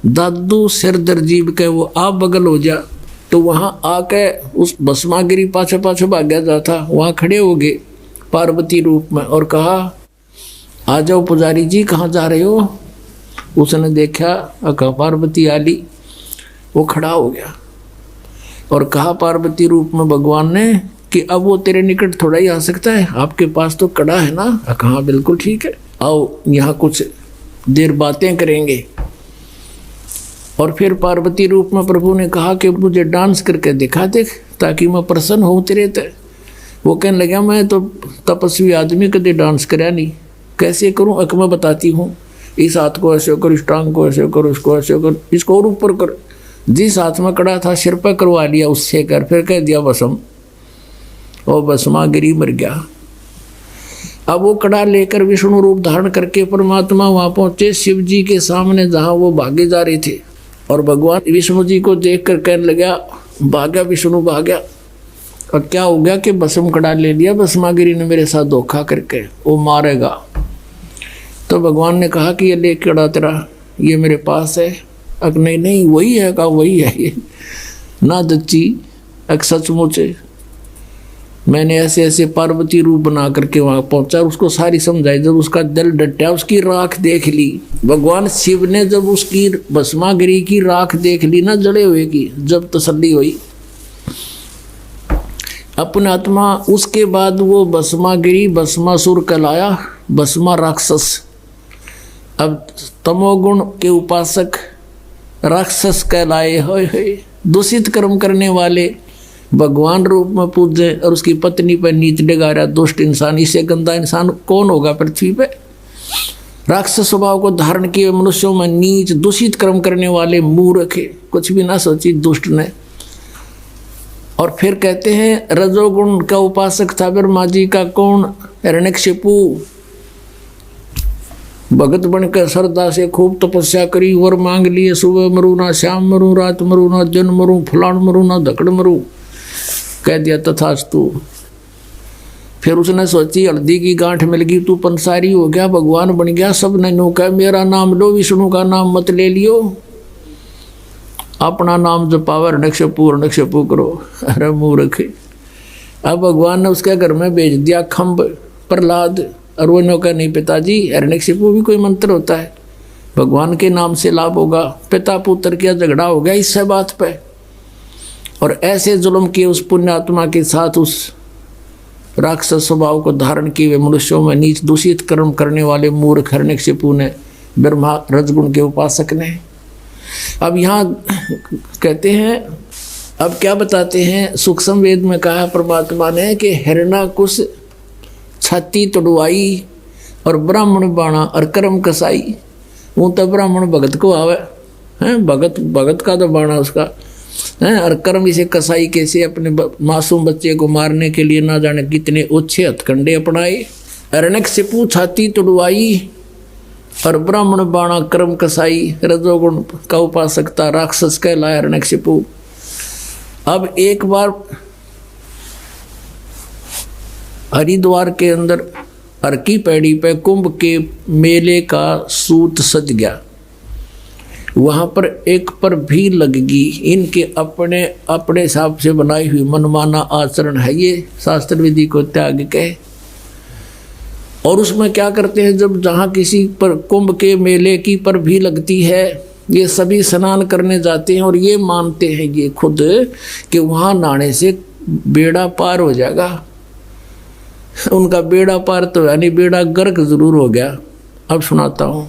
दादू सिर दर्जीब के वो आप बगल हो जा। तो वहाँ आके उस भस्मागिरी पाछे पाछे भाग्या जाता, वहाँ खड़े हो गए पार्वती रूप में और कहा आ जाओ पुजारी जी, कहाँ जा रहे हो? उसने देखा, कहा पार्वती आली। वो खड़ा हो गया और कहा पार्वती रूप में भगवान ने कि अब वो तेरे निकट थोड़ा ही आ सकता है, आपके पास तो कड़ा है ना? कहा बिल्कुल ठीक है, आओ यहाँ कुछ देर बातें करेंगे। और फिर पार्वती रूप में प्रभु ने कहा कि मुझे डांस करके दिखा दे ताकि मैं प्रसन्न हूँ तेरे ते। वो कहने लगा मैं तो तपस्वी आदमी कदे डांस कराया नहीं, कैसे करूँ? अक मैं बताती हूँ, इस हाथ को ऐसे करो, इस टांग को ऐसे करो, इसको ऐसे करो, इसको और ऊपर कर। जिस हाथ में कड़ा था सिर पर करवा लिया उससे कर, फिर कह दिया भस्म, और भस्मागिरी मर गया। अब वो कड़ा लेकर विष्णु रूप धारण करके परमात्मा वहाँ पहुँचे शिव जी के सामने जहाँ वो भागे जा रहे थे। और भगवान विष्णु जी को देख कर कहने लगा, भागा विष्णु भागा। और क्या हो गया कि भस्म कड़ा ले लिया भस्मागिरी ने मेरे साथ धोखा करके, वो मारेगा। तो भगवान ने कहा कि ये ले कड़ा तेरा, ये मेरे पास है। अक नहीं नहीं वही है, कहा वही है ये ना दच्ची, अक सचमुच मैंने ऐसे ऐसे पार्वती रूप बना करके वहाँ पहुँचा, उसको सारी समझाई। जब उसका दिल डटा, उसकी राख देख ली, भगवान शिव ने जब उसकी भस्मागिरी की राख देख ली ना जड़े हुए की, जब तसल्ली हुई अपने आत्मा। उसके बाद वो भस्मागिरी, भस्मासुर कहलाया, भस्मा राक्षस। अब तमोगुण के उपासक राक्षस कहलाए। होए दूषित कर्म करने वाले भगवान रूप में पूजे और उसकी पत्नी पर नीच डगारा दुष्ट इंसान। इससे गंदा इंसान कौन होगा पृथ्वी पे? राक्षस स्वभाव को धारण किए मनुष्यों में नीच दूषित कर्म करने वाले मूर्ख, कुछ भी ना सोची दुष्ट ने। और फिर कहते हैं रजोगुण का उपासक था ब्रह्मा जी का कौन? हिरण्यकशिपु। भगत बनकर श्रद्धा से खूब तपस्या करी, वर मांग लिए, सुबह मरू ना, शाम मरू, रात मरू ना, जन मरू, फलान मरू ना, धकड़ मरू। कह दिया तथास्तु। फिर उसने सोची हल्दी की गांठ मिल गई, तू पंसारी हो गया, भगवान बन गया। सब ने नो कहा मेरा नाम लो, विष्णु का नाम मत ले लियो, अपना नाम जपावा, हिरण्यकशिपु करो। अरे मूर्ख। अब भगवान ने उसके घर में भेज दिया खम्भ प्रहलाद, और वो नो कहा नहीं पिताजी, हिरण्यकशिपु भी कोई मंत्र होता है, भगवान के नाम से लाभ होगा। पिता पुत्र का झगड़ा हो गया इससे बात पे, और ऐसे जुल्म किए उस पुण्यात्मा के साथ, उस राक्षस स्वभाव को धारण किए हुए मनुष्यों में नीच दूषित कर्म करने वाले मूर्ख हिरण्यकशिपु ने, ब्रह्मा रजगुण के उपासक ने। अब यहाँ कहते हैं, अब क्या बताते हैं, सूक्ष्म वेद में कहा परमात्मा ने कि हिरण्यकुश छाती तोड़वाई और ब्राह्मण बाणा और कर्म कसाई। वो तो ब्राह्मण भगत को आवे हैं, भगत का तो बाणा उसका है, और कर्म इसे कसाई कैसे अपने मासूम बच्चे को मारने के लिए ना जाने कितने ओछे हथकंडे अपनाए। हिरण्यकशिपु छाती तोड़वाई और ब्राह्मण बाणा कर्म कसाई, रजोगुण का उपासक था, राक्षस कहलाया हिरण्यकशिपु। अब एक बार हरिद्वार के अंदर अर्की पैड़ी पे कुंभ के मेले का सूत सज गया। वहाँ पर एक पर भी लगगी। इनके अपने अपने हिसाब से बनाई हुई मनमाना आचरण है, ये शास्त्र विधि को त्याग के। और उसमें क्या करते हैं, जब जहाँ किसी पर कुंभ के मेले की पर भी लगती है, ये सभी स्नान करने जाते हैं और ये मानते हैं ये खुद कि वहाँ नहाने से बेड़ा पार हो जाएगा। उनका बेड़ा पार तो यानी बेड़ा गर्क जरूर हो गया। अब सुनाता हूँ।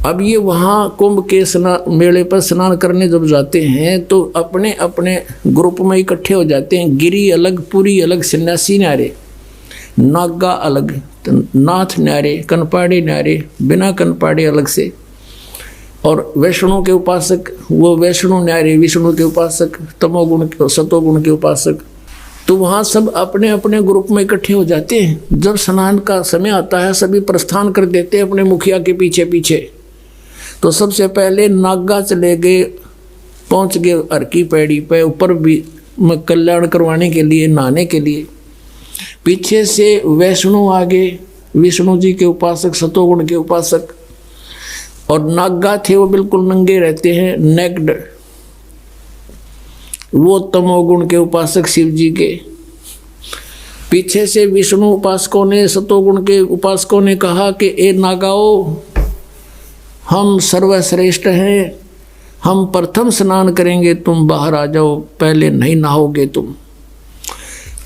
अब ये वहाँ कुंभ के मेले पर स्नान करने जब जाते हैं तो अपने अपने ग्रुप में इकट्ठे हो जाते हैं। गिरी अलग, पुरी अलग, सन्यासी न्यारे, नागा अलग, नाथ न्यारे, कनपाड़े न्यारे, बिना कनपाड़े अलग से, और वैष्णु के उपासक वो वैष्णु न्यारे, विष्णु के उपासक, तमोगुण के सतोगुण के उपासक। तो वहाँ सब अपने अपने ग्रुप में इकट्ठे हो जाते हैं। जब स्नान का समय आता है सभी प्रस्थान कर देते हैं अपने मुखिया के पीछे पीछे। तो सबसे पहले नागा चले गए, पहुँच गए अर्की पैड़ी पे, ऊपर भी कल्याण करवाने के लिए, नहाने के लिए। पीछे से वैष्णु आगे, विष्णु जी के उपासक, सतोगुण के उपासक, और नागा थे वो बिल्कुल नंगे रहते हैं, नेक्ड, वो तमोगुण के उपासक शिव जी के। पीछे से विष्णु उपासकों ने, सतोगुण के उपासकों ने कहा कि ए नागाओ, हम सर्वश्रेष्ठ हैं, हम प्रथम स्नान करेंगे, तुम बाहर आ जाओ, पहले नहीं नहाओगे तुम।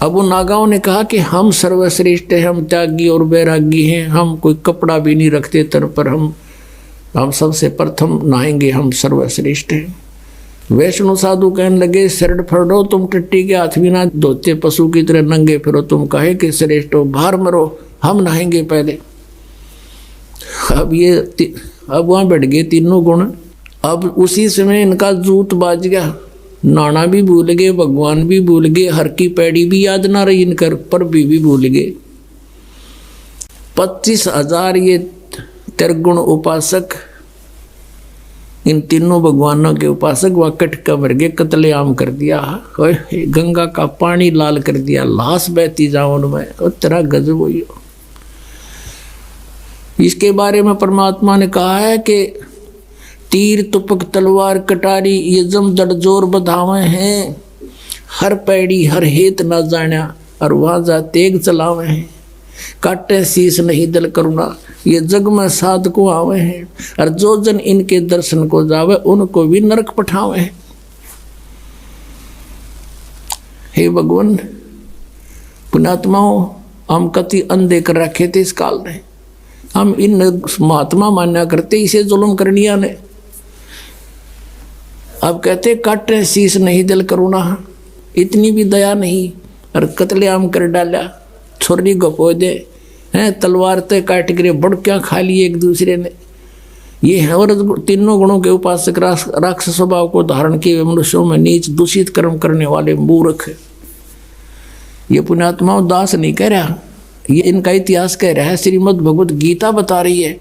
अब वो नागाओं ने कहा कि हम सर्वश्रेष्ठ हैं, हम त्यागी और वैरागी हैं, हम कोई कपड़ा भी नहीं रखते तर पर, हम सबसे प्रथम नहाएंगे, हम सर्वश्रेष्ठ हैं। वैष्णु साधु कहने लगे, शरण फड़ो, तुम टट्टी के हाथ भी ना धोते, पशु की तरह नंगे फिरो, तुम कहे कि श्रेष्ठ हो, बाहर मरो, हम नहाएंगे पहले। अब वहाँ बैठ गए तीनों गुण। अब उसी समय इनका जूत बाज गया, नाना भी भूल गए, भगवान भी भूल गए, हर की पैड़ी भी याद ना रही इनकर, पर भी भूल गए। 25,000 ये त्रिगुण उपासक, इन तीनों भगवानों के उपासक वाकट का मर गए, कत्लेआम कर दिया, गंगा का पानी लाल कर दिया, लाश बहती जाओ उनमें, और तेरा गजब हुई। इसके बारे में परमात्मा ने कहा है कि तीर तुपक तलवार कटारी ये जम दड़जोर बधावे हैं, हर पैड़ी हर हेत ना जाना, और वहाँ जा तेग चलावे हैं, काटे शीस नहीं दल करुणा, ये जग में साध को आवे हैं, और जो जन इनके दर्शन को जावे उनको भी नरक पठावे हैं। हे भगवान, पुण्यात्माओं, हम कति अंधे कर रखे थे इस काल ने। हम इन महात्मा मान्या करते इसे जुल्म करनिया ने। अब कहते काटे शीश नहीं दिल करुणा, इतनी भी दया नहीं, और कत्लेआम कर डाला, छोरी गपो दे हैं, तलवार ते काट कर बड़कियाँ खा ली एक दूसरे ने। ये है और तीनों गुणों के उपासक राक्षस स्वभाव को धारण किए मनुष्यों में नीच दूषित कर्म करने वाले मूर्ख। ये पुण्यात्माओं दास नहीं कह रहा, ये इनका इतिहास कह रहा है। श्रीमद् भगवत गीता बता रही है।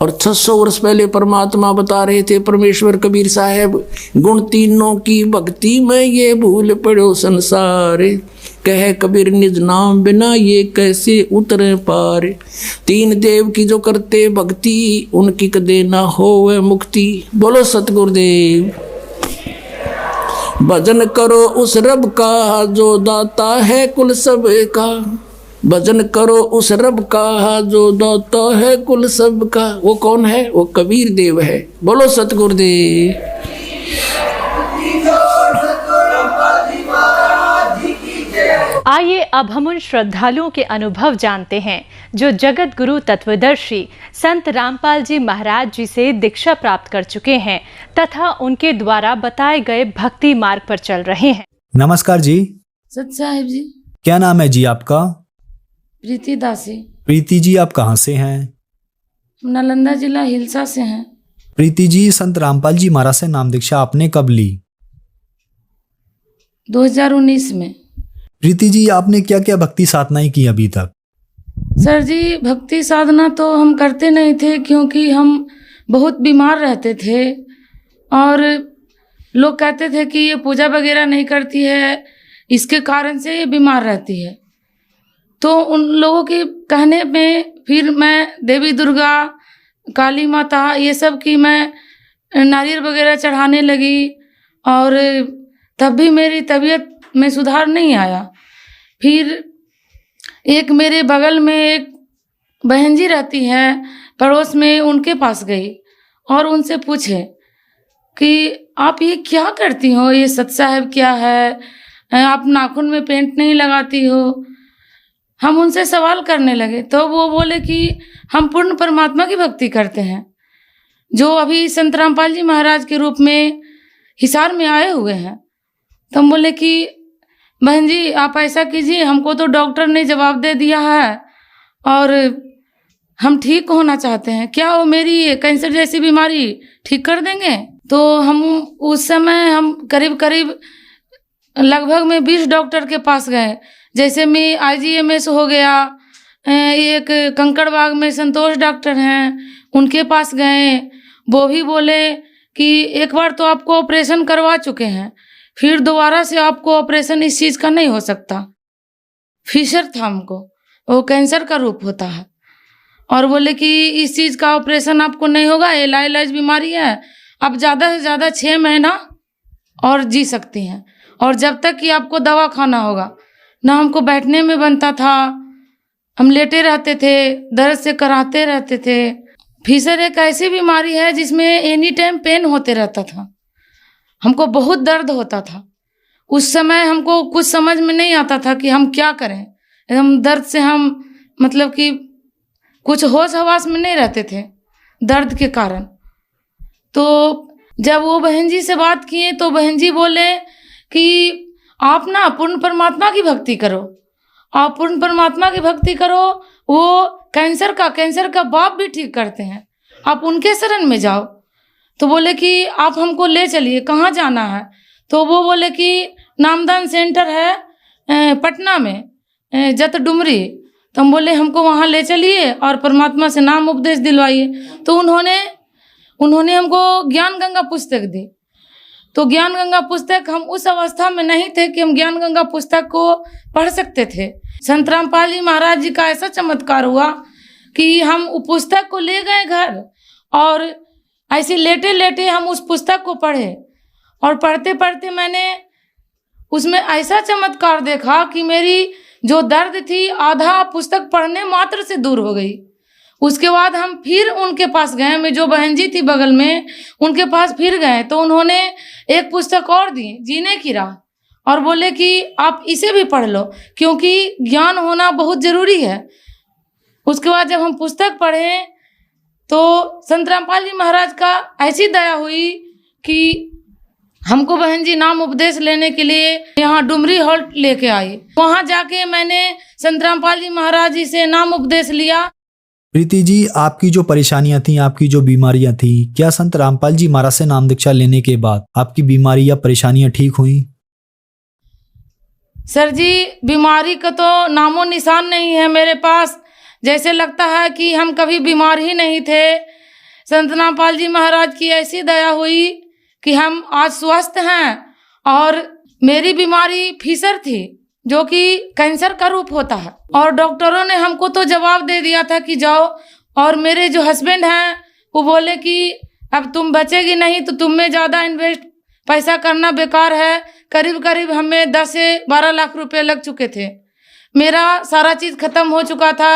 और 600 वर्ष पहले परमात्मा बता रहे थे, परमेश्वर कबीर साहब, गुण तीनों की भक्ति में ये भूल पड़ो संसार, कह कबीर निज नाम बिना ये कैसे उतरे पार। तीन देव की जो करते भक्ति, उनकी कदे ना होवे मुक्ति। बोलो सतगुरुदेव। भजन करो उस रब का जो दाता है कुल सब का, भजन करो उस रब का जो दाता है कुल सब का। वो कौन है? वो कबीर देव है। बोलो सतगुरुदेव।
आइए अब हम उन श्रद्धालुओं के अनुभव जानते हैं जो जगत गुरु तत्वदर्शी संत रामपाल जी महाराज जी से दीक्षा प्राप्त कर चुके हैं तथा उनके द्वारा बताए गए भक्ति मार्ग पर चल रहे हैं।
नमस्कार जी।
सत साहिब जी।
क्या नाम है जी आपका?
प्रीति दासी।
प्रीति जी, आप कहाँ से हैं?
नालंदा जिला हिलसा से हैं।
प्रीति जी, संत रामपाल जी महाराज से नाम दीक्षा आपने कब ली?
2019 में।
प्रीति जी, आपने क्या क्या भक्ति साधनाएं की अभी तक?
सर जी, भक्ति साधना तो हम करते नहीं थे क्योंकि हम बहुत बीमार रहते थे और लोग कहते थे कि ये पूजा वगैरह नहीं करती है, इसके कारण से ये बीमार रहती है। तो उन लोगों के कहने में फिर मैं देवी दुर्गा, काली माता, ये सब की मैं नारियल वगैरह चढ़ाने लगी और तब भी मेरी तबीयत में सुधार नहीं आया। फिर एक मेरे बगल में एक बहन जी रहती है पड़ोस में, उनके पास गई और उनसे पूछे कि आप ये क्या करती हो, ये सत साहिब क्या है, आप नाखून में पेंट नहीं लगाती हो। हम उनसे सवाल करने लगे तो वो बोले कि हम पूर्ण परमात्मा की भक्ति करते हैं, जो अभी संत रामपाल जी महाराज के रूप में हिसार में आए हुए हैं। तो हम बोले कि बहन जी आप ऐसा कीजिए, हमको तो डॉक्टर ने जवाब दे दिया है और हम ठीक होना चाहते हैं, क्या वो मेरी कैंसर जैसी बीमारी ठीक कर देंगे? तो हम उस समय हम करीब करीब लगभग में 20 डॉक्टर के पास गए। जैसे में IGMS हो गया, एक कंकड़बाग में संतोष डॉक्टर हैं, उनके पास गए। वो भी बोले कि एक बार तो आपको ऑपरेशन करवा चुके हैं, फिर दोबारा से आपको ऑपरेशन इस चीज़ का नहीं हो सकता। फिशर था हमको, वो कैंसर का रूप होता है, और बोले कि इस चीज़ का ऑपरेशन आपको नहीं होगा, ये लाइलाज बीमारी है, आप ज़्यादा से ज़्यादा 6 महीना और जी सकती हैं, और जब तक कि आपको दवा खाना होगा। ना हमको बैठने में बनता था, हम लेटे रहते थे, दर्द से कराते रहते थे। फिशर एक ऐसी बीमारी है जिसमें एनी टाइम पेन होते रहता था, हमको बहुत दर्द होता था। उस समय हमको कुछ समझ में नहीं आता था कि हम क्या करें, एकदम दर्द से हम मतलब कि कुछ होश हवास में नहीं रहते थे दर्द के कारण। तो जब वो बहन जी से बात किए तो बहन जी बोले कि आप ना पूर्ण परमात्मा की भक्ति करो, आप पूर्ण परमात्मा की भक्ति करो, वो कैंसर का बाप भी ठीक करते हैं, आप उनके शरण में जाओ। तो बोले कि आप हमको ले चलिए, कहाँ जाना है? तो वो बोले कि नामदान सेंटर है पटना में, जत डुमरी। तो हम बोले हमको वहाँ ले चलिए और परमात्मा से नाम उपदेश दिलवाइए। तो उन्होंने हमको ज्ञान गंगा पुस्तक दी। तो ज्ञान गंगा पुस्तक, हम उस अवस्था में नहीं थे कि हम ज्ञान गंगा पुस्तक को पढ़ सकते थे। संत रामपाल जी महाराज जी का ऐसा चमत्कार हुआ कि हम उस पुस्तक को ले गए घर और ऐसे लेटे लेटे हम उस पुस्तक को पढ़े, और पढ़ते पढ़ते मैंने उसमें ऐसा चमत्कार देखा कि मेरी जो दर्द थी आधा पुस्तक पढ़ने मात्र से दूर हो गई। उसके बाद हम फिर उनके पास गए, मैं जो बहन जी थी बगल में उनके पास फिर गए, तो उन्होंने एक पुस्तक और दी, जीने की राह, और बोले कि आप इसे भी पढ़ लो क्योंकि ज्ञान होना बहुत ज़रूरी है। उसके बाद जब हम पुस्तक पढ़े तो संत रामपाल जी महाराज का ऐसी दया हुई कि हमको बहन जी नाम उपदेश लेने के लिए यहाँ डुमरी हॉल लेके आई। वहाँ जाके मैंने संत रामपाल जी महाराज जी से नाम उपदेश लिया।
प्रीति जी, आपकी जो परेशानियां थी, आपकी जो बीमारियां थी, क्या संत रामपाल जी महाराज से नाम दीक्षा लेने के बाद आपकी बीमारी या परेशानियां ठीक हुई?
सर जी, बीमारी का तो नामो निशान नहीं है मेरे पास। जैसे लगता है कि हम कभी बीमार ही नहीं थे। संत रामपाल जी महाराज की ऐसी दया हुई कि हम आज स्वस्थ हैं। और मेरी बीमारी फीसर थी जो कि कैंसर का रूप होता है, और डॉक्टरों ने हमको तो जवाब दे दिया था कि जाओ। और मेरे जो हस्बैंड हैं वो बोले कि अब तुम बचेगी नहीं तो तुम में ज़्यादा इन्वेस्ट पैसा करना बेकार है। करीब करीब हमें 10 से 12 लाख रुपए लग चुके थे। मेरा सारा चीज़ ख़त्म हो चुका था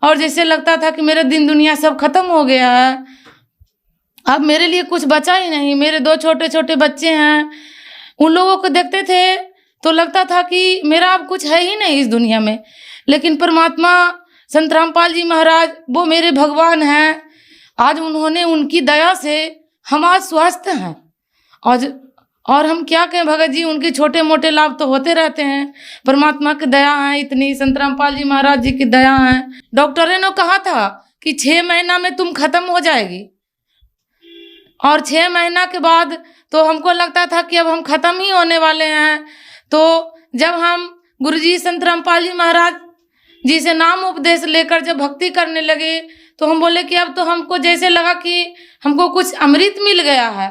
और जैसे लगता था कि मेरा दिन दुनिया सब खत्म हो गया है। अब मेरे लिए कुछ बचा ही नहीं। मेरे 2 छोटे छोटे बच्चे हैं, उन लोगों को देखते थे तो लगता था कि मेरा अब कुछ है ही नहीं इस दुनिया में। लेकिन परमात्मा संत रामपाल जी महाराज वो मेरे भगवान हैं। आज उन्होंने, उनकी दया से हम आज स्वस्थ हैं। और हम क्या कहें भगत जी, उनके छोटे मोटे लाभ तो होते रहते हैं। परमात्मा की दया है इतनी, संत रामपाल जी महाराज जी की दया है। डॉक्टरों ने कहा था कि 6 महीना में तुम खत्म हो जाएगी, और 6 महीना के बाद तो हमको लगता था कि अब हम खत्म ही होने वाले हैं। तो जब हम गुरुजी संत रामपाल जी महाराज जी से नाम उपदेश लेकर जब भक्ति करने लगे तो हम बोले कि अब तो हमको जैसे लगा कि हमको कुछ अमृत मिल गया है।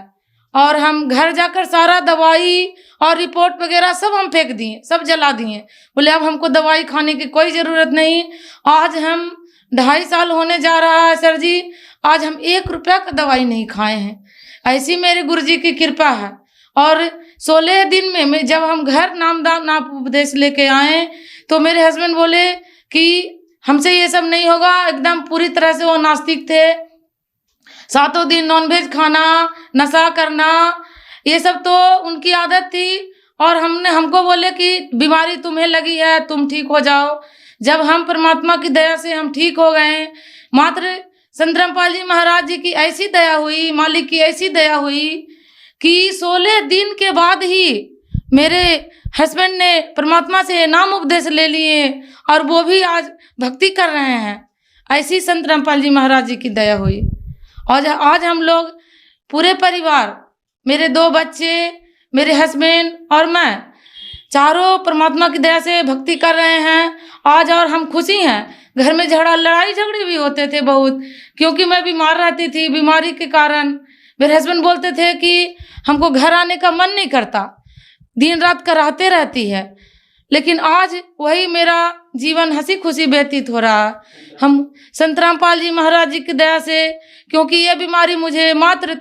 और हम घर जाकर सारा दवाई और रिपोर्ट वगैरह सब हम फेंक दिए, सब जला दिए। बोले अब हमको दवाई खाने की कोई ज़रूरत नहीं। आज हम 2.5 साल होने जा रहा है सर जी, आज हम 1 रुपया का दवाई नहीं खाए हैं। ऐसी मेरे गुरुजी की कृपा है। और 16 दिन में जब हम घर नाम उपदेश लेके आए तो मेरे हस्बैंड बोले कि हमसे ये सब नहीं होगा। एकदम पूरी तरह से वो नास्तिक थे। 7 दिन नॉनवेज खाना, नशा करना, ये सब तो उनकी आदत थी। और हमको बोले कि बीमारी तुम्हें लगी है, तुम ठीक हो जाओ। जब हम परमात्मा की दया से हम ठीक हो गए, मात्र संत रामपाल जी महाराज जी की ऐसी दया हुई, मालिक की ऐसी दया हुई कि 16 दिन के बाद ही मेरे हस्बैंड ने परमात्मा से नाम उपदेश ले लिए और वो भी आज भक्ति कर रहे हैं। ऐसी संत रामपाल जी महाराज जी की दया हुई। और आज हम लोग पूरे परिवार, मेरे 2 बच्चे, मेरे हस्बैंड और मैं, चारों परमात्मा की दया से भक्ति कर रहे हैं आज। और हम खुशी हैं। घर में लड़ाई झगड़े भी होते थे बहुत, क्योंकि मैं बीमार रहती थी। बीमारी के कारण मेरे हस्बैंड बोलते थे कि हमको घर आने का मन नहीं करता, दिन रात कराहते रहती है। लेकिन आज वही मेरा जीवन हंसी खुशी व्यतीत हो रहा है। हम संत रामपाल जी महाराज जी की दया से, क्योंकि ये बीमारी मुझे मात्र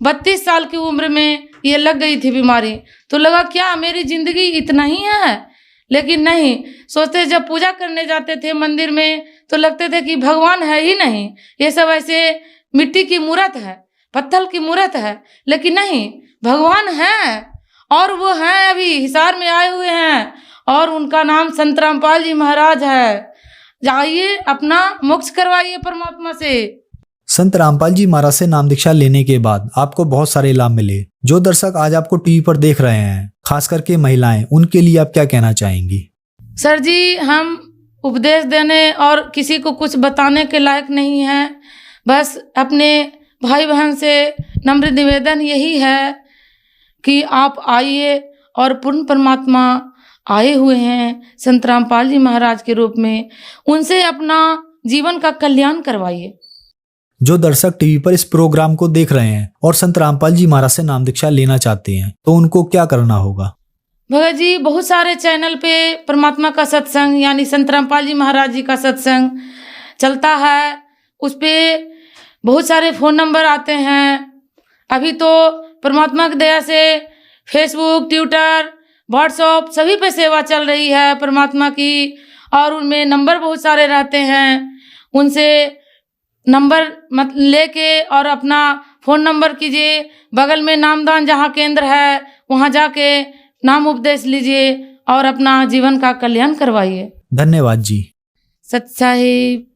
32 साल की उम्र में ये लग गई थी बीमारी, तो लगा क्या मेरी जिंदगी इतना ही है। लेकिन नहीं, सोचते जब पूजा करने जाते थे मंदिर में तो लगते थे कि भगवान है ही नहीं, ये सब ऐसे मिट्टी की मूर्त है, पत्थर की मूर्त है। लेकिन नहीं, भगवान है, और वो हैं अभी हिसार में आए हुए हैं, और उनका नाम संत रामपाल जी महाराज है। जाइए अपना मोक्ष करवाइए परमात्मा से।
संत रामपाल जी महाराज से नाम दीक्षा लेने के बाद आपको बहुत सारे लाभ मिले। जो दर्शक आज आपको टीवी पर देख रहे हैं, खास करके महिलाएं, उनके लिए आप क्या कहना चाहेंगी?
सर जी, हम उपदेश देने और किसी को कुछ बताने के लायक नहीं हैं। बस अपने भाई बहन से नम्र निवेदन यही है कि आप आइए, और पूर्ण परमात्मा आए हुए हैं संत रामपाल जी महाराज के रूप में, उनसे अपना जीवन का कल्याण करवाइए।
जो दर्शक टीवी पर इस प्रोग्राम को देख रहे हैं और संत रामपाल जी महाराज से नाम दीक्षा लेना चाहते हैं, तो उनको क्या करना होगा?
भगत जी, बहुत सारे चैनल पे परमात्मा का सत्संग यानी संत रामपाल जी महाराज जी का सत्संग चलता है। उस पर बहुत सारे फ़ोन नंबर आते हैं। अभी तो परमात्मा की दया से फेसबुक, ट्विटर, व्हाट्सएप सभी पे सेवा चल रही है परमात्मा की, और उनमें नंबर बहुत सारे रहते हैं। उनसे नंबर लेके और अपना फ़ोन नंबर कीजिए। बगल में नामदान जहाँ केंद्र है वहाँ जाके नाम उपदेश लीजिए और अपना जीवन का कल्याण करवाइए।
धन्यवाद जी।
सत साहिब।